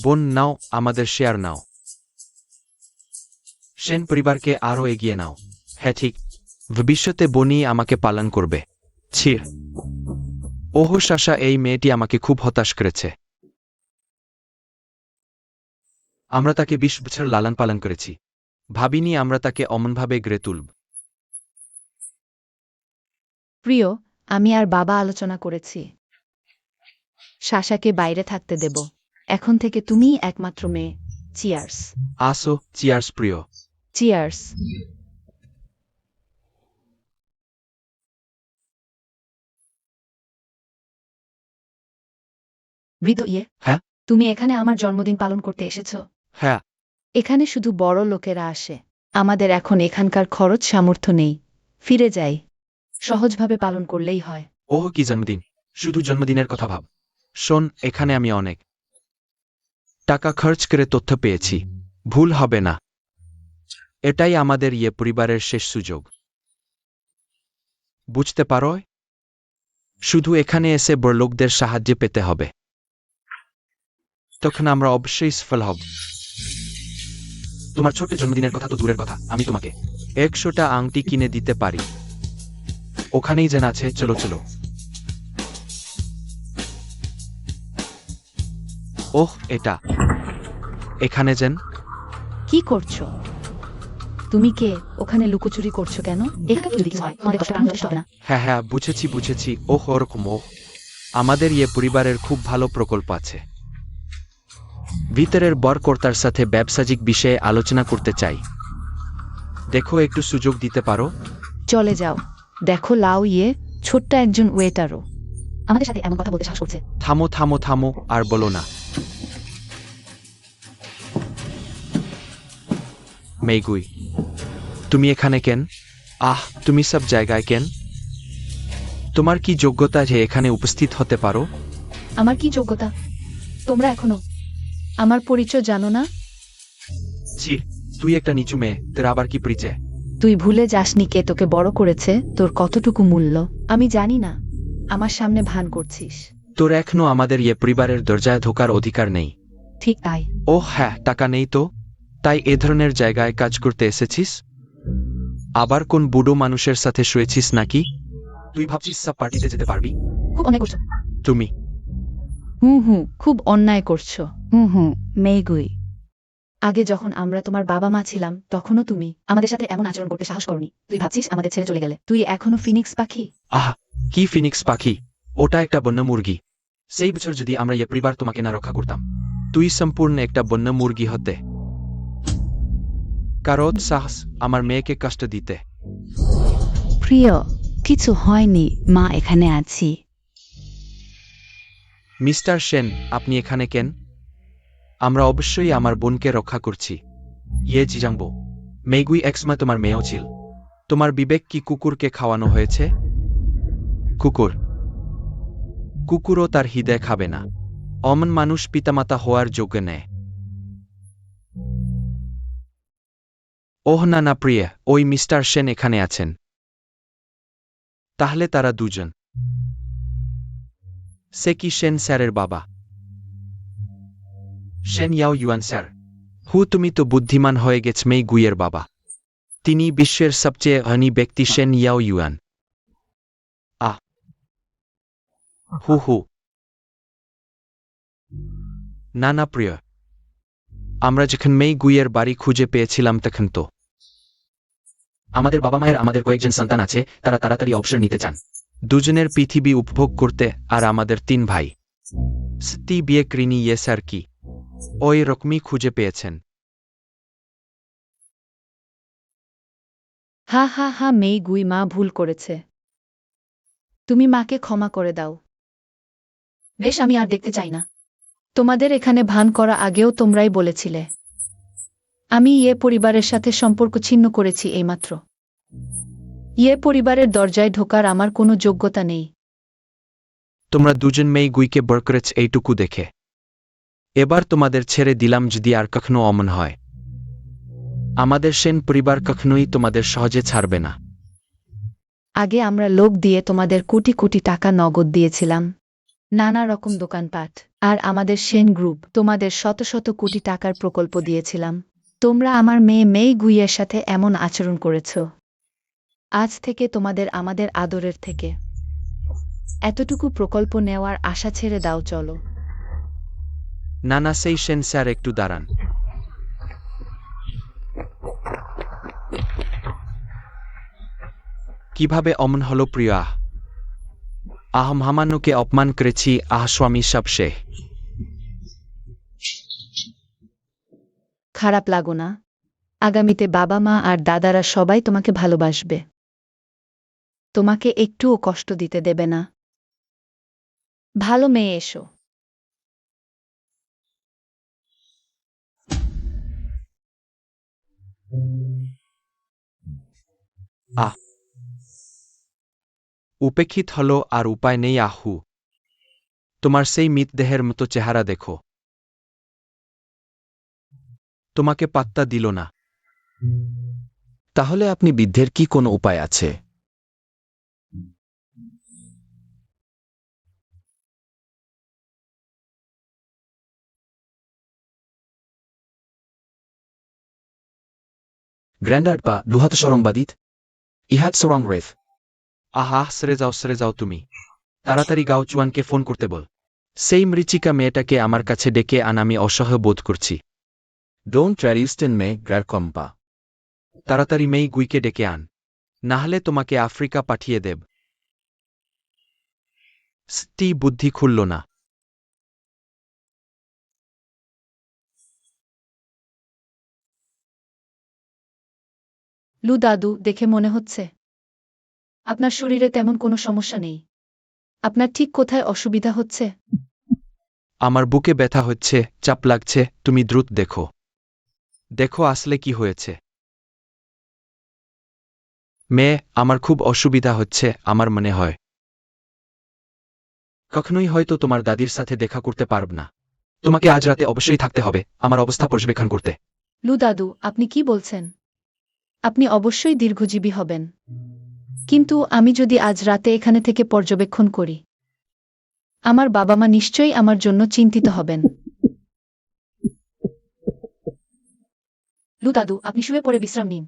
বোন নাও, আমাদের শেয়ার নাও। সেন পরিবারকে আরও এগিয়ে নাও। হ্যাঁ ঠিক, ভবিষ্যতে বোনই আমাকে পালন করবে। ছির। ওহো শাসা, এই মেয়েটি আমাকে খুব হতাশ করেছে। আমরা তাকে 20 বছর লালন পালন করেছি। ভাবিনি আমরা তাকে অমনভাবে গড়ে তুলব। প্রিয়, আমি আর বাবা আলোচনা করেছি। শাসাকে বাইরে থাকতে দেব। এখন থেকে তুমিই একমাত্র মেয়ে। চিয়ার্স। আসো, চিয়ার্স প্রিয়। চিয়ার্স। বৃদ্ধ ইয়ে, হ্যাঁ? তুমি এখানে আমার জন্মদিন পালন করতে এসেছো? হ্যাঁ। এখানে শুধু বড় লোকেরা আসে। আমাদের এখন এখানকার খরচ সামর্থ্য নেই। ফিরে যাই। সহজভাবে পালন করলেই হয়। ওহ, কি জন্মদিন! শুধু জন্মদিনের কথা ভাব। শোন, এখানে আমি অনেক টাকা খরচ করে তথ্য পেয়েছি। ভুল হবে না। এটাই আমাদের পরিবারের শেষ সুযোগ। বুঝতে পারো? শুধু এখানে এসে বড়লোকদের সাহায্য পেতে হবে। তখন আমরা অবশ্যই সফল হব। তোমার ছোট্ট জন্মদিনের কথা তো দূরের কথা, আমি তোমাকে 100টা আংটি কিনে দিতে পারি। ওখানেই যেন আছে। চলো চলো। ওহ, এটা এখানে যেন। কি করছো? তুমি কে? ওখানে লুকোচুরি করছো কেন? এখানে যদি কিছু হয়, তোমাদের 10 টাকা আনতে হবে না। হ্যাঁ হ্যাঁ, বুঝেছি। ওহ, ওরকম। ওহ, আমাদের পরিবারের খুব ভালো প্রকল্প আছে। ভিতরের বরকর্তার সাথে ব্যবসায়িক বিষয়ে আলোচনা করতে চাই। দেখো, একটু সুযোগ দিতে পারো? চলে যাও। দেখো লাও, ছোট্ট একজন ওয়েটারও। আমাদের সাথে এমন কথা বলতে সাহস করছে। থামো, আর বলো না। মেইগুই, তুমি এখানে কেন? তুমি সব জায়গায় কেন? তোমার কি যোগ্যতা যে এখানে উপস্থিত হতে পারো? আমার কি যোগ্যতা? তোমরা এখনো আমার পরিচয় জানো না? ছি, তুই একটা নিচু মেয়ে, তোর আবার কি পরিচয়? তুই ভুলে যাসনি কে তোকে বড় করেছে, তোর কতটুকু মূল্য। আমি জানি না। আমার সামনে ভান করছিস। তোর এখনো আমাদের পরিবারের দরজায় ঢোকার অধিকার নেই। ঠিক তাই। ওহ হ্যাঁ, টাকা নেই তো? তাই এ ধরনের জায়গায় কাজ করতে এসেছিস? আবার কোন বুড়ো মানুষের সাথে শুয়েছিস নাকি? তুই ভাবছিস সব পার্টিতে যেতে পারবি? খুব অনেক করছো। তুমি হুম, খুব অন্যায় করছো। মেইগুই। আগে যখন আমরা তোমার বাবা মা ছিলাম, তখনও তুমি আমাদের সাথে এমন আচরণ করতে সাহস করনি। তুই ভাবছিস আমাদের ছেড়ে চলে গেলে। তুই এখনো ফিনিক্স পাখি। কি ফিনিক্স পাখি? ওটা একটা বন্য মুরগি। সেই বছর যদি আমরা পরিবার তোমাকে না রক্ষা করতাম। তুই সম্পূর্ণ একটা বন্য মুরগি হতে। কারো সাহস আমার মেয়েকে কষ্ট দিতে? প্রিয়, কিছু হয়নি। মা, এখানে আছি। মিস্টার সেন, আপনি এখানে কেন? আমরা অবশ্যই আমার বোনকে রক্ষা করছি। জিজাংবো, মেইগুই একসময় তোমার মেয়েও ছিল। তোমার বিবেক কি কুকুরকে খাওয়ানো হয়েছে? কুকুর কুকুরও তার হৃদয় খাবে না। অমন মানুষ পিতামাতা হওয়ার যোগ্য নেয়। ওহ না না প্রিয়, ওই মিস্টার সেন এখানে আছেন। তাহলে তারা দুজন। সে কি সেন স্যারের বাবা? সেন ইয়াও ইউয়ান স্যার। তুমি তো বুদ্ধিমান হয়ে গেছ মেই গুইয়ের বাবা। তিনি বিশ্বের সবচেয়ে ধনী ব্যক্তি সেন ইয়াও ইউয়ান। আহ হু না না প্রিয়, আমরা যখন মেই গুইয়ের বাড়ি খুঁজে পেয়েছিলাম তখন তো আমাদের বাবা মায়ের আমাদের কয়েকজন সন্তান আছে, তারা তাড়াতাড়ি অবসর নিতে চান। দুজনের পৃথিবী উপভোগ করতে, আর আমাদের 3 ভাই। স্ত্রী বিয়ে করিনি ইয়ে স্যার কি ওই রকমই খুঁজে পেয়েছেন। হা হা হা মেই গুই, মা ভুল করেছে। তুমি মাকে ক্ষমা করে দাও। বেশ, আমি আর দেখতে চাই না। তোমাদের এখানে ভান করা আগেও তোমরাই বলেছিলে। আমি ইয়ে পরিবারের সাথে সম্পর্ক ছিন্ন করেছি এইমাত্র। ইয়ে পরিবারের দরজায় ঢোকার আমার কোনো যোগ্যতা নেই। তোমরা দুজন মেই গুইকে বর করেছ এইটুকু দেখে। এবার তোমাদের ছেড়ে দিলাম যদি আর কখনো অমন হয়। আমাদের সেন পরিবার কখনোই তোমাদের সহজে ছাড়বে না। আগে আমরা লোক দিয়ে তোমাদের কোটি কোটি টাকা নগদ দিয়েছিলাম, নানা রকম দোকানপাট, আর আমাদের সেন গ্রুপ তোমাদের শত শত কোটি টাকার প্রকল্প দিয়েছিলাম। তোমরা আমার মেয়ে মেই গুইয়ের সাথে এমন আচরণ করেছ। আজ থেকে তোমাদের আমাদের আদরের থেকে এতটুকু প্রকল্প নেওয়ার আশা ছেড়ে দাও, চলো। না না সেই সেন স্যার একটু দাঁড়ান। কিভাবে অমন হলো প্রিয়? মহামান্যকে অপমান করেছি। স্বামী সব সে। খারাপ লাগো না। আগামীতে বাবা মা আর দাদারা সবাই তোমাকে ভালোবাসবে। তোমাকে একটুও কষ্ট দিতে দেবে না। ভালো মেয়ে, এসো। উপেক্ষিত হলো আর উপায় নেই। তোমার সেই মৃতদেহের মতো চেহারা দেখো। তোমাকে পাত্তা দিল না। তাহলে আপনি বৃদ্ধের কি কোনো উপায় আছে? গ্র্যান্ডার বা দুহাত সরংবাদিত ইহাত সরং রেফ। সেরে যাও তুমি। তাড়াতাড়ি গাওচুয়ানকে ফোন করতে বল। সেই মৃচিকা মেয়েটাকে আমার কাছে ডেকে আন, আমি অসহায় বোধ করছি। ডোন্ট ট্র্যারিস্টেন মে গ্র্যার কম্পা। তাড়াতাড়ি মেই গুইকে ডেকে আন, নাহলে তোমাকে আফ্রিকা পাঠিয়ে দেব। স্ত্রী বুদ্ধি খুলল না। লু দাদু, দেখে মনে হচ্ছে আপনার শরীরে তেমন কোনো সমস্যা নেই। আপনার ঠিক কোথায় অসুবিধা হচ্ছে? আমার বুকে ব্যথা হচ্ছে, চাপ লাগছে। তুমি দ্রুত দেখো। দেখো আসলে কি হয়েছে। মেয়ে, আমার খুব অসুবিধা হচ্ছে। আমার মনে হয় কখনোই হয়তো তোমার দাদির সাথে দেখা করতে পারব না। তোমাকে আজ রাতে অবশ্যই থাকতে হবে আমার অবস্থা পর্যবেক্ষণ করতে। লু দাদু, আপনি কি বলছেন? আপনি অবশ্যই দীর্ঘজীবী হবেন, কিন্তু আমি যদি আজ রাতে এখানে থেকে পর্যবেক্ষণ করি, আমার বাবা মা নিশ্চয়ই আমার জন্য চিন্তিত হবেন। লু দাদু, আপনি শুয়ে পড়ে বিশ্রাম নিন।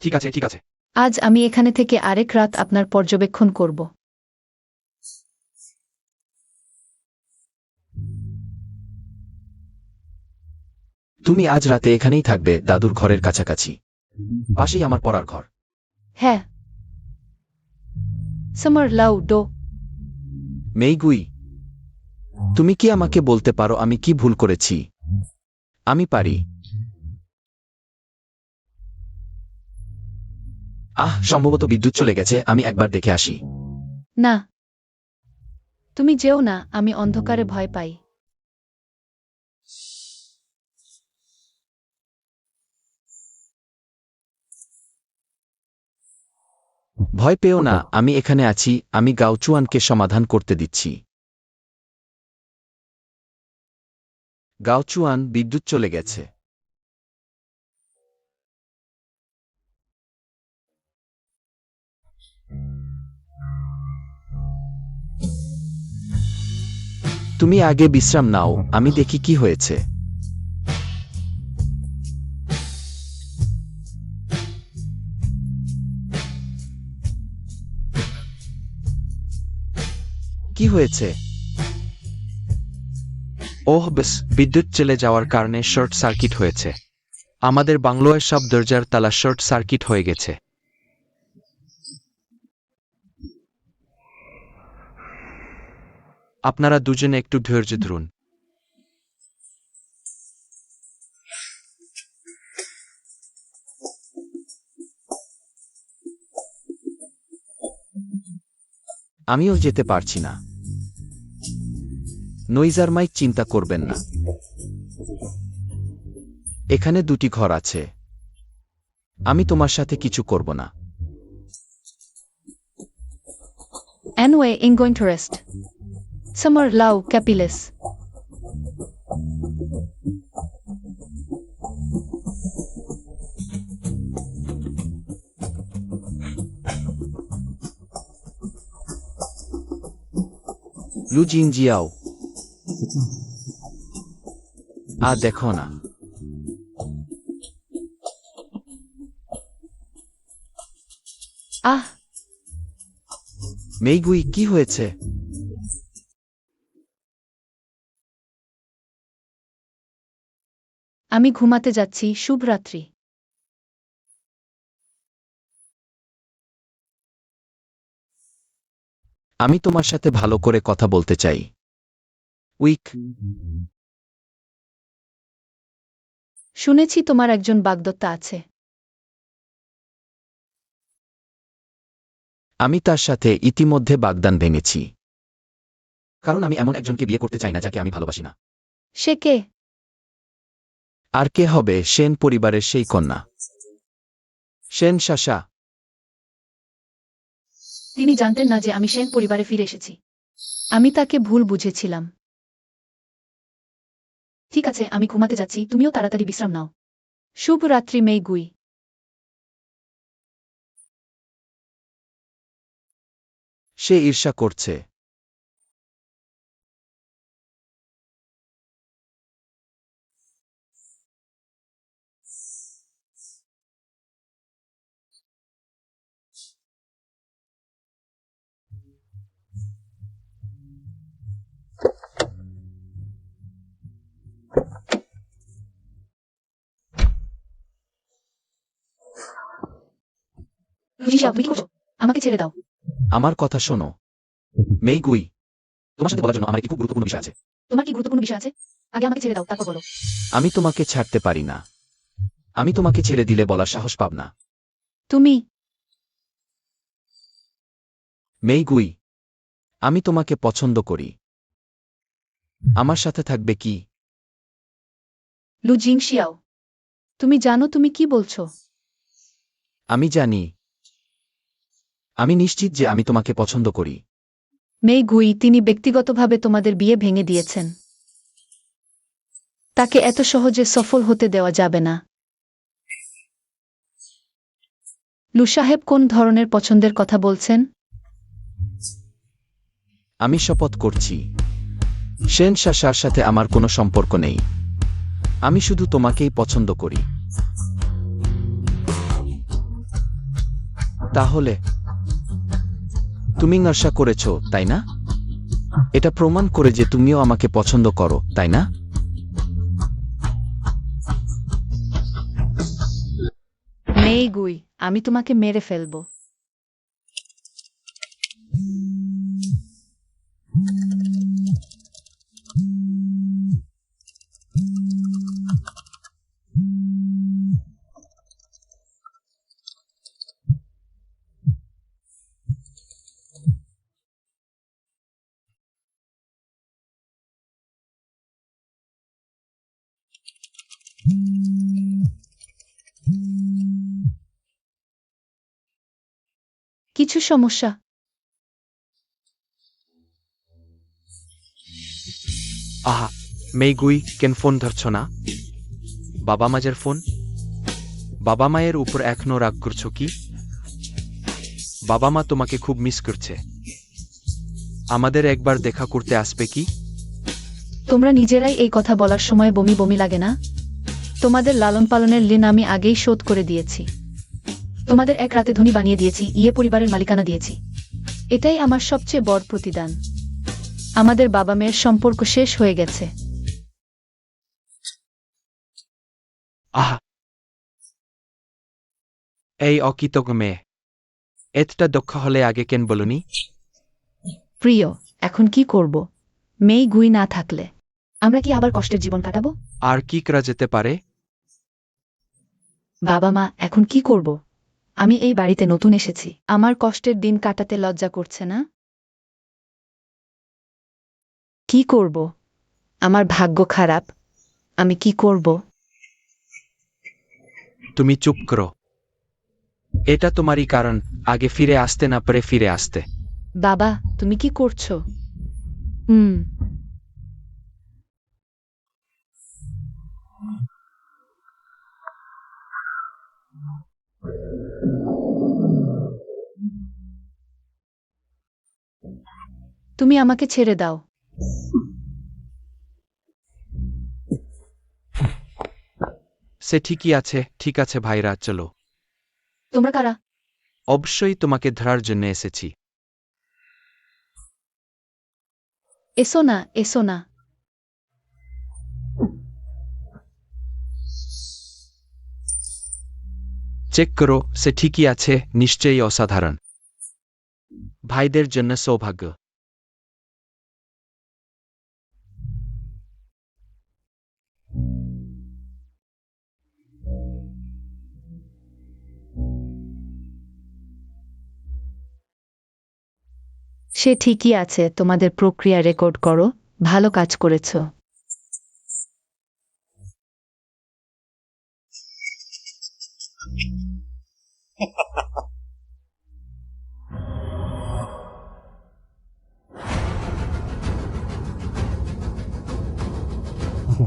ঠিক আছে ঠিক আছে। আজ আমি এখানে থেকে আরেক রাত আপনার পর্যবেক্ষণ করব। তুমি আজ রাতে এখানেই থাকবে, দাদুর ঘরের কাছাকাছি। পাশেই আমার পড়ার ঘর। হ্যাঁ। সামার লাউ ডো। মেইগুই, তুমি কি আমাকে বলতে পারো আমি কি ভুল করেছি? আমি পারি। সম্ভবত বিদ্যুৎ চলে গেছে, আমি একবার দেখে আসি। না, তুমি যেও না, আমি অন্ধকারে ভয় পাই। ভয় পেও না, আমি এখানে আছি, আমি গাওচুয়ানকে সমাধান করতে দিচ্ছি। গাওচুয়ান, বিদ্যুৎ চলে গেছে। তুমি আগে বিশ্রাম নাও, আমি দেখি কি হয়েছে। কি হয়েছে? ওহ বেশ, বিদ্যুৎ চলে যাওয়ার কারণে শর্ট সার্কিট হয়েছে। আমাদের বাংলোয় সব দরজার তালা শর্ট সার্কিট হয়ে গেছে। আপনারা দুজনে একটু ধৈর্য ধরুন। আমিও যেতে পারছি না। নইজার মাইক, চিন্তা করবেন না। এখানে 2টি ঘর আছে। আমি তোমার সাথে কিছু করব না। Anyway, I'm going to rest. Summer Lau Capilis. লুজিন জিয়াও। দেখো না। আহ, মেইগুই, কি হয়েছে? আমি ঘুমাতে যাচ্ছি, শুভরাত্রি। আমি তোমার সাথে ভালো করে কথা বলতে চাই। উইক, শুনেছি তোমার একজন বাগদত্তা আছে। আমি তার সাথে ইতিমধ্যে বাগদান ভেঙেছি। কারণ আমি এমন একজনকে বিয়ে করতে চাই না যাকে আমি ভালোবাসি না। সে কে? আর কে হবে? সেন পরিবারের সেই কন্যা, সেন শাসা। তিনি জানতেন না যে আমি সেন পরিবারে ফিরে এসেছি। আমি তাকে ভুল বুঝেছিলাম। ঠিক আছে, আমি ঘুমাতে যাচ্ছি, তুমিও তাড়াতাড়ি বিশ্রাম নাও। শুভরাত্রি মেইগুই। সে ঈর্ষা করছে। ঋষা, তুমি কি করছো? আমাকে ছেড়ে দাও। আমার কথা শোনো মেইগুই। তোমার সাথে বলার জন্য আমার একটি খুব গুরুত্বপূর্ণ বিষয় আছে। তোমার কি গুরুত্বপূর্ণ বিষয় আছে? আগে আমাকে ছেড়ে দাও, তারপর বলো। আমি তোমাকে ছাড়তে পারি না। আমি তোমাকে ছেড়ে দিলে বলার সাহস পাব না। তুমি মেইগুই, আমি তোমাকে পছন্দ করি। আমার সাথে থাকবে কি? লু জিংশিয়াও, তুমি জানো তুমি কি বলছো? আমি জানি। আমি নিশ্চিত যে আমি তোমাকে পছন্দ করি। মেইগুই, তিনি ব্যক্তিগতভাবে তোমাদের বিয়ে ভেঙে দিয়েছেন। তাকে এত সহজে সফল হতে দেওয়া যাবে না। লু সাহেব কোন ধরনের পছন্দের কথা বলছেন? আমি শপথ করছি, সেন শাসার সাথে আমার কোনো সম্পর্ক নেই। আমি শুধু তোমাকেই পছন্দ করি। তাহলে তুমি নশা করেছ, তাই না? এটা প্রমাণ করে যে তুমিও আমাকে পছন্দ করো, তাই না? মেইগুই, আমি তোমাকে মেরে ফেলব। কিছু সমস্যা? আহা মেইগুই কেন ফোন ধরছ না? বাবা মায়ের ফোন? বাবা মায়ের উপর এখনো রাগ করছো কি? বাবা মা তোমাকে খুব মিস করছে। আমাদের একবার দেখা করতে আসবে কি? তোমরা নিজেরাই এই কথা বলার সময় বমি বমি লাগে না? তোমাদের লালন পালনের ঋণ আমি আগেই শোধ করে দিয়েছি। তোমাদের এক রাতে ধনী বানিয়ে দিয়েছি, ইয়ে পরিবারের মালিকানা দিয়েছি। এটাই আমার সবচেয়ে বড় প্রতিদান। আমাদের বাবা মেয়ের সম্পর্ক শেষ হয়ে গেছে। আহা এই অকৃতজ্ঞ মেয়ে, এতটা দক্ষ হলে আগে কেন বলনি? প্রিয়, এখন কি করব? মেয়ে গুই না থাকলে আমরা কি আবার কষ্টের জীবন কাটাবো? আর কি করা যেতে পারে? বাবা মা, এখন কি করব? আমি এই বাড়িতে নতুন এসেছি। আমার কষ্টের দিন কাটাতে লজ্জা করছে না? কি করব? আমার ভাগ্য খারাপ। আমি কি করব? তুমি চুপ করো। এটা তোমারই কারণ, আগে ফিরে আসতে না পারে ফিরে আসতে। বাবা, তুমি কি করছো? তুমি আমাকে ছেড়ে দাও। সে ঠিকই আছে, ঠিক আছে ভাইরা, চলো। তোমরা কারা? অবশ্যই তোমাকে ধরার জন্য এসেছি। এসো না, এসো না। চেক করো, সে ঠিকই আছে, নিশ্চয়ই অসাধারণ। ভাইদের জন্য সৌভাগ্য। সে ঠিকই আছে, তোমাদের প্রক্রিয়া রেকর্ড করো। ভালো কাজ করেছো।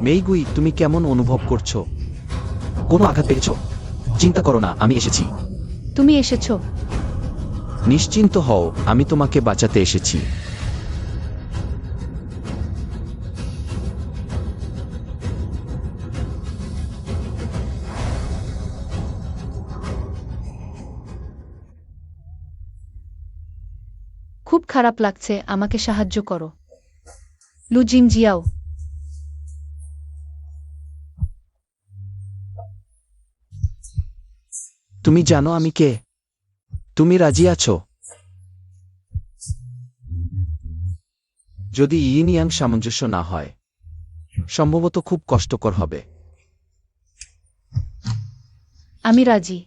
মেইগুই, তুমি কেমন অনুভব করছো? কোনো আঘাত পেয়েছো? চিন্তা করো না, আমি এসেছি। তুমি এসেছো? নিশ্চিন্ত হও, আমি তোমাকে বাঁচাতে এসেছি। খুব খারাপ লাগছে, আমাকে সাহায্য করো। লু জিম জিয়াও। তুমি জানো আমি কে? তুমি রাজি আছো? যদি ইন ইয়াং সামঞ্জস্য না হয়, সম্ভবত খুব কষ্টকর হবে। আমি রাজি।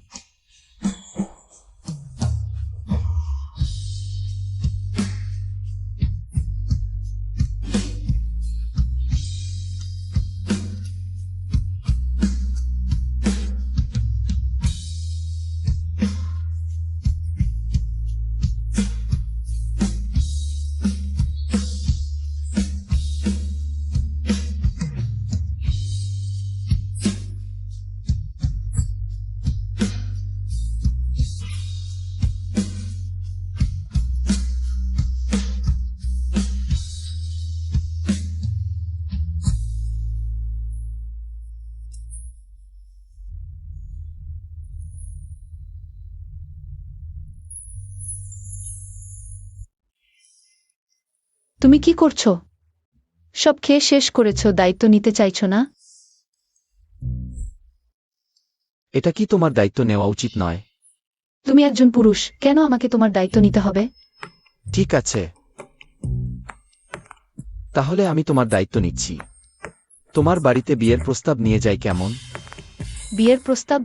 তুমি কি করছো? সব খেয়ে শেষ করেছো, দায়িত্ব নিতে চাইছো না? এটা কি তোমার দায়িত্ব নেওয়া উচিত নয়? তুমি একজন পুরুষ, কেন আমাকে তোমার দায়িত্ব নিতে হবে? ঠিক আছে, তাহলে আমি তোমার দায়িত্ব নিচ্ছি। তোমার বাড়িতে বিয়ের প্রস্তাব নিয়ে যাই কেমন? বিয়ের প্রস্তাব?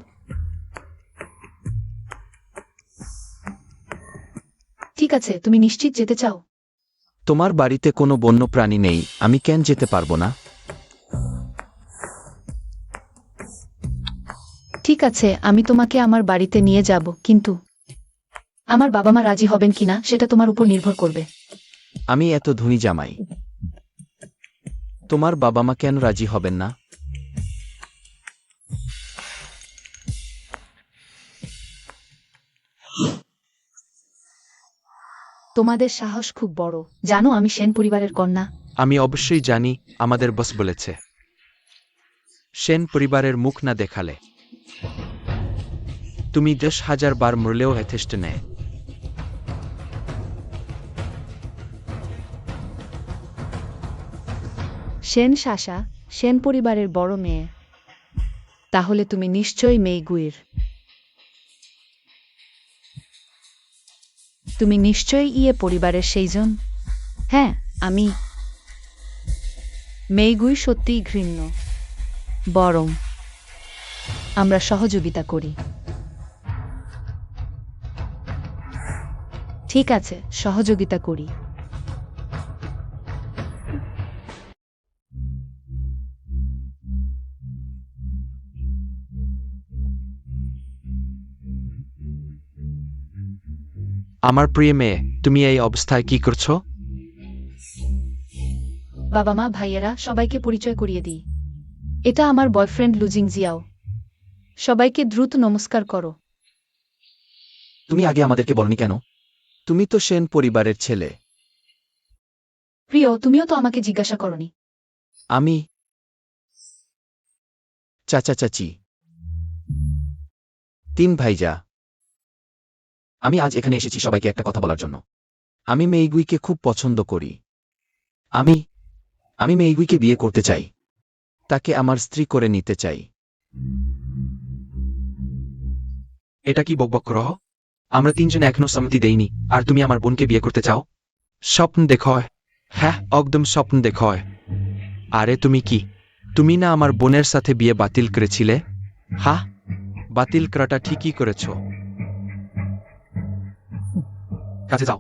ঠিক আছে, তুমি নিশ্চিত যেতে চাও? তোমার বাড়িতে কোনো বন্য প্রাণী নেই, আমি কেন যেতে পারবো না? ঠিক আছে, আমি তোমাকে আমার বাড়িতে নিয়ে যাব, কিন্তু আমার বাবা মা রাজি হবেন কিনা সেটা তোমার উপর নির্ভর করবে। আমি এত ধনী জামাই, তোমার বাবা মা কেন রাজি হবেন না? তোমাদের সাহস খুব বড়। জানো আমি সেন পরিবারের কন্যা। আমি অবশ্যই জানি, আমাদের বস বলেছে। সেন পরিবারের মুখ না দেখালে তুমি 10,000 বার মরলেও যথেষ্ট নেই। সেন শাসা, সেন পরিবারের বড় মেয়ে। তাহলে তুমি নিশ্চয়ই মেইগুইর। তুমি নিশ্চয়ই ইয়ে পরিবারের সেইজন। হ্যাঁ, আমি। মেইগুই সত্যিই ঘৃণ্য। বরং আমরা সহযোগিতা করি। ঠিক আছে, সহযোগিতা করি। আমার প্রিয় মেয়ে, তুমি এই অবস্থায় কি করছো? বাবা মা ভাইয়েরা সবাইকে পরিচয় করিয়ে দিই। এটা আমার বয়ফ্রেন্ড লুজিং জিয়াও। সবাইকে দ্রুত নমস্কার করো। তুমি আগে আমাদেরকে বলনি কেন? তুমি তো সেন পরিবারের ছেলে। প্রিয়, তুমিও তো আমাকে জিজ্ঞাসা করনি। আমি চাচা চাচি, 3 ভাইজা। আমি আজ এখানে এসেছি সবাইকে একটা কথা বলার জন্য। আমি মেইগুইকে খুব পছন্দ করি। আমি মেইগুইকে বিয়ে করতে চাই। তাকে আমার স্ত্রী করে নিতে চাই। এটা কি বকবক করো? আমরা 3 জন এখনো সম্মতি দেইনি, আর তুমি আমার বোনকে বিয়ে করতে চাও? স্বপ্ন দেখয়। হ্যাঁ, একদম স্বপ্ন দেখয়। আরে তুমি কি, তুমি না আমার বোনের সাথে বিয়ে বাতিল করেছিলে? হ্যাঁ, বাতিল করাটা ঠিকই করেছো। কাছে যাও।